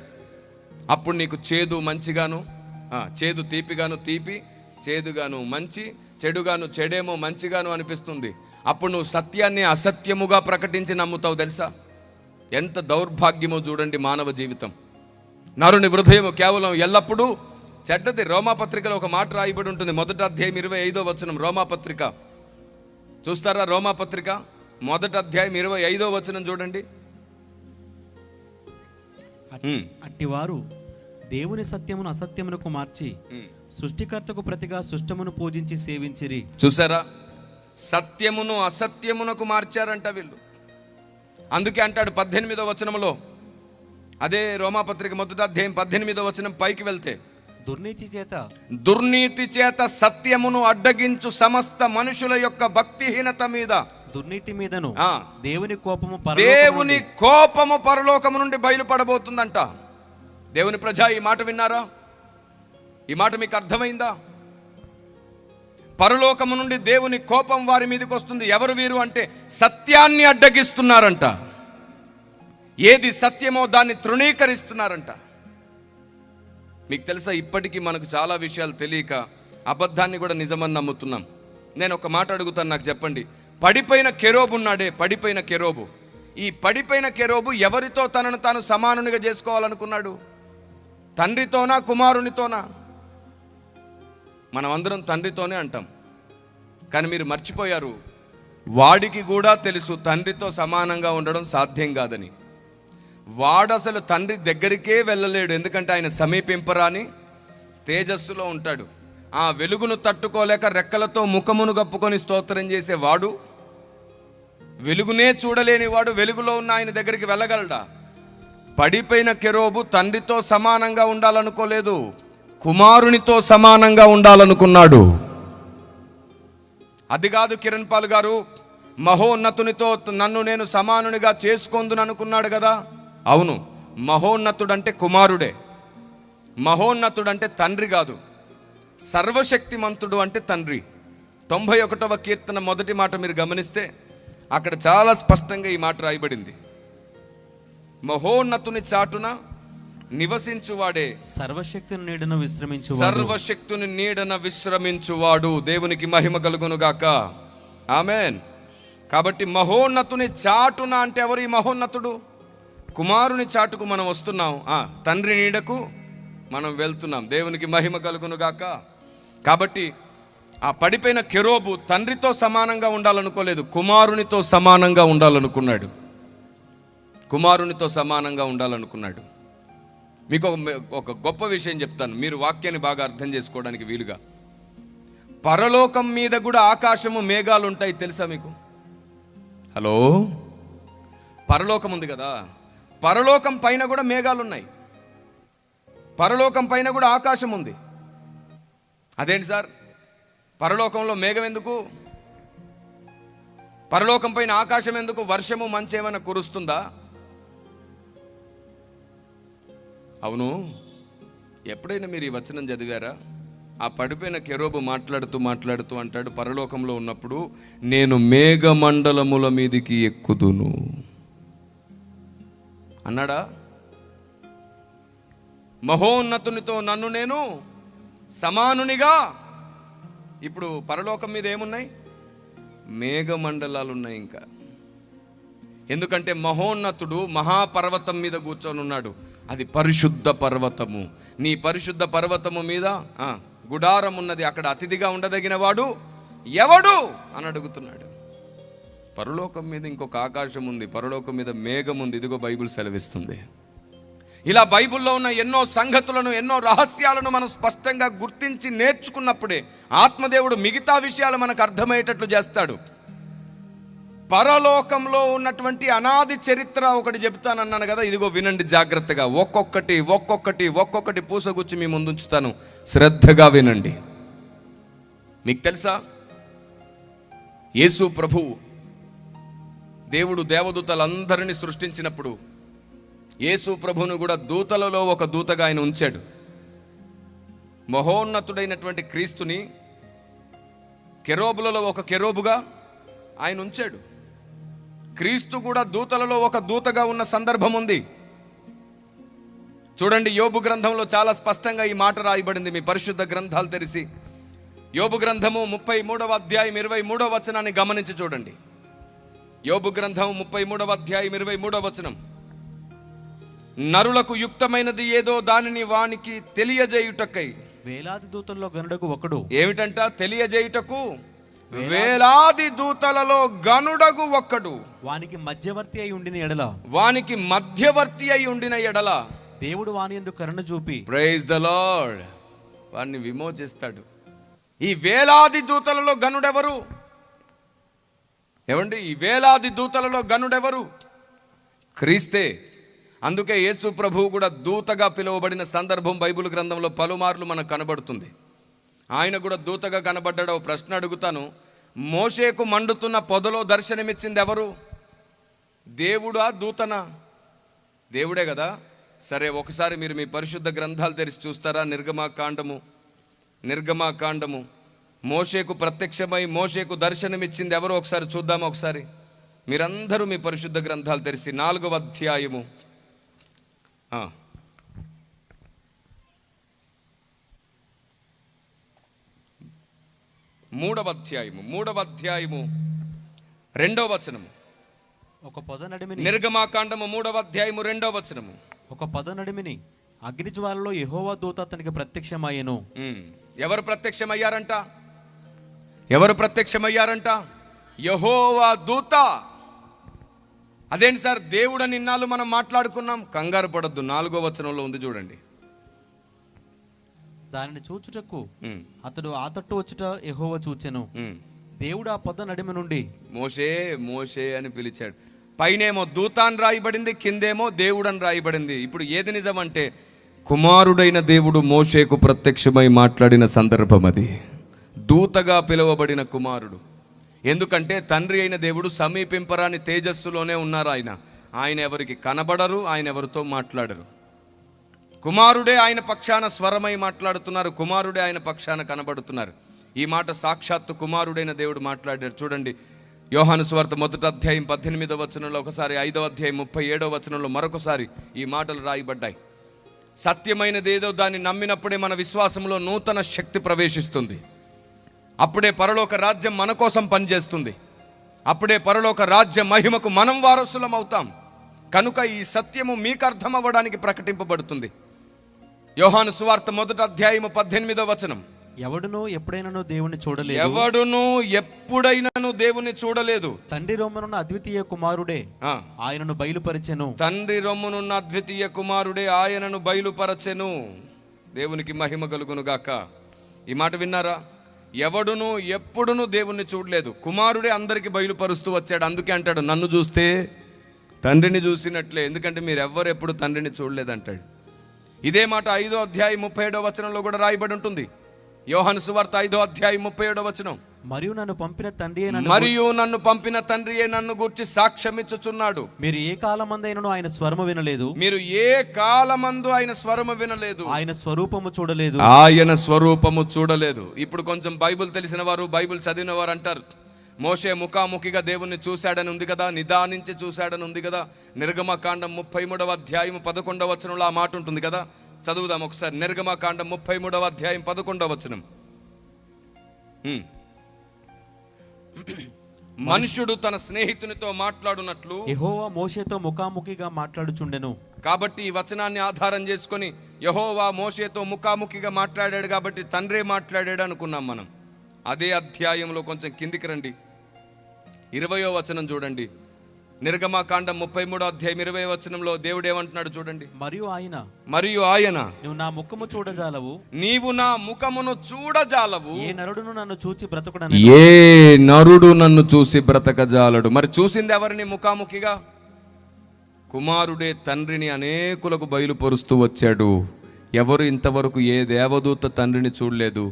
అప్పుడు నీకు చేదు మంచిగాను, చేదు తీపిగాను తీపి, చేదుగాను మంచి, చెడుగాను చెడేమో మంచిగాను అనిపిస్తుంది. అప్పుడు నువ్వు సత్యాన్ని అసత్యముగా ప్రకటించి నమ్ముతావు. తెలుసా ఎంత దౌర్భాగ్యమో చూడండి మానవ జీవితం. నరుని హృదయం కేవలం ఎల్లప్పుడూ చెడ్డది. రోమాపత్రికలో ఒక మాట రాయబడి ఉంటుంది, 1వ అధ్యాయం 25వ వచనం. రోమాపత్రిక చూస్తారా? రోమాపత్రిక 1వ అధ్యాయం 25వ వచనం చూడండి. అట్టివారు దేవుని సత్యమును అసత్యమునకు మార్చి సృష్టికర్తకు ప్రతిగా సృష్టమును పూజించి సేవించిరి. చూసారా? సత్యమును అసత్యమునకు మార్చారంట వీళ్ళు. అందుకే అంటాడు 18వ వచనంలో, అదే రోమాపత్రిక 1వ అధ్యాయం 18వ వచనం పైకి వెళ్తే, దుర్నీతి చేత సత్యమును అడ్డగించు సమస్త మనుషుల యొక్క భక్తిహీనత మీద, దుర్నీతి మీదను దేవుని కోపము పరలోకము నుండి బయలుపడబోతుందంట. దేవుని ప్రజా, ఈ మాట విన్నారా? ఈ మాట మీకు అర్థమైందా? పరలోకము నుండి దేవుని కోపం వారి మీదకి వస్తుంది. ఎవరు వీరు అంటే సత్యాన్ని అడ్డగిస్తున్నారంట. ఏది సత్యమో దాన్ని తృణీకరిస్తున్నారంట. మీకు తెలుసా, ఇప్పటికీ మనకు చాలా విషయాలు తెలియక అబద్ధాన్ని కూడా నిజమని నమ్ముతున్నాం. నేను ఒక మాట అడుగుతాను, నాకు చెప్పండి. పడిపోయిన కెరూబు ఉన్నాడే, పడిపోయిన కెరూబు, ఈ పడిపోయిన కెరూబు ఎవరితో తనను తాను సమానునిగా చేసుకోవాలనుకున్నాడు? తండ్రితోనా కుమారునితోనా? మనం అందరం తండ్రితోనే అంటాం, కానీ మీరు మర్చిపోయారు, వాడికి కూడా తెలుసు తండ్రితో సమానంగా ఉండడం సాధ్యం కాదని. వాడు అసలు తండ్రి దగ్గరికే వెళ్ళలేడు, ఎందుకంటే ఆయన సమీపింపరాని తేజస్సులో ఉంటాడు. ఆ వెలుగును తట్టుకోలేక రెక్కలతో ముఖమును కప్పుకొని స్తోత్రం చేసేవాడు, వెలుగునే చూడలేని వాడు వెలుగులో ఉన్న ఆయన దగ్గరికి వెళ్ళగలడా? పడిపోయిన కెరూబు తండ్రితో సమానంగా ఉండాలనుకోలేదు, కుమారునితో సమానంగా ఉండాలనుకున్నాడు. అది కాదు కిరణ్ పాల్ గారు, మహోన్నతునితో నన్ను నేను సమానునిగా చేసుకొందును అనుకున్నాడు కదా. అవును, మహోన్నతుడంటే కుమారుడే. మహోన్నతుడంటే తండ్రి కాదు. సర్వశక్తిమంతుడు అంటే తండ్రి. 91వ కీర్తన మొదటి మాట మీరు గమనిస్తే అక్కడ చాలా స్పష్టంగా ఈ మాట రాయబడింది. మహోన్నతుని చాటున నివసించువాడే సర్వశక్తుని నీడన విశ్రమించువాడు. దేవునికి మహిమ కలుగును గాక. ఆమెన్. కాబట్టి మహోన్నతుని చాటున అంటే ఎవరు ఈ మహోన్నతుడు? కుమారుని చాటుకు మనం వస్తున్నాం, తండ్రి నీడకు మనం వెళ్తున్నాం. దేవునికి మహిమ కలుగును గాక. కాబట్టి ఆ పడిపోయిన కెరూబు తండ్రితో సమానంగా ఉండాలనుకోలేదు, కుమారునితో సమానంగా ఉండాలనుకున్నాడు. కుమారునితో సమానంగా ఉండాలనుకున్నాడు. మీకు ఒక గొప్ప విషయం చెప్తాను, మీరు వాక్యాన్ని బాగా అర్థం చేసుకోవడానికి వీలుగా. పరలోకం మీద కూడా ఆకాశము మేఘాలు ఉంటాయి, తెలుసా మీకు? హలో, పరలోకం ఉంది కదా, పరలోకం పైన కూడా మేఘాలు ఉన్నాయి. పరలోకం పైన కూడా ఆకాశం ఉంది. అదేంటి సార్, పరలోకంలో మేఘం ఎందుకు? పరలోకం పైన ఆకాశం ఎందుకు? వర్షము మంచు ఏమైనా కురుస్తుందా? అవును, ఎప్పుడైనా మీరు ఈ వచనం చదివారా? ఆ పడిపోయిన కెరూబు మాట్లాడుతూ అంటాడు, పరలోకంలో ఉన్నప్పుడు నేను మేఘమండలముల మీదికి ఎక్కుదును అన్నాడా? మహోన్నతునితో నన్ను నేను సమానునిగా. ఇప్పుడు పరలోకం మీద ఏమున్నాయి? మేఘమండలాలు ఉన్నాయి. ఇంకా ఎందుకంటే మహోన్నతుడు మహాపర్వతం మీద కూర్చొని ఉన్నాడు. అది పరిశుద్ధ పర్వతము. నీ పరిశుద్ధ పర్వతము మీద గుడారం ఉన్నది, అక్కడ అతిథిగా ఉండదగిన వాడు ఎవడు అని అడుగుతున్నాడు. పరలోకం మీద ఇంకొక ఆకాశం ఉంది, పరలోకం మీద మేఘం ఉంది. ఇదిగో బైబిల్ సెలవిస్తుంది. ఇలా బైబిల్లో ఉన్న ఎన్నో సంగతులను, ఎన్నో రహస్యాలను మనం స్పష్టంగా గుర్తించి నేర్చుకున్నప్పుడే ఆత్మదేవుడు మిగతా విషయాలు మనకు అర్థమయ్యేటట్లు చేస్తాడు. పరలోకంలో ఉన్నటువంటి అనాది చరిత్ర ఒకటి చెప్తానన్నాను కదా, ఇదిగో వినండి జాగ్రత్తగా. ఒక్కొక్కటి పూసగుచ్చి మీ ముందుంచుతాను, శ్రద్ధగా వినండి. మీకు తెలుసా, యేసు ప్రభువు దేవుడు దేవదూతలందరినీ సృష్టించినప్పుడు యేసు ప్రభువును కూడా దూతలలో ఒక దూతగా ఆయన ఉంచాడు. మహోన్నతుడైనటువంటి క్రీస్తుని కెరూబులలో ఒక కెరూబుగా ఆయన ఉంచాడు. క్రీస్తు కూడా దూతలలో ఒక దూతగా ఉన్న సందర్భం ఉంది. చూడండి, యోబు గ్రంథంలో చాలా స్పష్టంగా ఈ మాట రాయబడింది. మీ పరిశుద్ధ గ్రంథాలు తెరిచి యోబు గ్రంథము 33వ అధ్యాయం 23వ వచనాన్ని గమనించి చూడండి. యోబు గ్రంథం 33వ అధ్యాయం 23వ వచనం. నరులకు యుక్తమైనది ఏదో దానిని వానికి తెలియజేయుటకై వేలాది దూతల్లో గనుడకు ఒకడు. ఏమిటంట? తెలియజేయుటకు వేలాది దూతలలో గనుడగు ఒక్కడు. వానికి మధ్యవర్తి అయి ఉండిన ఎడల, వానికి మధ్యవర్తి అయి ఉండిన ఎడల దేవుడు వాని యందు కరుణ చూపి, ప్రైజ్ ద లార్డ్, వాణ్ణి విమోచిస్తాడు. ఈ వేలాది దూతలలో గనుడెవరు? ఏమండి, ఈ వేలాది దూతలలో గనుడెవరు? క్రీస్తే. అందుకే యేసు ప్రభువు కూడా దూతగా పిలువబడిన సందర్భం బైబిల్ గ్రంథంలో పలుమార్లు మనకు కనబడుతుంది. ఆయన కూడా దూతగా కనబడ్డాడు. ప్రశ్న అడుగుతాను, మోషేకు మండుతున్న పొదలో దర్శనమిచ్చింది ఎవరు? దేవుడా దూతనా? దేవుడే కదా. సరే, ఒకసారి మీరు మీ పరిశుద్ధ గ్రంథాలు తెరిచి చూస్తారా? నిర్గమాకాండము మోషేకు ప్రత్యక్షమై మోషేకు దర్శనమిచ్చింది ఎవరు? ఒకసారి చూద్దామా? ఒకసారి మీరందరూ మీ పరిశుద్ధ గ్రంథాలు తెరిచి 4వ అధ్యాయము 3వ అధ్యాయము 2వ వచనము. ఒక పొద నడిమిని, నిర్గమాకాండము 3వ అధ్యాయము 2వ వచనము. ఒక పొద నడిమిని అగ్నిజ్వాలలో యెహోవా దూత అతనికి ప్రత్యక్షమయ్యెను. ఎవరు ప్రత్యక్షమయ్యారంట? యెహోవా దూత. అదేంటి సార్, దేవుడని ఇన్నాళ్ళు మనం మాట్లాడుకున్నాం. కంగారు పడద్దు, 4వ వచనంలో ఉంది చూడండి. దానిని చూచుటకు అతడు ఆ తట్టు వచ్చుట యెహోవా చూచెను. దేవుడు ఆ పొద నడిమి నుండి మోషే మోషే అని పిలిచాడు. పైనేమో దూతాన్ రాయబడింది, కిందేమో దేవుడని రాయబడింది. ఇప్పుడు ఏది నిజం అంటే, కుమారుడైన దేవుడు మోషేకు ప్రత్యక్షమై మాట్లాడిన సందర్భం అది. దూతగా పిలువబడిన కుమారుడు. ఎందుకంటే తండ్రి అయిన దేవుడు సమీపింపరాని తేజస్సులోనే ఉన్నారు. ఆయన ఎవరికి కనబడరు, ఆయన ఎవరితో మాట్లాడరు. కుమారుడే ఆయన పక్షాన స్వరమై మాట్లాడుతున్నారు, కుమారుడే ఆయన పక్షాన కనబడుతున్నారు. ఈ మాట సాక్షాత్తు కుమారుడైన దేవుడు మాట్లాడారు. చూడండి, యోహాను సువార్త 1వ అధ్యాయం 18వ వచనంలో ఒకసారి, 5వ అధ్యాయం 37వ వచనంలో మరొకసారి ఈ మాటలు రాయబడ్డాయి. సత్యమైనదేదో దాన్ని నమ్మినప్పుడే మన విశ్వాసంలో నూతన శక్తి ప్రవేశిస్తుంది. అప్పుడే పరలోక రాజ్యం మన కోసం పనిచేస్తుంది. అప్పుడే పరలోక రాజ్య మహిమకు మనం వారసులం అవుతాం. కనుక ఈ సత్యము మీకు అర్థం అవ్వడానికి ప్రకటింపబడుతుంది. యోహాను సువార్త 1వ అధ్యాయము 18వ వచనం. ఎవడునూ ఎప్పుడైనాను దేవుని చూడలేదు. తండ్రి రొమ్మునున్న అద్వితీయ కుమారుడే ఆయనను బయలుపరచెను. దేవునికి మహిమ కలుగును గాక. ఈ మాట విన్నారా? ఎవడును ఎప్పుడును దేవుణ్ణి చూడలేదు, కుమారుడే అందరికి బయలుపరుస్తూ వచ్చాడు. అందుకే అంటాడు, నన్ను చూస్తే తండ్రిని చూసినట్లే, ఎందుకంటే మీరు ఎవ్వరెప్పుడు తండ్రిని చూడలేదంటాడు. ఇదే మాట 5వ అధ్యాయం 37వ వచనంలో కూడా రాయబడి ఉంటుంది. యోహాను సువార్త 5వ అధ్యాయం 37వ వచనం. మరియు నన్ను పంపిన తండ్రియే నన్ను గూర్చి సాక్ష్యమిచ్చుచున్నాడు. మీరు ఏ కాలమందైనను ఆయన స్వరము వినలేదు. ఆయన స్వరూపము చూడలేదు. ఇప్పుడు కొంచెం బైబిల్ తెలిసిన వారు, బైబిల్ చదివిన వారు అంటారు, మోషే ముఖాముఖిగా దేవుణ్ణి చూశాడని ఉంది కదా, నిదానించి చూశాడని ఉంది కదా. నిర్గమకాండం 33వ అధ్యాయం 11వ వచనంలో ఆ మాట ఉంటుంది కదా. చదువుదాం ఒకసారి. నిర్గమకాండం 33వ అధ్యాయం 11వ వచనం. మనుష్యుడు తన స్నేహితునితో మాట్లాడునట్లు యెహోవా మోషేతో ముఖాముఖిగా మాట్లాడుచుండెను. కాబట్టి ఈ వచనాన్ని ఆధారం చేసుకొని యెహోవా మోషేతో ముఖాముఖిగా మాట్లాడాడు కాబట్టి తండ్రే మాట్లాడాడు అనుకున్నాం మనం. అదే అధ్యాయంలో కొంచెం కిందికి రండి, 20వ వచనం చూడండి. నిర్గమకాండం 33వ అధ్యాయం 20వ వచనంలో దేవుడు ఏమంటున్నాడు చూడండి. మరియు ఆయన నువ్వు నా ముఖము చూడజాలవు, నీవు నా ముఖమును చూడజాలవు, ఏ నరుడును నన్ను చూచి బ్రతకుడ, ఏ నరుడు నన్ను చూసి బ్రతకజాలడు. మరి చూసింది ఎవరిని ముఖాముఖిగా? కుమారుడే తండ్రిని అనేకులకు బయలుపరుస్తూ వచ్చాడు. ఎవరు ఇంతవరకు ఏ దేవదూత తండ్రిని చూడలేదు,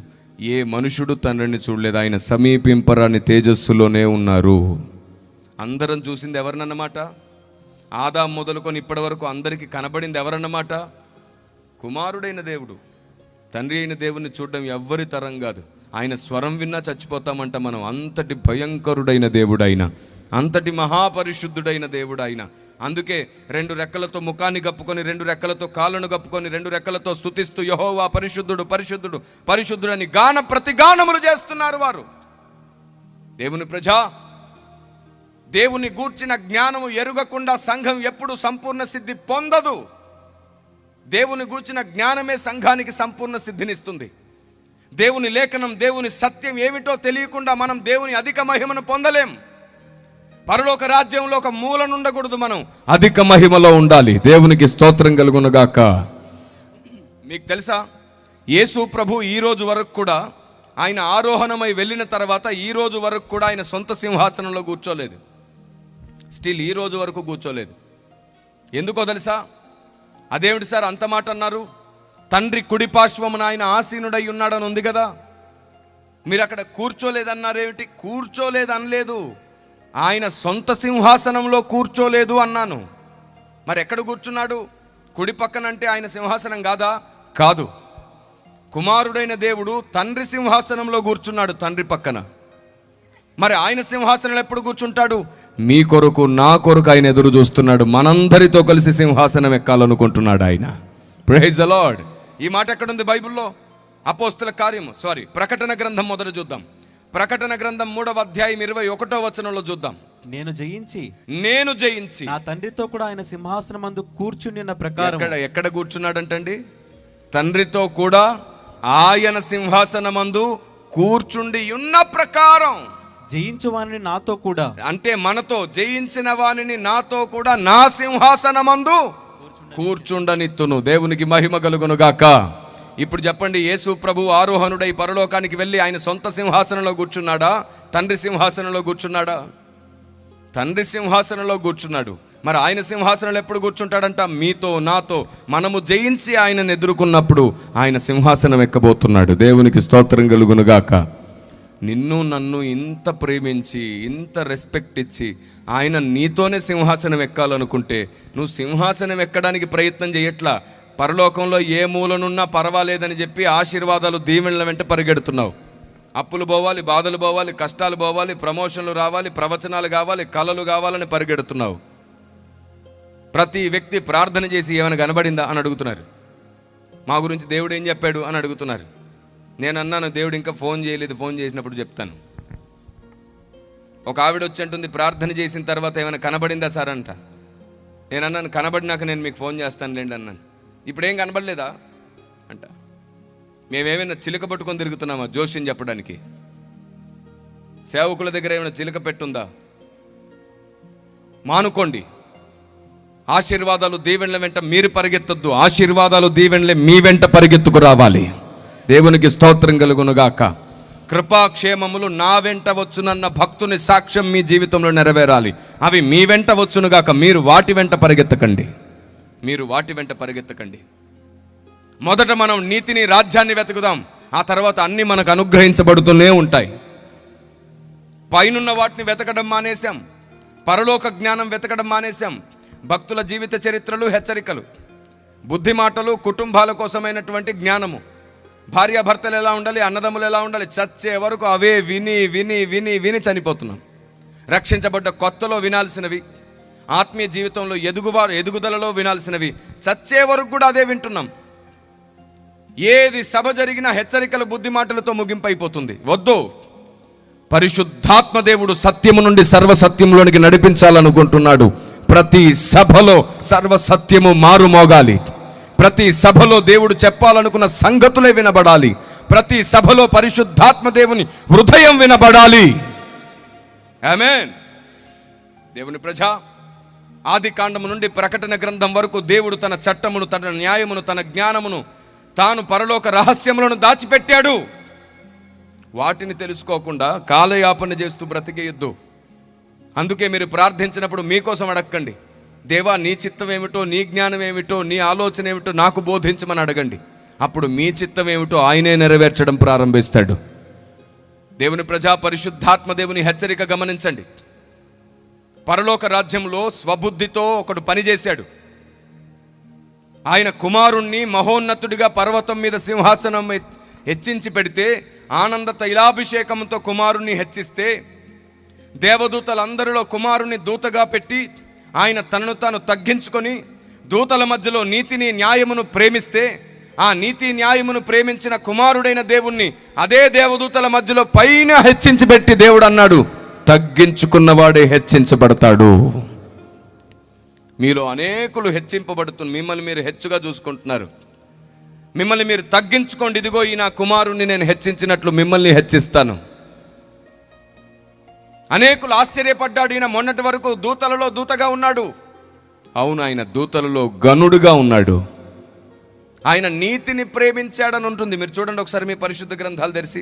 ఏ మనుషుడు తండ్రిని చూడలేదు. ఆయన సమీపింపరాని తేజస్సులోనే ఉన్నారు. అందరం చూసింది ఎవరినన్నమాట? ఆదాం మొదలుకొని ఇప్పటి వరకు అందరికీ కనబడింది ఎవరన్నమాట? కుమారుడైన దేవుడు. తండ్రి అయిన దేవుని చూడడం ఎవ్వరి తరం కాదు. ఆయన స్వరం విన్నా చచ్చిపోతామంట మనం. అంతటి భయంకరుడైన దేవుడు ఆయన, అంతటి మహాపరిశుద్ధుడైన దేవుడు ఆయన. అందుకే 2 రెక్కలతో ముఖాన్ని కప్పుకొని, 2 రెక్కలతో కాళ్ళను కప్పుకొని, 2 రెక్కలతో స్తుతిస్తూ యెహోవా పరిశుద్ధుడు పరిశుద్ధుడు పరిశుద్ధుడని గాన ప్రతిగానములు చేస్తున్నారు వారు. దేవుని ప్రజా, దేవుని గూర్చిన జ్ఞానము ఎరుగకుండా సంఘం ఎప్పుడు సంపూర్ణ సిద్ధి పొందదు. దేవుని గూర్చిన జ్ఞానమే సంఘానికి సంపూర్ణ సిద్ధినిస్తుంది. దేవుని లేఖనం, దేవుని సత్యం ఏమిటో తెలియకుండా మనం దేవుని అధిక మహిమను పొందలేం. పరలోక రాజ్యంలో ఒక మూల ఉండకూడదు, మనం అధిక మహిమలో ఉండాలి. దేవునికి స్తోత్రం కలుగునుగాక. మీకు తెలుసా, యేసు ప్రభు ఈ రోజు వరకు కూడా, ఆయన ఆరోహణమై వెళ్ళిన తర్వాత ఈ రోజు వరకు కూడా ఆయన సొంత సింహాసనంలో కూర్చోలేదు. స్టిల్ ఈ రోజు వరకు కూర్చోలేదు. ఎందుకో తెలుసా? అదేమిటి సార్ అంత మాట అన్నారు? తండ్రి కుడిపార్శ్వమున ఆయన ఆసీనుడై ఉన్నాడని ఉంది కదా, మీరు అక్కడ కూర్చోలేదన్నారేమిటి? కూర్చోలేదనలేదు, ఆయన సొంత సింహాసనంలో కూర్చోలేదు అన్నాను. మరి ఎక్కడ కూర్చున్నాడు? కుడి పక్కనంటే ఆయన సింహాసనం కాదా? కాదు. కుమారుడైన దేవుడు తండ్రి సింహాసనంలో కూర్చున్నాడు, తండ్రి పక్కన. మరి ఆయన సింహాసనంలో ఎప్పుడు కూర్చుంటాడు? మీ కొరకు, నా కొరకు ఆయన ఎదురు చూస్తున్నాడు. మనందరితో కలిసి సింహాసనం ఎక్కాలనుకుంటున్నాడు ఆయన. Praise the Lord. ఈ మాట ఎక్కడుంది బైబిల్లో? అపోస్తుల కార్యము, ప్రకటన గ్రంథం మొదట చూద్దాం. ప్రకటన గ్రంథం 3వ అధ్యాయం 21వ వచనంలో చూద్దాం. నేను జయించి నా తండ్రితో కూడా ఆయన సింహాసనమందు కూర్చున్న ప్రకారం. ఎక్కడ కూర్చున్నాడంటండి? తండ్రితో కూడా ఆయన సింహాసనమందు కూర్చుండి ఉన్న ప్రకారం. జయించు వానిని నాతో కూడా, అంటే మనతో, జయించిన వానిని నాతో కూడా నా సింహాసనమందు కూర్చుండనిత్తును. దేవునికి మహిమ కలుగునుగాక. ఇప్పుడు చెప్పండి, యేసు ప్రభు ఆరోహణుడై పరలోకానికి వెళ్ళి ఆయన సొంత సింహాసనంలో కూర్చున్నాడా? తండ్రి సింహాసనంలో కూర్చున్నాడా? తండ్రి సింహాసనంలో కూర్చున్నాడు. మరి ఆయన సింహాసనంలో ఎప్పుడు కూర్చుంటాడంట? మీతో, నాతో. మనము జయించి ఆయనను ఎదుర్కొన్నప్పుడు ఆయన సింహాసనం ఎక్కబోతున్నాడు. దేవునికి స్తోత్రం కలుగునుగాక. నిన్ను నన్ను ఇంత ప్రేమించి, ఇంత రెస్పెక్ట్ ఇచ్చి ఆయన నీతోనే సింహాసనం ఎక్కాలనుకుంటే నువ్వు సింహాసనం ఎక్కడానికి ప్రయత్నం చేయట్లా. పరలోకంలో ఏ మూలనున్నా పర్వాలేదని చెప్పి ఆశీర్వాదాలు, దీవెనల వెంట పరిగెడుతున్నావు. అప్పులు పోవాలి, బాధలు పోవాలి, కష్టాలు పోవాలి, ప్రమోషన్లు రావాలి, ప్రవచనాలు కావాలి, కళలు కావాలని పరిగెడుతున్నావు. ప్రతి వ్యక్తి ప్రార్థన చేసి ఏమైనా కనబడిందా అని అడుగుతున్నారు. మా గురించి దేవుడు ఏం చెప్పాడు అని అడుగుతున్నారు. నేను అన్నాను, దేవుడు ఇంకా ఫోన్ చేయలేదు, ఫోన్ చేసినప్పుడు చెప్తాను. ఒక ఆవిడ వచ్చి అంటుంది, ప్రార్థన చేసిన తర్వాత ఏమైనా కనబడిందా సార్ అంట. నేను అన్నాను, కనబడినాక నేను మీకు ఫోన్ చేస్తాను లేండి అన్నాను. ఇప్పుడేం కనబడలేదా అంట. మేమేమైనా చిలుక పట్టుకొని తిరుగుతున్నామా జోష్యం చెప్పడానికి? సేవకుల దగ్గర ఏమైనా చిలుక పెట్టుందా? మానుకోండి. ఆశీర్వాదాలు, దీవెనల వెంట మీరు పరిగెత్తొద్దు. ఆశీర్వాదాలు, దీవెనలే మీ వెంట పరిగెత్తుకు రావాలి. దేవునికి స్తోత్రం కలుగునుగాక. కృపాక్షేమములు నా వెంట వచ్చునన్న భక్తుని సాక్ష్యం మీ జీవితంలో నెరవేరాలి. అవి మీ వెంట వచ్చునుగాక. మీరు వాటి వెంట పరిగెత్తకండి. మొదట మనం నీతిని, రాజ్యాన్ని వెతుకుదాం. ఆ తర్వాత అన్నీ మనకు అనుగ్రహించబడుతూనే ఉంటాయి. పైనున్న వాటిని వెతకడం మానేశాం. పరలోక జ్ఞానం వెతకడం మానేశాం. భక్తుల జీవిత చరిత్రలు, హెచ్చరికలు, బుద్ధి మాటలు, కుటుంబాల కోసమైనటువంటి జ్ఞానము, భార్యాభర్తలు ఎలా ఉండాలి, అన్నదమ్ములు ఎలా ఉండాలి, చచ్చే వరకు అవే విని విని విని విని చనిపోతున్నాం. రక్షించబడ్డ కొత్తలో వినాల్సినవి, ఆత్మీయ జీవితంలో ఎదుగుదలలో వినాల్సినవి, చచ్చే వరకు కూడా అదే వింటున్నాం. ఏది సభ జరిగినా హెచ్చరికలు, బుద్ధి మాటలతో ముగింపైపోతుంది. వద్దు. పరిశుద్ధాత్మ దేవుడు సత్యము నుండి సర్వసత్యంలోనికి నడిపించాలనుకుంటున్నాడు. ప్రతి సభలో సర్వసత్యము మారుమోగాలి. ప్రతి సభలో దేవుడు చెప్పాలనుకున్న సంగతులే వినబడాలి. ప్రతి సభలో పరిశుద్ధాత్మ దేవుని హృదయం వినబడాలి. ఆమేన్. దేవుని ప్రజా, ఆది కాండము నుండి ప్రకటన గ్రంథం వరకు దేవుడు తన చట్టమును, తన న్యాయమును, తన జ్ఞానమును, తాను పరలోక రహస్యములను దాచిపెట్టాడు. వాటిని తెలుసుకోకుండా కాలయాపన చేస్తూ బ్రతికేయొద్దు. అందుకే మీరు ప్రార్థించినప్పుడు మీకోసం అడగండి, దేవా నీ చిత్తం ఏమిటో, నీ జ్ఞానం ఏమిటో, నీ ఆలోచన ఏమిటో నాకు బోధించమని అడగండి. అప్పుడు మీ చిత్తం ఏమిటో ఆయనే నెరవేర్చడం ప్రారంభిస్తాడు. దేవుని ప్రజా, పరిశుద్ధాత్మ దేవుని హెచ్చరిక గమనించండి. పరలోక రాజ్యంలో స్వబుద్ధితో ఒకడు పనిచేశాడు. ఆయన కుమారుణ్ణి మహోన్నతుడిగా పర్వతం మీద సింహాసనం హెచ్చించి పెడితే, ఆనంద తైలాభిషేకంతో కుమారుణ్ణి హెచ్చిస్తే, దేవదూతలందరిలో కుమారుణ్ణి దూతగా పెట్టి ఆయన తనను తాను తగ్గించుకొని దూతల మధ్యలో నీతిని, న్యాయమును ప్రేమిస్తే, ఆ నీతి న్యాయమును ప్రేమించిన కుమారుడైన దేవుణ్ణి అదే దేవదూతల మధ్యలో పైన హెచ్చించి పెట్టి దేవుడు అన్నాడు, తగ్గించుకున్నవాడే హెచ్చించబడతాడు. మీలో అనేకులు హెచ్చింపబడుతున్నారు. మిమ్మల్ని మీరు హెచ్చుగా చూసుకుంటున్నారు. మిమ్మల్ని మీరు తగ్గించుకోండి. ఇదిగో ఈ నా కుమారుణ్ణి నేను హెచ్చించినట్లు మిమ్మల్ని హెచ్చిస్తాను. అనేకులు ఆశ్చర్యపడ్డాడు. ఈయన మొన్నటి వరకు దూతలలో దూతగా ఉన్నాడు. అవును, ఆయన దూతలలో గనుడుగా ఉన్నాడు. ఆయన నీతిని ప్రేమించాడని ఉంటుంది. మీరు చూడండి ఒకసారి, మీ పరిశుద్ధ గ్రంథాలు తెరిచి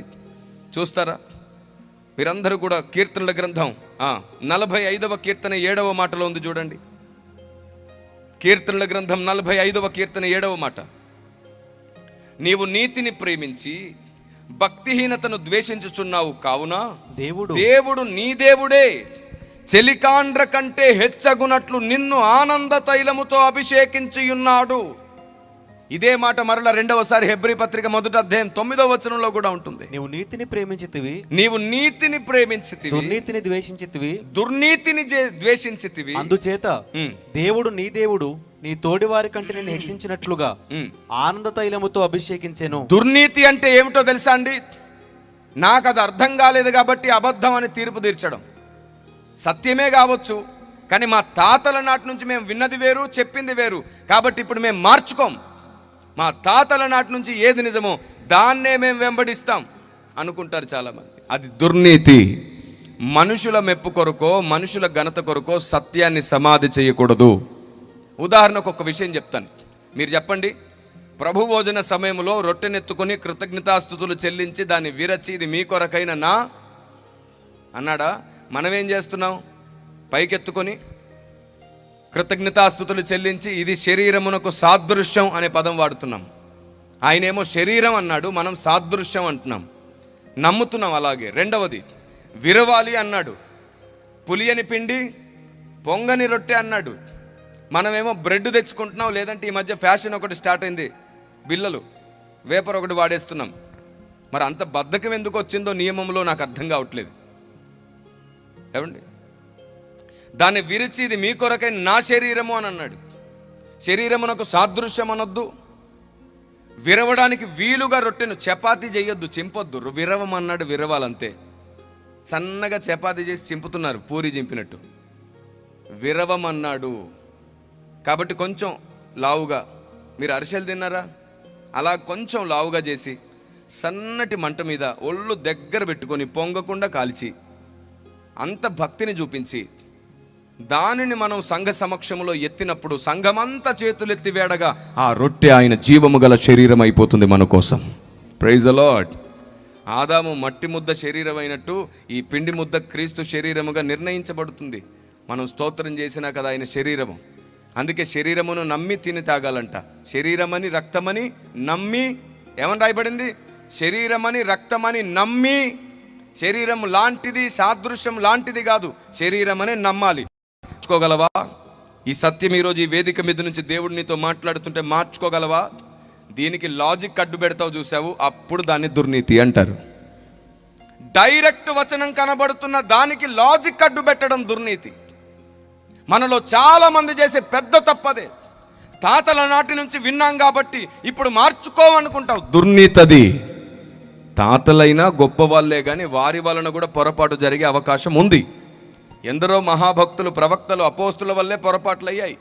చూస్తారా? మీరందరూ కూడా కీర్తనల గ్రంథం 45వ కీర్తన 7వ మాటలో ఉంది చూడండి. కీర్తనల గ్రంథం 45వ కీర్తన 7వ మాట, నీవు నీతిని ప్రేమించి భక్తిహీనతను ద్వేషించుచున్నావు కావున దేవుడు నీ దేవుడే చెలికాండ్ర కంటే హెచ్చగునట్లు నిన్ను ఆనంద తైలముతో అభిషేకించి ఉన్నాడు. ఇదే మాట మరలా రెండవసారి హెబ్రీ పత్రిక 1వ అధ్యాయం 9వ వచనంలో కూడా ఉంటుంది. నీవు నీతిని ప్రేమించితివి, దుర్నీతిని ద్వేషించితివి, అందుచేత దేవుడు నీ దేవుడు నీ తోడి వారి కంటే నేను హెచ్చించినట్లుగా ఆనంద తైలముతో అభిషేకించెను. దుర్నీతి అంటే ఏమిటో తెలుసా అండి? నాకు అది అర్థం కాలేదు కాబట్టి అబద్ధం అని తీర్పు తీర్చడం. సత్యమే కావచ్చు, కానీ మా తాతల నాటి నుంచి మేము విన్నది వేరు, చెప్పింది వేరు, కాబట్టి ఇప్పుడు మేము మార్చుకోం. మా తాతల నాటి నుంచి ఏది నిజమో దాన్నే మేము వెంబడిస్తాం అనుకుంటారు చాలామంది. అది దుర్నీతి. మనుషుల మెప్పు కొరకో, మనుషుల ఘనత కొరకో సత్యాన్ని సమాధి చేయకూడదు. ఉదాహరణకు ఒక విషయం చెప్తాను, మీరు చెప్పండి. ప్రభు భోజన సమయంలో రొట్టెనెత్తుకొని కృతజ్ఞతాస్తుతులు చెల్లించి దాన్ని విరచి, ఇది మీ కొరకైన నా అన్నాడా? మనమేం చేస్తున్నాం? పైకెత్తుకొని కృతజ్ఞతాస్తుతులు చెల్లించి ఇది శరీరమునకు సాదృశ్యం అనే పదం వాడుతున్నాం. ఆయనేమో శరీరం అన్నాడు, మనం సాదృశ్యం అంటున్నాం, నమ్ముతున్నాం. అలాగే రెండవది, విరవాలి అన్నాడు, పులియని పిండి పొంగని రొట్టె అన్నాడు. మనమేమో బ్రెడ్ తెచ్చుకుంటున్నాం, లేదంటే ఈ మధ్య ఫ్యాషన్ ఒకటి స్టార్ట్ అయింది, బిల్లలు వేపర్ ఒకటి వాడేస్తున్నాం. మరి అంత బద్ధకం ఎందుకు వచ్చిందో నియమంలో నాకు అర్థం కావట్లేదు. ఏమండి, దాన్ని విరిచి ఇది మీ కొరకై నా శరీరము అని అన్నాడు. శరీరమునకు సాదృశ్యం అనొద్దు, విరవడానికి వీలుగా రొట్టెను చపాతీ చేయొద్దు, చింపొద్దు. విరవమన్నాడు, విరవాలంతే. సన్నగా చపాతీ చేసి చింపుతున్నారు, పూరి చింపినట్టు. విరవమన్నాడు కాబట్టి కొంచెం లావుగా, మీరు అరిసెలు తిన్నారా? అలా కొంచెం లావుగా చేసి సన్నటి మంట మీద ఒళ్ళు దగ్గర పెట్టుకొని పొంగకుండా కాల్చి అంత భక్తిని చూపించి దానిని మనం సంఘ సమక్షంలో ఎత్తినప్పుడు సంఘమంతా చేతులెత్తి వేడగా ఆ రొట్టె ఆయన జీవము గల శరీరం అయిపోతుంది మన కోసం. Praise the lord. ఆదాము మట్టి ముద్ద శరీరం అయినట్టు ఈ పిండి ముద్ద క్రీస్తు శరీరముగా నిర్ణయించబడుతుంది. మనం స్తోత్రం చేసినా కదా ఆయన శరీరము. అందుకే శరీరమును నమ్మి తిని తాగాలంట. శరీరమని రక్తమని నమ్మి, ఏమని రాయబడింది? శరీరమని రక్తమని నమ్మి. శరీరం లాంటిది, సాదృశ్యం లాంటిది కాదు, శరీరం అని నమ్మాలి. మార్చుకోగలవా? ఈ సత్యం ఈరోజు ఈ వేదిక మీద నుంచి దేవుడు నీతో మాట్లాడుతుంటే మార్చుకోగలవా? దీనికి లాజిక్ అడ్డు పెడతావు చూసావు, అప్పుడు దాన్ని దుర్నీతి అంటారు. డైరెక్ట్ వచనం కనబడుతున్న దానికి లాజిక్ అడ్డు పెట్టడం దుర్నీతి. మనలో చాలా మంది చేసే పెద్ద తప్పదే. తాతల నాటి నుంచి విన్నాం కాబట్టి ఇప్పుడు మార్చుకోవనుకుంటావు, దుర్నీతది. తాతలైనా గొప్ప వాళ్ళే కానీ వారి వలన కూడా పొరపాటు జరిగే అవకాశం ఉంది. ఎందరో మహాభక్తులు, ప్రవక్తలు, అపోస్తుల వల్లే పొరపాట్లు అయ్యాయి.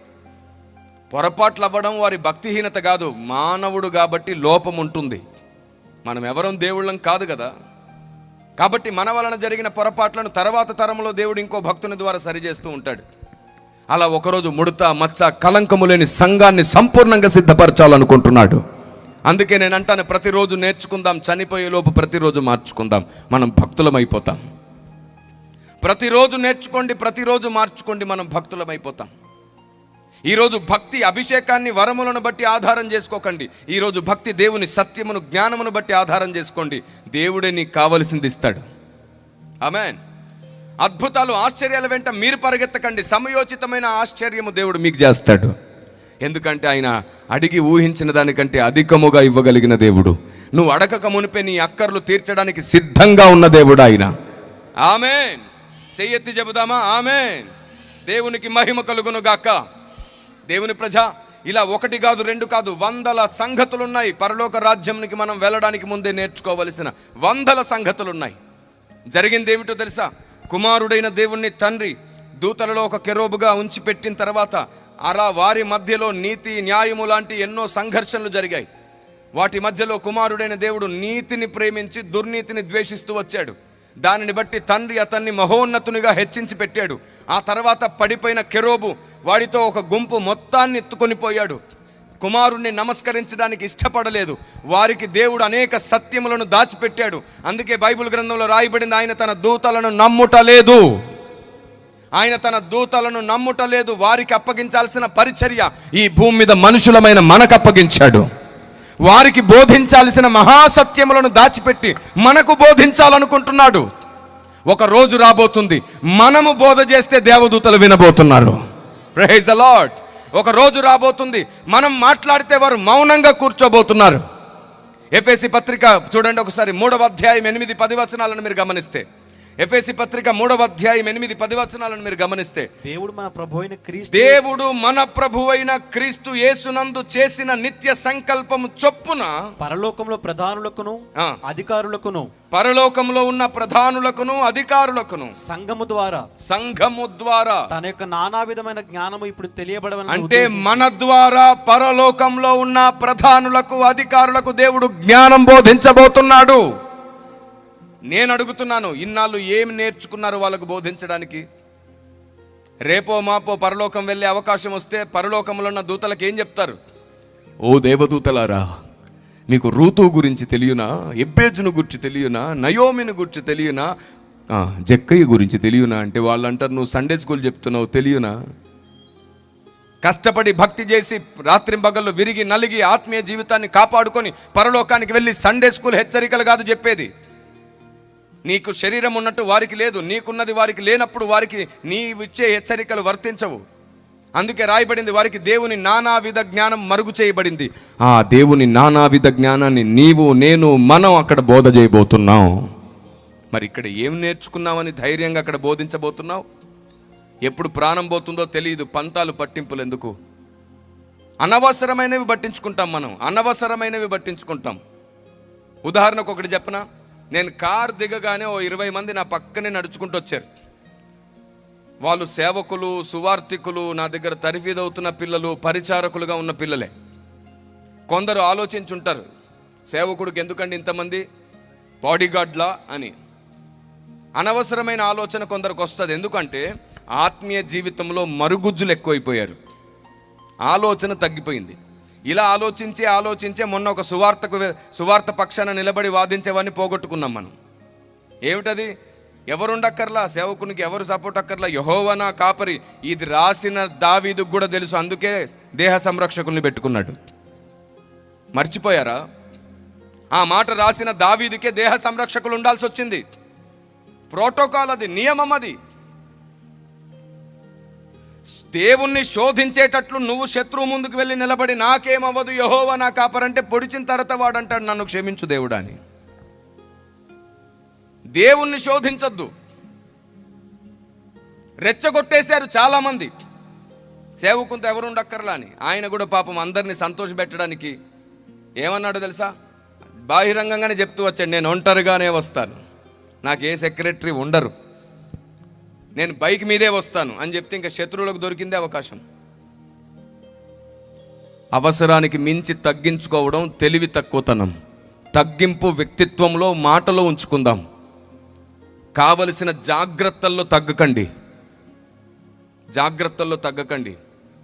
పొరపాట్లు అవ్వడం వారి భక్తిహీనత కాదు, మానవుడు కాబట్టి లోపం ఉంటుంది. మనం ఎవరం దేవుళ్ళం కాదు కదా. కాబట్టి మన వలన జరిగిన పొరపాట్లను తర్వాత తరంలో దేవుడు ఇంకో భక్తుని ద్వారా సరిచేస్తూ ఉంటాడు. అలా ఒకరోజు ముడత మచ్చ కలంకము లేని సంఘాన్ని సంపూర్ణంగా సిద్ధపరచాలనుకుంటున్నాడు. అందుకే నేను అంటాను, ప్రతిరోజు నేర్చుకుందాం, చనిపోయే లోపు ప్రతిరోజు మార్చుకుందాం, మనం భక్తులమైపోతాం. ప్రతిరోజు నేర్చుకోండి, ప్రతిరోజు మార్చుకోండి, మనం భక్తులమైపోతాం. ఈరోజు భక్తి అభిషేకాన్ని వరములను బట్టి ఆధారం చేసుకోకండి. ఈరోజు భక్తి దేవుని సత్యమును జ్ఞానమును బట్టి ఆధారం చేసుకోండి. దేవుడే నీకు కావలసింది ఇస్తాడు. ఆమేన్. అద్భుతాలు ఆశ్చర్యాల వెంట మీరు పరిగెత్తకండి. సమయోచితమైన ఆశ్చర్యము దేవుడు మీకు చేస్తాడు. ఎందుకంటే ఆయన అడిగి ఊహించిన దానికంటే అధికముగా ఇవ్వగలిగిన దేవుడు. నువ్వు అడగక మునిపే నీ అక్కర్లు తీర్చడానికి సిద్ధంగా ఉన్న దేవుడు ఆయన. ఆమేన్. చెయ్యెత్తి చెబుదామా? ఆమేన్. దేవునికి మహిమ కలుగును గాక. దేవుని ప్రజ, ఇలా ఒకటి కాదు, రెండు కాదు, 100 సంగతులున్నాయి. పరలోక రాజ్యానికి మనం వెళ్ళడానికి ముందే నేర్చుకోవలసిన 100 సంగతులున్నాయి. జరిగింది ఏమిటో తెలుసా? కుమారుడైన దేవుణ్ణి తండ్రి దూతలలో ఒక కెరూబుగా ఉంచి పెట్టిన తర్వాత అలా వారి మధ్యలో నీతి న్యాయము లాంటి ఎన్నో సంఘర్షణలు జరిగాయి. వాటి మధ్యలో కుమారుడైన దేవుడు నీతిని ప్రేమించి దుర్నీతిని ద్వేషిస్తూ వచ్చాడు. దానిని బట్టి తండ్రి అతన్ని మహోన్నతునిగా హెచ్చించి పెట్టాడు. ఆ తర్వాత పడిపోయిన కెరూబు వాడితో ఒక గుంపు మొత్తాన్ని ఎత్తుకొని పోయాడు. కుమారుణ్ణి నమస్కరించడానికి ఇష్టపడలేదు. వారికి దేవుడు అనేక సత్యములను దాచిపెట్టాడు. అందుకే బైబిల్ గ్రంథంలో రాయబడింది, ఆయన తన దూతలను నమ్ముటలేదు. ఆయన తన దూతలను నమ్ముటలేదు. వారికి అప్పగించాల్సిన పరిచర్య ఈ భూమి మీద మనుషులమైన మనకు అప్పగించాడు. వారికి బోధించాల్సిన మహాసత్యములను దాచిపెట్టి మనకు బోధించాలనుకుంటున్నాడు. ఒక రోజు రాబోతుంది, మనము బోధ చేస్తే దేవదూతలు వినబోతున్నారు. Praise the lord. ఒక రోజు రాబోతుంది, మనం మాట్లాడితే వారు మౌనంగా కూర్చోబోతున్నారు. ఎఫెసీ పత్రిక చూడండి ఒకసారి, 3వ అధ్యాయం 8-10 వచనాలను మీరు గమనిస్తే, ఎఫెసీ పత్రిక 3వ అధ్యాయం 8-10 వచనాలను మీరు గమనిస్తే, దేవుడు మన ప్రభువైన క్రీస్తు యేసునందు చేసిన నిత్య సంకల్పము చొప్పున పరలోకంలో ప్రధానులకును అధికారులకును, పరలోకంలో ఉన్న ప్రధానులకును అధికారులకును సంఘము ద్వారా తన యొక్క నానా విధమైన జ్ఞానము ఇప్పుడు తెలియబడవని, అంటే మన ద్వారా పరలోకంలో ఉన్న ప్రధానులకు అధికారులకు దేవుడు జ్ఞానం బోధించబోతున్నాడు. నేను అడుగుతున్నాను, ఇన్నాళ్ళు ఏమి నేర్చుకున్నారు వాళ్ళకు బోధించడానికి? రేపో మాపో పరలోకం వెళ్ళే అవకాశం వస్తే పరలోకంలో ఉన్న దూతలకు ఏం చెప్తారు? ఓ దేవదూతలారా, మీకు రూతు గురించి తెలియనా, ఎబ్బేజును గురించి తెలియనా, నయోమిని గురించి తెలియనా, జక్కయ్య గురించి తెలియనా అంటే వాళ్ళు అంటారు, నువ్వు సండే స్కూల్ చెప్తున్నావు, తెలియనా? కష్టపడి భక్తి చేసి రాత్రింబగళ్ళు విరిగి నలిగి ఆత్మీయ జీవితాన్ని కాపాడుకొని పరలోకానికి వెళ్ళి సండే స్కూల్ హెచ్చరికలు కాదు చెప్పేది. నీకు శరీరం ఉన్నట్టు వారికి లేదు, నీకున్నది వారికి లేనప్పుడు వారికి నీవిచ్చే హెచ్చరికలు వర్తించవు. అందుకే రాయబడింది, వారికి దేవుని నానావిధ జ్ఞానం మరుగు చేయబడింది. ఆ దేవుని నానావిధ జ్ఞానాన్ని నీవు నేను మనం అక్కడ బోధ చేయబోతున్నాం. మరి ఇక్కడ ఏం నేర్చుకున్నామని ధైర్యంగా అక్కడ బోధించబోతున్నావు? ఎప్పుడు ప్రాణం పోతుందో తెలియదు. పంతాలు పట్టింపులు ఎందుకు? అనవసరమైనవి పట్టించుకుంటాం మనం, అనవసరమైనవి పట్టించుకుంటాం. ఉదాహరణకు ఒకటి చెప్పనా, నేను కార్ దిగగానే ఓ 20 మంది నా పక్కనే నడుచుకుంటూ వచ్చారు. వాళ్ళు సేవకులు, సువార్థికులు, నా దగ్గర తరిఫీదవుతున్న పిల్లలు, పరిచారకులుగా ఉన్న పిల్లలే. కొందరు ఆలోచించుంటారు, సేవకుడికి ఎందుకండి ఇంతమంది, బాడీగార్డ్లా అని. అనవసరమైన ఆలోచన కొందరికి వస్తుంది. ఎందుకంటే ఆత్మీయ జీవితంలో మరుగుజ్జులు ఎక్కువైపోయారు, ఆలోచన తగ్గిపోయింది. ఇలా ఆలోచించే మొన్న ఒక సువార్త పక్షాన నిలబడి వాదించేవాడిని పోగొట్టుకున్నాం మనం. ఏమిటది? ఎవరుండక్కర్లా, సేవకునికి ఎవరు సపోర్ట్ అక్కర్లా, యెహోవా నా కాపరి. ఇది రాసిన దావీదుకు కూడా తెలుసు, అందుకే దేహ సంరక్షకుల్ని పెట్టుకున్నాడు. మర్చిపోయారా? ఆ మాట రాసిన దావీదుకే దేహ సంరక్షకులు ఉండాల్సి వచ్చింది. ప్రోటోకాల్ అది, నియమం అది. దేవుణ్ణి శోధించేటట్లు నువ్వు శత్రువు ముందుకు వెళ్ళి నిలబడి నాకేమవ్వదు యెహోవా నా కాపరంటే పొడిచిన తర్వాత వాడంటాడు నన్ను క్షమించు దేవుడా అని. దేవుణ్ణి శోధించొద్దు. రెచ్చగొట్టేశారు చాలామంది, సేవకుంతో ఎవరు ఉండక్కర్లా అని. ఆయన కూడా పాపం అందరినీ సంతోషపెట్టడానికి ఏమన్నాడు తెలుసా? బాహిరంగంగానే చెప్తూ వచ్చాడు, నేను ఒంటరిగానే వస్తాను, నాకు ఏ సెక్రటరీ ఉండరు, నేను బైక్ మీదే వస్తాను అని చెప్తే ఇంకా శత్రువులకు దొరికిందే అవకాశం. అవసరానికి మించి తగ్గించుకోవడం తెలివి తక్కువతనం. తగ్గింపు వ్యక్తిత్వంలో, మాటలో ఉంచుకుందాం. కావలసిన జాగ్రత్తల్లో తగ్గకండి. జాగ్రత్తల్లో తగ్గకండి.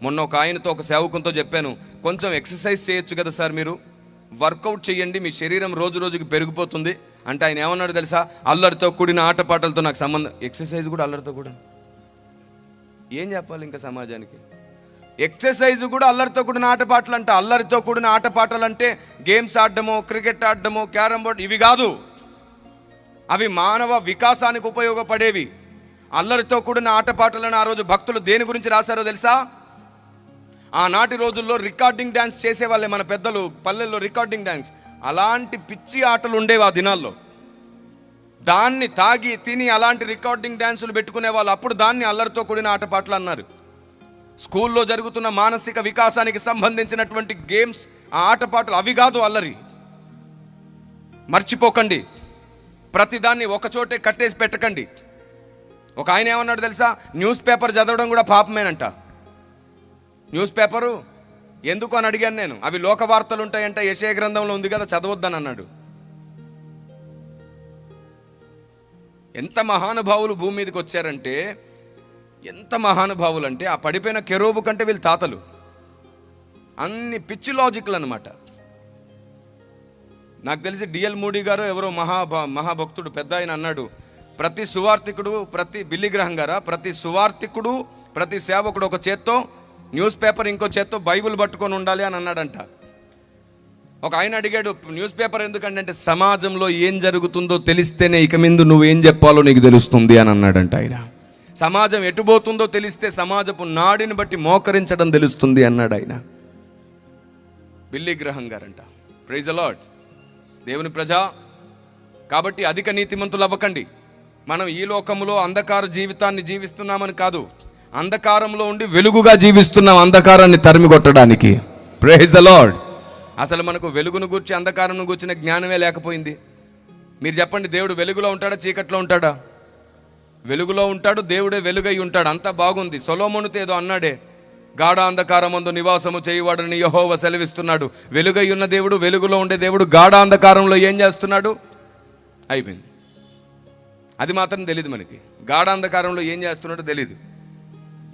మొన్న ఒక ఆయనతో, ఒక సేవకునితో చెప్పాను, కొంచెం ఎక్సర్సైజ్ చేయొచ్చు కదా సార్, మీరు వర్కౌట్ చేయండి, మీ శరీరం రోజు రోజుకి పెరిగిపోతుంది అంటే ఆయన ఏమన్నాడు తెలుసా? అల్లరితో కూడిన ఆటపాటలతో నాకు సంబంధం. ఎక్సర్సైజ్ కూడా అల్లరితో కూడా, ఏం చెప్పాలి ఇంకా సమాజానికి? ఎక్సర్సైజ్ కూడా అల్లరితో కూడిన ఆటపాటలు అంట. అల్లరితో కూడిన ఆటపాటలు అంటే గేమ్స్ ఆడడమో, క్రికెట్ ఆడడమో, క్యారమ్ బోర్డ్, ఇవి కాదు. అవి మానవ వికాసానికి ఉపయోగపడేవి. అల్లరితో కూడిన ఆటపాటలను ఆ రోజు భక్తులు దేని గురించి రాశారో తెలుసా? ఆనాటి రోజుల్లో రికార్డింగ్ డ్యాన్స్ చేసేవాళ్ళే మన పెద్దలు, పల్లెల్లో రికార్డింగ్ డ్యాన్స్. అలాంటి పిచ్చి ఆటలు ఉండేవి ఆ దినాల్లో. దాన్ని తాగి తిని అలాంటి రికార్డింగ్ డ్యాన్సులు పెట్టుకునే వాళ్ళు. అప్పుడు దాన్ని అల్లరితో కూడిన ఆటపాటలు అన్నారు. స్కూల్లో జరుగుతున్న మానసిక వికాసానికి సంబంధించినటువంటి గేమ్స్, ఆ ఆటపాటలు, అవి కాదు అల్లరి. మర్చిపోకండి. ప్రతిదాన్ని ఒకచోటే కట్టేసి పెట్టకండి. ఒక ఆయన ఏమన్నాడు తెలుసా? న్యూస్ పేపర్ చదవడం కూడా పాపమేనంట. న్యూస్ పేపరు ఎందుకు అని అడిగాను నేను. అవి లోక వార్తలు ఉంటాయంట, యెషయా గ్రంథంలో ఉంది కదా, చదవద్దని అన్నాడు. ఎంత మహానుభావులు భూమి మీదకి వచ్చారంటే, ఎంత మహానుభావులు అంటే, ఆ పడిపోయిన కెరూబు కంటే వీళ్ళు తాతలు. అన్ని పిచ్చి లాజిక్లు అనమాట. నాకు తెలిసి డిఎల్ మూడీ గారు ఎవరో మహాభక్తుడు పెద్ద ఆయన అన్నాడు, ప్రతి సువార్థికుడు, బిల్లీ గ్రహం గారా, ప్రతి సువార్థికుడు, ప్రతి సేవకుడు ఒక చేత్తో న్యూస్ పేపర్, ఇంకో చేత్తో బైబిల్ పట్టుకొని ఉండాలి అని అన్నాడంట. ఒక ఆయన అడిగాడు, న్యూస్ పేపర్ ఎందుకంటే సమాజంలో ఏం జరుగుతుందో తెలిస్తేనే ఇక ముందు నువ్వేం చెప్పాలో నీకు తెలుస్తుంది అని అన్నాడంట ఆయన. సమాజం ఎటుపోతుందో తెలిస్తే సమాజపు నాడిని బట్టి మోకరించడం తెలుస్తుంది అన్నాడు ఆయన. బిల్లీ గ్రహం గారంట. Praise the lord. దేవుని ప్రజా, కాబట్టి అధిక నీతిమంతులు అవ్వకండి. మనం ఈ లోకంలో అంధకార జీవితాన్ని జీవిస్తున్నామని కాదు, అంధకారంలో ఉండి వెలుగుగా జీవిస్తున్నాం, అంధకారాన్ని తరిమి కొట్టడానికి. Praise the lord. అసలు మనకు వెలుగును గూర్చి, అంధకారం గూర్చిన జ్ఞానమే లేకపోయింది. మీరు చెప్పండి, దేవుడు వెలుగులో ఉంటాడా, చీకట్లో ఉంటాడా? వెలుగులో ఉంటాడు, దేవుడే వెలుగై ఉంటాడు. అంతా బాగుంది. సొలొమోనుతో ఏదో అన్నాడే, గాఢ అంధకారమందు నివాసము చేయువాడని యెహోవా సెలవిస్తున్నాడు. వెలుగై ఉన్న దేవుడు, వెలుగులో ఉండే దేవుడు గాఢ అంధకారంలో ఏం చేస్తున్నాడు? అయిపోయింది. అది మాత్రం తెలియదు మనకి. గాఢ అంధకారంలో ఏం చేస్తున్నాడో తెలియదు,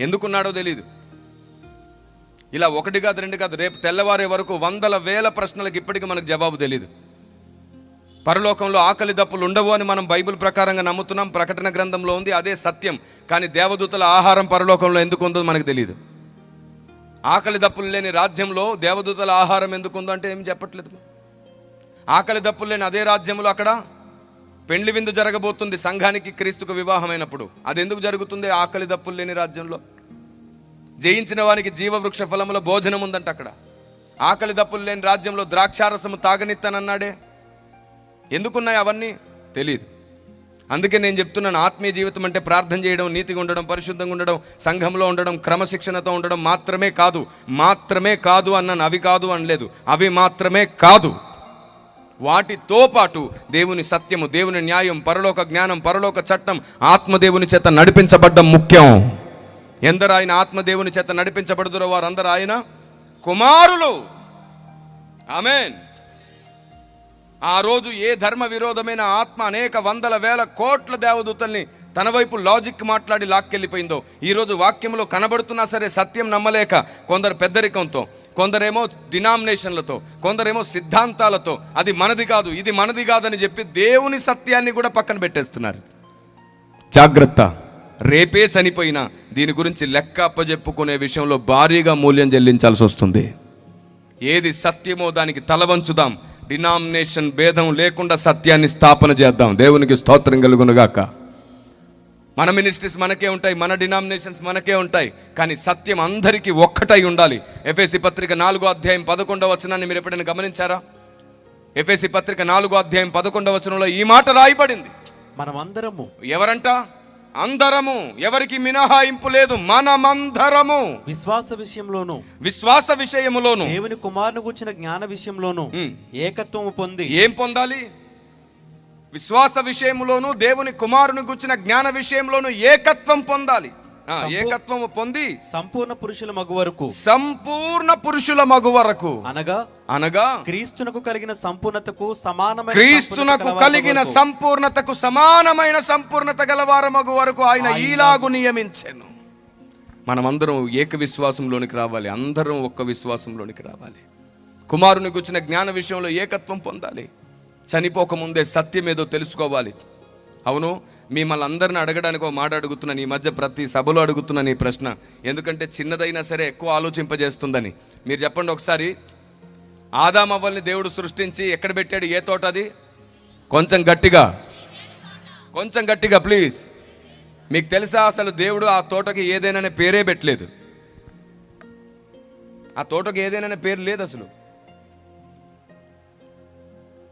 ఎందుకున్నాడో తెలియదు. ఇలా ఒకటి కాదు, రెండు కాదు, రేపు తెల్లవారే వరకు వందల వేల ప్రశ్నలకు ఇప్పటికీ మనకు జవాబు తెలియదు. పరలోకంలో ఆకలి దప్పులు ఉండవు అని మనం బైబిల్ ప్రకారంగా నమ్ముతున్నాం, ప్రకటన గ్రంథంలో ఉంది, అదే సత్యం. కానీ దేవదూతల ఆహారం పరలోకంలో ఎందుకు ఉందో మనకు తెలియదు. ఆకలి దప్పులు లేని రాజ్యంలో దేవదూతల ఆహారం ఎందుకు ఉందో అంటే ఏం చెప్పట్లేదు. ఆకలి దప్పులు లేని అదే రాజ్యంలో అక్కడ పెండ్లి విందు జరగబోతుంది సంఘానికి, క్రీస్తుకు వివాహమైనప్పుడు. అది ఎందుకు జరుగుతుంది ఆకలి దప్పులు లేని రాజ్యంలో? జయించిన వానికి జీవవృక్ష ఫలముల భోజనం ఉందంట అక్కడ. ఆకలి దప్పులు లేని రాజ్యంలో ద్రాక్షారసము తాగనిత్తనన్నాడే. ఎందుకున్నాయి అవన్నీ తెలియదు. అందుకే నేను చెప్తున్నాను, ఆత్మీయ జీవితం అంటే ప్రార్థన చేయడం, నీతిగా ఉండడం, పరిశుద్ధంగా ఉండడం, సంఘంలో ఉండడం, క్రమశిక్షణతో ఉండడం మాత్రమే కాదు అన్నాను. అవి కాదు అనలేదు, అవి మాత్రమే కాదు. వాటితో పాటు దేవుని సత్యము, దేవుని న్యాయం, పరలోక జ్ఞానం, పరలోక చట్టం, ఆత్మదేవుని చేత నడిపించబడ్డం ముఖ్యం. ఎందరు ఆయన ఆత్మదేవుని చేత నడిపించబడుదురో వారందరూ ఆయన కుమారులు. ఆమేన్. ఆ రోజు ఏ ధర్మ విరోధమైన ఆత్మ అనేక వందల వేల కోట్ల దేవదూతల్ని తన వైపు లాజిక్ మాట్లాడి లాక్కెళ్ళిపోయిందో, ఈరోజు వాక్యంలో కనబడుతున్నా సరే సత్యం నమ్మలేక కొందరు పెద్దరికంతో, కొందరేమో డినామినేషన్లతో, కొందరేమో సిద్ధాంతాలతో అది మనది కాదు, ఇది మనది కాదని చెప్పి దేవుని సత్యాన్ని కూడా పక్కన పెట్టేస్తున్నారు. జాగ్రత్త. రేపే చనిపోయినా దీని గురించి లెక్క అప్పజెప్పుకునే విషయంలో భారీగా మూల్యం చెల్లించాల్సి వస్తుంది. ఏది సత్యమో దానికి తలవంచుదాం. డినామినేషన్ భేదం లేకుండా సత్యాన్ని స్థాపన చేద్దాం. దేవునికి స్తోత్రం కలుగునుగాక. మన మినిస్ట్రీస్ మనకే ఉంటాయి, మన డినామినేషన్స్ మనకే ఉంటాయి, కానీ సత్యం అందరికీ ఒక్కటై ఉండాలి. ఎఫెసీ పత్రిక 4వ అధ్యాయం 11వ వచనాన్ని మీరు ఎప్పుడైనా గమనించారా? ఎఫెసీ పత్రిక 4వ అధ్యాయం 11వ వచనంలో ఈ మాట రాయబడింది. మనమందరము. ఎవరంట? అందరము. ఎవరికి మినహాయింపు లేదు, మనమందరము. విశ్వాస విషయములోను దేవుని కుమారుని గురించిన జ్ఞాన విషయంలోను ఏకత్వము పొంది. ఏం పొందాలి? విశ్వాస విషయములోను దేవుని కుమారుని గురించిన జ్ఞాన విషయంలోను ఏకత్వం పొందాలి. ఏకత్వము పొంది సంపూర్ణ పురుషుల మగు వరకు అనగా క్రీస్తునకు కలిగిన సంపూర్ణతకు సమానమైన సంపూర్ణత గలవార మగు వరకు ఆయన ఈలాగు నియమించెను. మనమందరం ఏక విశ్వాసంలోనికి రావాలి, అందరం ఒక్క విశ్వాసంలోనికి రావాలి. కుమారుని గుర్చిన జ్ఞాన విషయంలో ఏకత్వం పొందాలి. చనిపోకముందే సత్యం ఏదో తెలుసుకోవాలి. అవును, మిమ్మల్ని అందరిని అడగడానికి ఒక మాట అడుగుతున్నాను. ఈ మధ్య ప్రతి సభలో అడుగుతున్నాను ఈ ప్రశ్న, ఎందుకంటే చిన్నదైనా సరే ఎక్కువ ఆలోచింపజేస్తుందని. మీరు చెప్పండి ఒకసారి, ఆదాము అవ్వల్ని దేవుడు సృష్టించి ఎక్కడ పెట్టాడు? ఏ తోట అది? కొంచెం గట్టిగా ప్లీజ్. మీకు తెలుసా అసలు దేవుడు ఆ తోటకి ఏదైనా పేరే పెట్టలేదు. ఆ తోటకి ఏదైనా పేరు లేదు అసలు.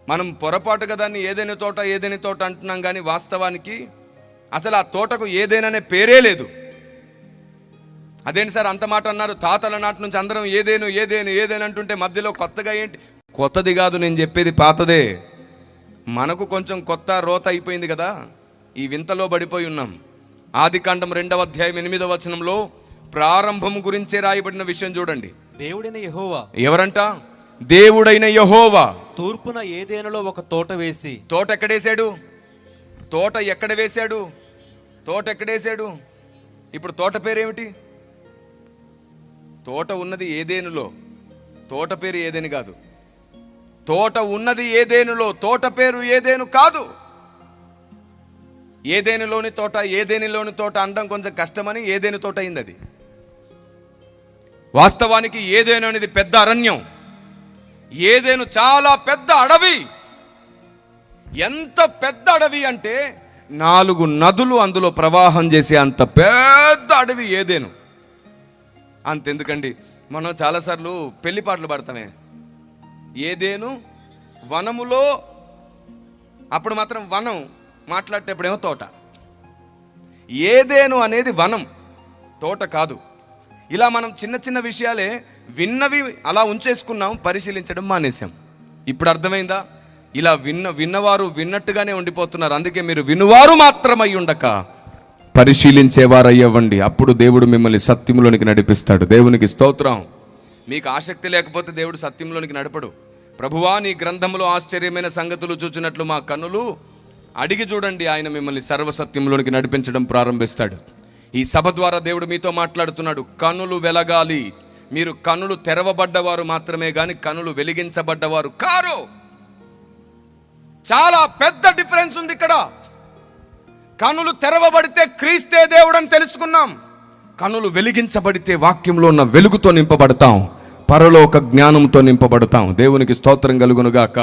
మనం పొరపాటుగా దాన్ని ఏదైనా తోట అంటున్నాం, కానీ వాస్తవానికి అసలు ఆ తోటకు ఏదైనా పేరే లేదు. అదేంటి సార్ అంత మాట అన్నారు? తాతల నాటి నుంచి అందరం ఏదేను అంటుంటే మధ్యలో కొత్తగా ఏంటి? కొత్తది కాదు, నేను చెప్పేది పాతదే. మనకు కొంచెం కొత్త రోత అయిపోయింది కదా, ఈ వింతలో పడిపోయి ఉన్నాం. ఆదికాండం 2వ అధ్యాయం 8వ వచనంలో ప్రారంభం గురించే రాయబడిన విషయం చూడండి. దేవుడైన యెహోవా, ఎవరంట? దేవుడైన యెహోవా తూర్పున ఏదేనులో ఒక తోట వేసి. తోట ఎక్కడేశాడు? తోట ఎక్కడేశాడు? ఇప్పుడు తోట పేరేమిటి? తోట ఉన్నది ఏదేనులో, తోట పేరు ఏదేను కాదు. తోట ఉన్నది ఏదేనులో, తోట పేరు ఏదేను కాదు. ఏదేనులోని తోట అనడం కొంచెం కష్టమని ఏదేను తోట అయింది అది. వాస్తవానికి ఏదేను అనేది పెద్ద అరణ్యం. ఏదేను చాలా పెద్ద అడవి. ఎంత పెద్ద అడవి అంటే 4 నదులు అందులో ప్రవాహం చేసే అంత పెద్ద అడవి ఏదేను. అంతెందుకండి, మనం చాలాసార్లు పెళ్లి పాటలు పాడతామే, ఏదేను వనములో, అప్పుడు మాత్రం వనం, మాట్లాడేటప్పుడేమో తోట. ఏదేను అనేది వనం, తోట కాదు. ఇలా మనం చిన్న విషయాలే విన్నవి అలా ఉంచేసుకున్నాం, పరిశీలించడం మానేశాం. ఇప్పుడు అర్థమైందా? ఇలా విన్నవారు విన్నట్టుగానే ఉండిపోతున్నారు. అందుకే మీరు వినువారు మాత్రమై ఉండక పరిశీలించేవారు అయ్యవ్వండి. అప్పుడు దేవుడు మిమ్మల్ని సత్యంలోనికి నడిపిస్తాడు. దేవునికి స్తోత్రం. మీకు ఆసక్తి లేకపోతే దేవుడు సత్యంలోనికి నడపడు. ప్రభువా, నీ గ్రంథంలో ఆశ్చర్యమైన సంగతులు చూచినట్లు మా కన్నులు అడిగి చూడండి, ఆయన మిమ్మల్ని సర్వసత్యంలోనికి నడిపించడం ప్రారంభిస్తాడు. ఈ సభ ద్వారా దేవుడు మీతో మాట్లాడుతున్నాడు. కన్నులు వెలగాలి. మీరు కన్నులు తెరవబడ్డవారు మాత్రమే గాని కన్నులు వెలిగించబడ్డవారు కారు. చాలా పెద్ద డిఫరెన్స్ ఉంది ఇక్కడ. కన్నులు తెరవబడితే క్రీస్తే దేవుడు అని తెలుసుకున్నాం. కన్నులు వెలిగించబడితే వాక్యంలో ఉన్న వెలుగుతో నింపబడతాం, పరలోక జ్ఞానంతో నింపబడతాం. దేవునికి స్తోత్రం కలుగునుగాక.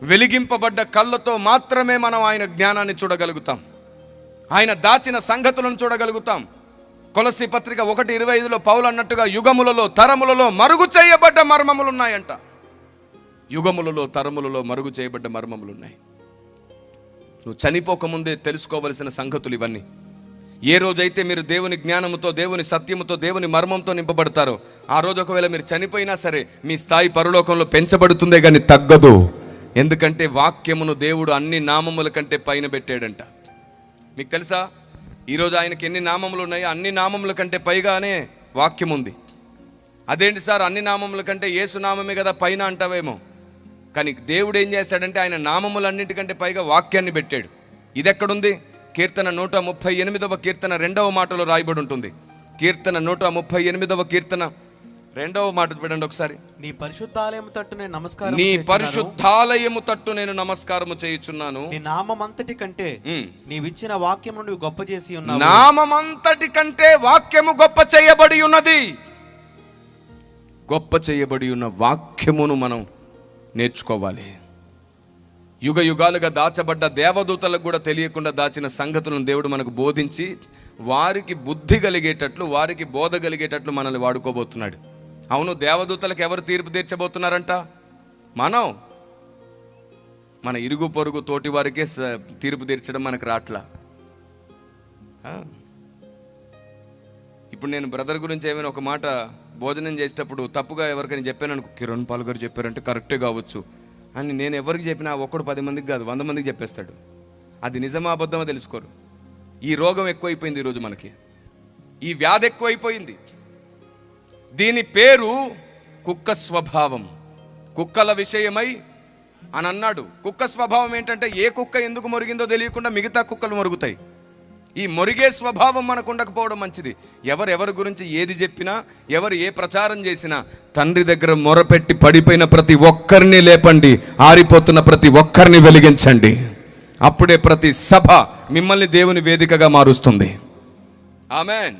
వెలిగింపబడ్డ కళ్ళతో మాత్రమే మనం ఆయన జ్ఞానాన్ని చూడగలుగుతాం, ఆయన దాచిన సంగతులను చూడగలుగుతాం. కొలస్సీ పత్రిక 1:25 పౌలు అన్నట్టుగా యుగములలో తరములలో మరుగు చేయబడ్డ మర్మములు ఉన్నాయంట. యుగములలో తరములలో మరుగు చేయబడ్డ మర్మములు ఉన్నాయి. నువ్వు చనిపోకముందే తెలుసుకోవలసిన సంగతులు ఇవన్నీ. ఏ రోజైతే మీరు దేవుని జ్ఞానముతో, దేవుని సత్యముతో, దేవుని మర్మంతో నింపబడతారో ఆ రోజు ఒకవేళ మీరు చనిపోయినా సరే మీ స్థాయి పరలోకంలో పెంచబడుతుందే కానీ తగ్గదు. ఎందుకంటే వాక్యమును దేవుడు అన్ని నామముల కంటే పైన పెట్టాడంట. మీకు తెలుసా ఈరోజు ఆయనకి ఎన్ని నామములు ఉన్నాయో అన్ని నామముల కంటే పైగానే వాక్యం ఉంది. అదేంటి సార్, అన్ని నామముల కంటే యేసు నామమే కదా పైన అంటావేమో. కానీ దేవుడు ఏం చేశాడంటే ఆయన నామములన్నింటికంటే పైగా వాక్యాన్ని పెట్టాడు. ఇది ఎక్కడుంది? కీర్తన 138వ కీర్తన 2వ మాటలో రాయబడి ఉంటుంది. కీర్తన 138వ కీర్తన 2వ మాట వినండి ఒకసారి. నీ పరిశుద్ధాలయము తట్టు నేను నమస్కారం నీ పరిశుద్ధాలయము తట్టు నేను నమస్కారము చేయుచున్నాను. నీ నామమంతటి కంటే నీవిచ్చిన వాక్యమును నువ్వు గొప్ప చేసి ఉన్నావు. నామమంతటి కంటే వాక్యము గొప్ప చేయబడి ఉన్నది. గొప్ప చేయబడి ఉన్న వాక్యమును మనం నేర్చుకోవాలి. యుగ యుగాలుగా దాచబడ్డ దేవదూతలకు కూడా తెలియకుండా దాచిన సంగతులను దేవుడు మనకు బోధించి వారికి బుద్ధి కలిగేటట్లు, వారికి బోధ కలిగేటట్లు మనల్ని వాడుకోబోతున్నాడు. అవును, దేవదూతలకు ఎవరు తీర్పు తీర్చబోతున్నారంట? మన ఇరుగు పొరుగు తోటి వారికే తీర్పు తీర్చడం మనకు రాట్లా. ఇప్పుడు నేను బ్రదర్ గురించి ఏమైనా ఒక మాట భోజనం చేసేటప్పుడు తప్పుగా ఎవరికైనా చెప్పాను అనుకో, కిరణ్ పాల్ గారు చెప్పారంటే కరెక్టే కావచ్చు అని నేను ఎవరికి చెప్పినా ఒక్కడు 10 మందికి కాదు 100 మందికి చెప్పేస్తాడు. అది నిజమా అబద్ధమా తెలుసుకోరు. ఈ రోగం ఎక్కువైపోయింది ఈరోజు మనకి, ఈ వ్యాధి ఎక్కువైపోయింది. దీని పేరు కుక్క స్వభావం. కుక్కల విషయమై అని అన్నాడు. కుక్క స్వభావం ఏంటంటే ఏ కుక్క ఎందుకు మొరిగిందో తెలియకుండా మిగతా కుక్కలు మొరుగుతాయి. ఈ మొరిగే స్వభావం మనకు ఉండకపోవడం మంచిది. ఎవరి గురించి ఏది చెప్పినా, ఎవరు ఏ ప్రచారం చేసినా తండ్రి దగ్గర మొరపెట్టి పడిపోయిన ప్రతి ఒక్కరిని లేపండి, ఆరిపోతున్న ప్రతి ఒక్కరిని వెలిగించండి. అప్పుడే ప్రతి సభ మిమ్మల్ని దేవుని వేదికగా మారుస్తుంది. ఆమెన్.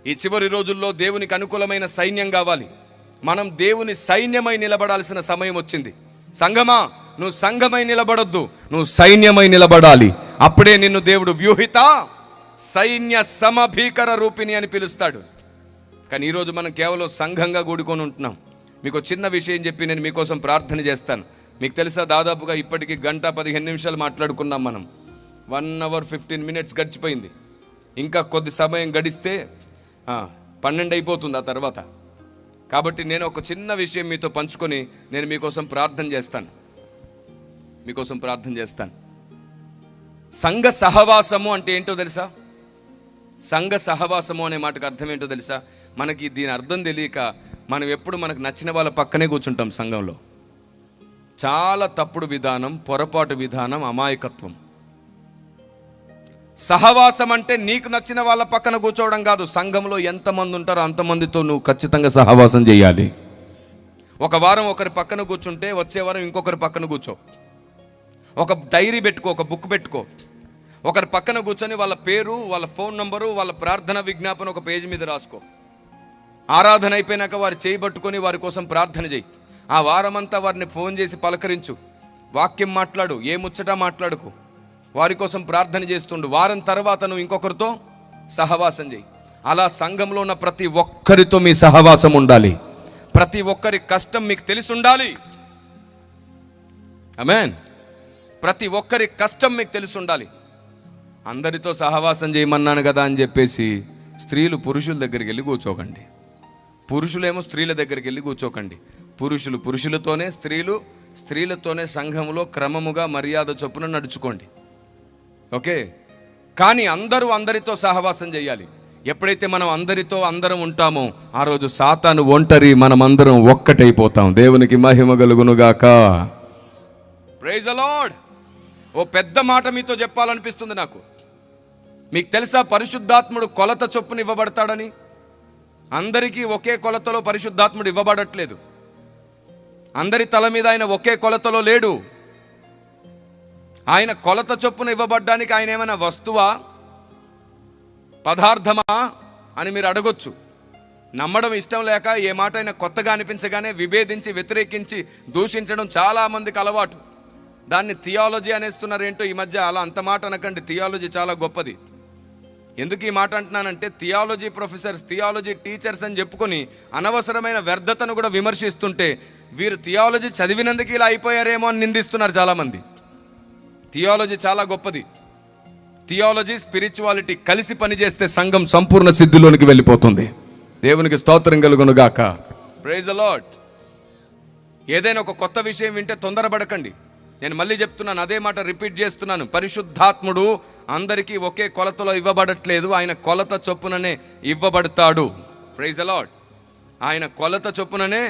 ఈ చివరి రోజుల్లో దేవునికి అనుకూలమైన సైన్యం కావాలి. మనం దేవుని సైన్యమై నిలబడాల్సిన సమయం వచ్చింది. సంఘమా, నువ్వు సంఘమై నిలబడొద్దు, నువ్వు సైన్యమై నిలబడాలి. అప్పుడే నిన్ను దేవుడు వ్యూహిత సైన్య సమభీకర రూపిణి అని పిలుస్తాడు. కానీ ఈరోజు మనం కేవలం సంఘంగా కూడుకొని ఉంటున్నాం. మీకు చిన్న విషయం చెప్పి నేను మీకోసం ప్రార్థన చేస్తాను. మీకు తెలుసా, దాదాపుగా ఇప్పటికి 1:15 మాట్లాడుకున్నాం మనం. 1 hour 15 minutes గడిచిపోయింది. ఇంకా కొద్ది సమయం గడిస్తే 12 అయిపోతుంది ఆ తర్వాత. కాబట్టి నేను ఒక చిన్న విషయం మీతో పంచుకొని నేను మీకోసం ప్రార్థన చేస్తాను. సంఘ సహవాసము అంటే ఏంటో తెలుసా? సంఘ సహవాసము అనే మాటకు అర్థం ఏంటో తెలుసా? మనకి దీని అర్థం తెలియక మనం ఎప్పుడు మనకు నచ్చిన వాళ్ళ పక్కనే కూర్చుంటాం. సంఘంలో చాలా తప్పుడు విధానం, పొరపాటు విధానం, అమాయకత్వం. సహవాసం అంటే నీకు నచ్చిన వాళ్ళ పక్కన కూర్చోవడం కాదు. సంఘంలో ఎంతమంది ఉంటారో అంతమందితో నువ్వు ఖచ్చితంగా సహవాసం చేయాలి. ఒక వారం ఒకరి పక్కన కూర్చుంటే వచ్చే వారం ఇంకొకరి పక్కన కూర్చో. ఒక డైరీ పెట్టుకో, ఒక బుక్ పెట్టుకో. ఒకరి పక్కన కూర్చొని వాళ్ళ పేరు, వాళ్ళ ఫోన్ నంబరు, వాళ్ళ ప్రార్థన విజ్ఞాపన ఒక పేజీ మీద రాసుకో. ఆరాధన అయిపోయినాక వారు చేయబట్టుకొని వారి కోసం ప్రార్థన చేయి. ఆ వారమంతా వారిని ఫోన్ చేసి పలకరించు, వాక్యం మాట్లాడు, ఏ ముచ్చట మాట్లాడుకో, వారి కోసం ప్రార్థన చేస్తుండు. వారం తర్వాత నువ్వు ఇంకొకరితో సహవాసం చేయి. అలా సంఘంలో ఉన్న ప్రతి ఒక్కరితో మీ సహవాసం ఉండాలి. ప్రతి ఒక్కరి కష్టం మీకు తెలిసి ఉండాలి. ఆమేన్. ప్రతి ఒక్కరి కష్టం మీకు తెలిసి ఉండాలి. అందరితో సహవాసం చేయమన్నాను కదా అని చెప్పేసి స్త్రీలు పురుషుల దగ్గరికి వెళ్ళి కూర్చోకండి. పురుషులేమో స్త్రీల దగ్గరికి వెళ్ళి కూర్చోకండి. పురుషులు పురుషులతోనే, స్త్రీలు స్త్రీలతోనే సంఘంలో క్రమముగా మర్యాద చొప్పున నడుచుకోండి. ఓకే. కానీ అందరితో సహవాసం చేయాలి. ఎప్పుడైతే మనం అందరం ఉంటామో ఆ రోజు సాతాను ఒంటరి, మనం అందరం ఒక్కటైపోతాం. దేవునికి మహిమ కలుగునుగాక. Praise the lord. ఓ పెద్ద మాట మీతో చెప్పాలనిపిస్తుంది నాకు. మీకు తెలుసా, పరిశుద్ధాత్ముడు కొలత చొప్పున ఇవ్వబడతాడని? అందరికీ ఒకే కొలతలో పరిశుద్ధాత్ముడు ఇవ్వబడట్లేదు. అందరి తల మీద ఆయన ఒకే కొలతలో లేడు. ఆయన కొలత చొప్పున ఇవ్వబడ్డానికి ఆయన ఏమైనా వస్తువా, పదార్థమా అని మీరు అడగొచ్చు. నమ్మడం ఇష్టం లేక ఏ మాట అయినా కొత్తగా అనిపించగానే విభేదించి, వ్యతిరేకించి, దూషించడం చాలామందికి అలవాటు. దాన్ని థియాలజీ అనేస్తున్నారు. ఏంటో ఈ మధ్య. అలా అంత మాట అనకండి. థియాలజీ చాలా గొప్పది. ఎందుకు ఈ మాట అంటున్నానంటే, థియాలజీ ప్రొఫెసర్స్, థియాలజీ టీచర్స్ అని చెప్పుకొని అనవసరమైన వ్యర్థతను కూడా విమర్శిస్తుంటే వీరు థియాలజీ చదివినందుకు ఇలా అయిపోయారేమో అని నిందిస్తున్నారు చాలామంది. థియాలజీ చాలా గొప్పది. థియాలజీ, స్పిరిచువాలిటీ కలిసి పనిచేస్తే సంఘం సంపూర్ణ సిద్ధిలోనికి వెళ్ళిపోతుంది. దేవునికి స్తోత్రం కలుగునుగాక. Praise the lord. ఏదైనా ఒక కొత్త విషయం వింటే తొందరపడకండి. నేను మళ్ళీ చెప్తున్నాను, అదే మాట రిపీట్ చేస్తున్నాను. పరిశుద్ధాత్ముడు అందరికీ ఒకే కొలతలో ఇవ్వబడట్లేదు. ఆయన కొలత చొప్పుననే ఇవ్వబడతాడు. Praise the Lord. ఆయన కొలత చొప్పుననే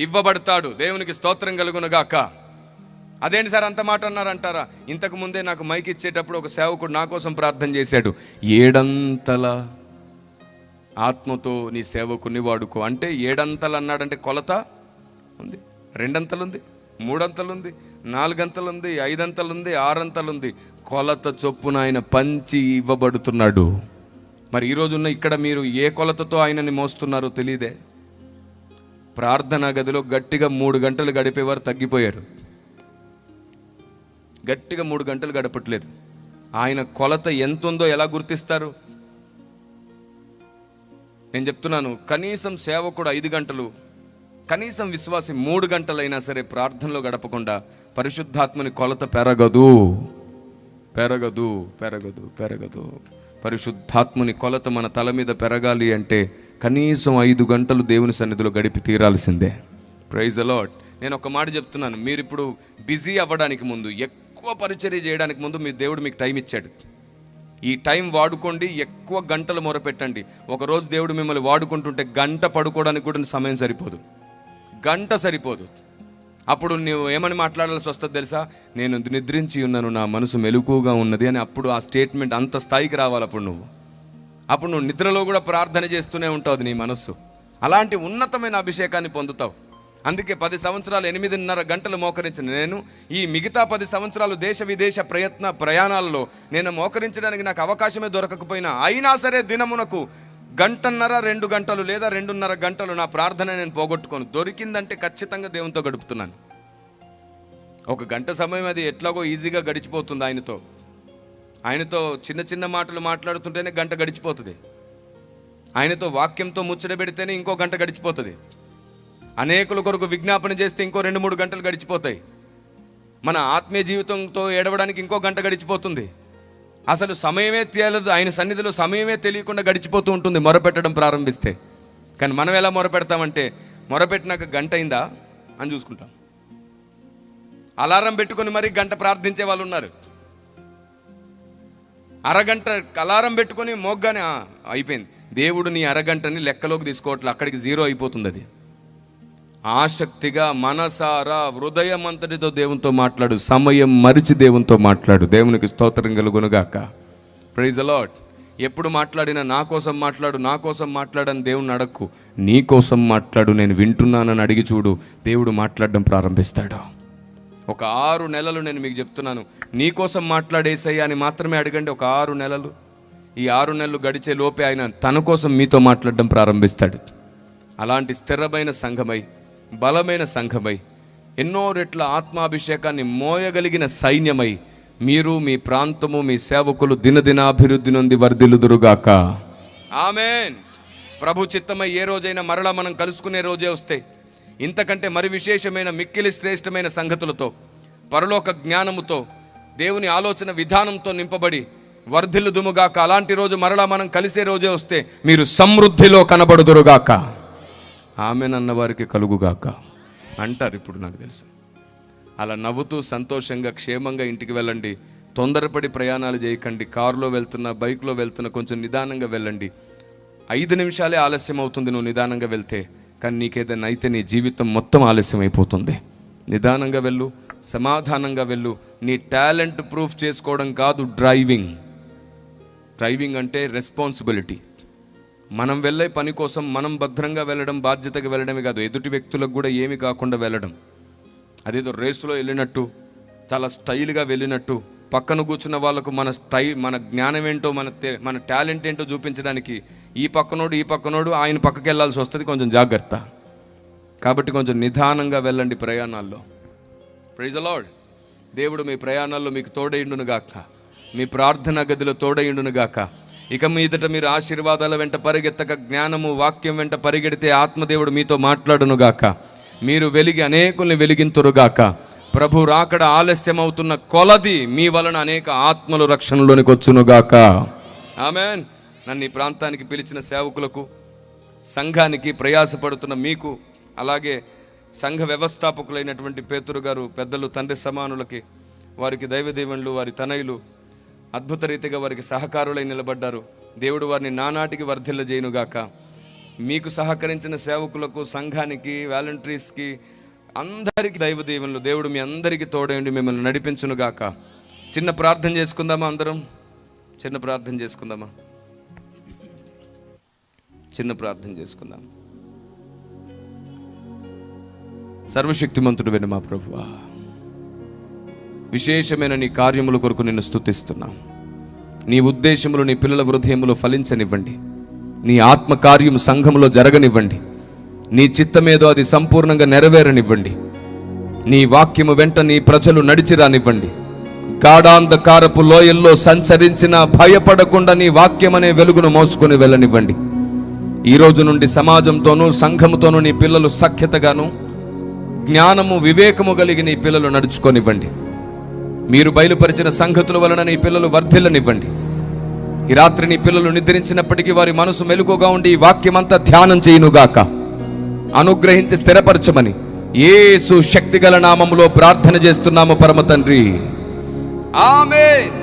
ఇవ్వబడతాడు. దేవునికి స్తోత్రం కలుగునుగాక. అదేంటి సార్ అంత మాట అన్నారంటారా? ఇంతకు ముందే నాకు మైక్ ఇచ్చేటప్పుడు ఒక సేవకుడు నా కోసం ప్రార్థన చేశాడు. 7 ఆత్మతో నీ సేవకుని వాడుకో అంటే 7 అన్నాడంటే కొలత ఉంది. 2 ఉంది, 3 ఉంది, 4 ఉంది, 5 ఉంది, 6 ఉంది. కొలత చొప్పున ఆయన పంచి ఇవ్వబడుతున్నాడు. మరి ఈరోజున్న ఇక్కడ మీరు ఏ కొలతతో ఆయనని మోస్తున్నారో తెలియదే. ప్రార్థనా గదిలో గట్టిగా 3 గంటలు గడిపేవారు తగ్గిపోయారు. గట్టిగా 3 గంటలు గడపట్లేదు. ఆయన కొలత ఎంత ఉందో ఎలా గుర్తిస్తారు? నేను చెప్తున్నాను, కనీసం సేవకుడు 5 గంటలు, కనీసం విశ్వాసి 3 గంటలైనా సరే ప్రార్థనలో గడపకుండా పరిశుద్ధాత్మని కొలత పెరగదు. పరిశుద్ధాత్మని కొలత మన తల మీద పెరగాలి అంటే కనీసం 5 గంటలు దేవుని సన్నిధిలో గడిపి తీరాల్సిందే. Praise the lord. నేను ఒక మాట చెప్తున్నాను, మీరు ఇప్పుడు బిజీ అవ్వడానికి ముందు, ఎక్కువ పరిచర్య చేయడానికి ముందు మీ దేవుడు మీకు టైం ఇచ్చాడు. ఈ టైం వాడుకోండి. ఎక్కువ గంటలు మొరపెట్టండి. ఒకరోజు దేవుడు మిమ్మల్ని వాడుకుంటుంటే గంట పడుకోవడానికి కూడా సమయం సరిపోదు. గంట సరిపోదు. అప్పుడు నువ్వు ఏమని మాట్లాడాల్సి వస్తుంది తెలుసా? నేను నిద్రించి ఉన్నాను, నా మనసు మెలకువగా ఉన్నది అని. అప్పుడు ఆ స్టేట్మెంట్ అంత స్థాయికి రావాలి. అప్పుడు నువ్వు నిద్రలో కూడా ప్రార్థన చేస్తూనే ఉంటావు నీ మనస్సు. అలాంటి ఉన్నతమైన అభిషేకాన్ని పొందుతావు. అందుకే 10 సంవత్సరాలు 8.5 గంటలు మోకరించిన నేను ఈ మిగతా 10 సంవత్సరాలు దేశ విదేశ ప్రయాణాలలో నేను మోకరించడానికి నాకు అవకాశమే దొరకకపోయినా, అయినా సరే దినమునకు 1.5-2 గంటలు లేదా 2.5 గంటలు నా ప్రార్థన నేను పోగొట్టుకోను. దొరికిందంటే ఖచ్చితంగా దేవునితో గడుపుతున్నాను. 1 గంట సమయం అది ఎట్లాగో ఈజీగా గడిచిపోతుంది. ఆయనతో చిన్న చిన్న మాటలు మాట్లాడుతుంటేనే గంట గడిచిపోతుంది. ఆయనతో వాక్యంతో ముచ్చట పెడితేనే ఇంకో గంట గడిచిపోతుంది. అనేకుల కొరకు విజ్ఞాపన చేస్తే ఇంకో 2-3 గంటలు గడిచిపోతాయి. మన ఆత్మీయ జీవితంతో ఏడవడానికి ఇంకో గంట గడిచిపోతుంది. అసలు సమయమే తెలియదు. ఆయన సన్నిధిలో సమయమే తెలియకుండా గడిచిపోతూ ఉంటుంది మొరపెట్టడం ప్రారంభిస్తే. కానీ మనం ఎలా మొరపెడతామంటే, మొరపెట్టినాక గంట అయిందా అని చూసుకుంటాం. అలారం పెట్టుకొని మరీ గంట ప్రార్థించే వాళ్ళు ఉన్నారు. అరగంట అలారం పెట్టుకొని మోగ్గానే అయిపోయింది. దేవుడు నీ అరగంటని లెక్కలోకి తీసుకోవట్లే, అక్కడికి 0 అయిపోతుంది. అది ఆసక్తిగా మనసారా హృదయం అంతటితో దేవునితో మాట్లాడు. సమయం మరిచి దేవునితో మాట్లాడు. దేవునికి స్తోత్రం కలుగునుగాక. Praise the lord. ఎప్పుడు మాట్లాడినా నా కోసం మాట్లాడు, నా కోసం మాట్లాడని దేవుని అడక్కు. నీ కోసం మాట్లాడు, నేను వింటున్నానని అడిగి చూడు. దేవుడు మాట్లాడడం ప్రారంభిస్తాడు. ఒక 6 నెలలు నేను మీకు చెప్తున్నాను, నీ కోసం మాట్లాడేసయ్యా అని మాత్రమే అడగండి. ఒక 6 నెలలు. ఈ 6 నెలలు గడిచే లోపే ఆయన తన కోసం మీతో మాట్లాడడం ప్రారంభిస్తాడు. అలాంటి స్థిరమైన సంఘమై, బలమైన సంఘమై, ఎన్నో రెట్ల ఆత్మాభిషేకాన్ని మోయగలిగిన సైన్యమై మీరు, మీ ప్రాంతము, మీ సేవకులు దినదినాభివృద్ధి నొంది వర్ధిల్లుదురుగాక. ఆమేన్. ప్రభు చిత్తమై ఏ రోజైనా మరలా మనం కలుసుకునే రోజే వస్తే, ఇంతకంటే మరి విశేషమైన మిక్కిలి శ్రేష్టమైన సంగతులతో, పరలోక జ్ఞానముతో, దేవుని ఆలోచన విధానంతో నింపబడి వర్ధిల్లుదుముగాక. అలాంటి రోజు మరలా మనం కలిసే రోజే వస్తే మీరు సమృద్ధిలో కనబడుదురుగాక. ఆమెనన్న వారికి కలుగుగాక అంటారు. ఇప్పుడు నాకు తెలుసు. అలా నవ్వుతూ సంతోషంగా క్షేమంగా ఇంటికి వెళ్ళండి. తొందరపడి ప్రయాణాలు చేయకండి. కారులో వెళ్తున్నా, బైక్లో వెళ్తున్నా కొంచెం నిదానంగా వెళ్ళండి. 5 నిమిషాలే ఆలస్యం అవుతుంది నువ్వు నిదానంగా వెళ్తే. కానీ నీకేదైనా అయితే నీ జీవితం మొత్తం ఆలస్యం అయిపోతుంది. నిదానంగా వెళ్ళు, సమాధానంగా వెళ్ళు. నీ టాలెంట్ ప్రూఫ్ చేసుకోవడం కాదు డ్రైవింగ్. డ్రైవింగ్ అంటే రెస్పాన్సిబిలిటీ. మనం వెళ్ళే పని కోసం మనం భద్రంగా వెళ్ళడం, బాధ్యతగా వెళ్ళడమే కాదు, ఎదుటి వ్యక్తులకు కూడా ఏమి కాకుండా వెళ్ళడం. అదేదో రేసులో వెళ్ళినట్టు, చాలా స్టైల్గా వెళ్ళినట్టు, పక్కన కూర్చున్న వాళ్ళకు మన జ్ఞానం ఏంటో, మన టాలెంట్ ఏంటో చూపించడానికి ఈ పక్కనోడు ఆయన పక్కకి వెళ్ళాల్సి వస్తుంది. కొంచెం జాగ్రత్త. కాబట్టి కొంచెం నిదానంగా వెళ్ళండి ప్రయాణాల్లో. Praise the lord. దేవుడు మీ ప్రయాణాల్లో మీకు తోడైండునుగాక. మీ ప్రార్థనా గదిలో తోడైండునుగాక. ఇక మీదట మీరు ఆశీర్వాదాల వెంట పరిగెత్తక, జ్ఞానము వాక్యం వెంట పరిగెడితే ఆత్మదేవుడు మీతో మాట్లాడునుగాక. మీరు వెలిగి అనేకుల్ని వెలిగింతురుగాక. ప్రభు రాకడ ఆలస్యం అవుతున్న కొలది మీ వలన అనేక ఆత్మలు రక్షణలోనికి వచ్చునుగాక. ఆమేన్. నన్ను ఈ ప్రాంతానికి పిలిచిన సేవకులకు, సంఘానికి ప్రయాసపడుతున్న మీకు, అలాగే సంఘ వ్యవస్థాపకులైనటువంటి పేతురు గారు, పెద్దలు, తండ్రి సమానులకి, వారికి దైవదేవుళ్ళు, వారి తనయులు అద్భుత రీతిగా వారికి సహకారులై నిలబడ్డారు. దేవుడు వారిని నానాటికి వర్ధిల్ల చేయునుగాక. మీకు సహకరించిన సేవకులకు, సంఘానికి, వాలంటీర్స్కి, అందరికీ దైవదేవుళ్ళు, దేవుడు మీ అందరికీ తోడైండి మిమ్మల్ని నడిపించునుగాక. చిన్న ప్రార్థన చేసుకుందామా? అందరం చిన్న ప్రార్థన చేసుకుందామా? చిన్న ప్రార్థన చేసుకుందాం. సర్వశక్తిమంతుడు విను మా ప్రభువా, విశేషమైన నీ కార్యముల కొరకు నిన్ను స్తుతిస్తున్నాం. నీ ఉద్దేశములు నీ పిల్లల హృదయములో ఫలించనివ్వండి. నీ ఆత్మకార్యము సంఘములో జరగనివ్వండి. నీ చిత్తమేదో అది సంపూర్ణంగా నెరవేరనివ్వండి. నీ వాక్యము వెంట నీ ప్రజలు నడిచి రానివ్వండి. గాఢాంధకారపు లోయల్లో సంచరించిన భయపడకుండా నీ వాక్యమనే వెలుగును మోసుకొని వెళ్ళనివ్వండి. ఈ రోజు నుండి సమాజంతోనూ సంఘముతోనూ నీ పిల్లలు సఖ్యతగాను, జ్ఞానము వివేకము కలిగి నీ పిల్లలు నడుచుకొనివ్వండి. మీరు బయలుపరిచిన సంగతుల వలన నీ పిల్లలు వర్ధిల్లనివ్వండి. ఈ రాత్రి నీ పిల్లలు నిద్రించినప్పటికీ వారి మనసు మెలకుగా ఉండి ఈ వాక్యమంతా ధ్యానం చేయునుగాక. అనుగ్రహించి స్థిరపరచమని యేసు శక్తిగల నామములో ప్రార్థన చేస్తున్నాము పరమ తండ్రి. ఆమేన్.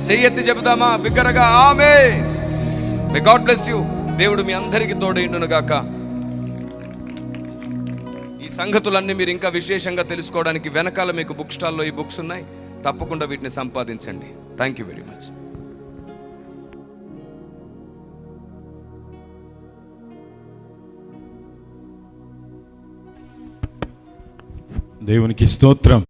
చెయ్యెత్తి చెబుదామా బిగ్గరగా? Amen. May God bless you. దేవుడు మీ అందరికీ తోడైండునుగాక. ఈ ఈ సంగతులన్నీ మీరు ఇంకా విశేషంగా తెలుసుకోవడానికి వెనకాల మీకు బుక్ స్టాల్లో ఈ బుక్స్ ఉన్నాయి. తప్పకుండా వీటిని సంపాదించండి. Thank you very much. దేవునికి స్తోత్రం.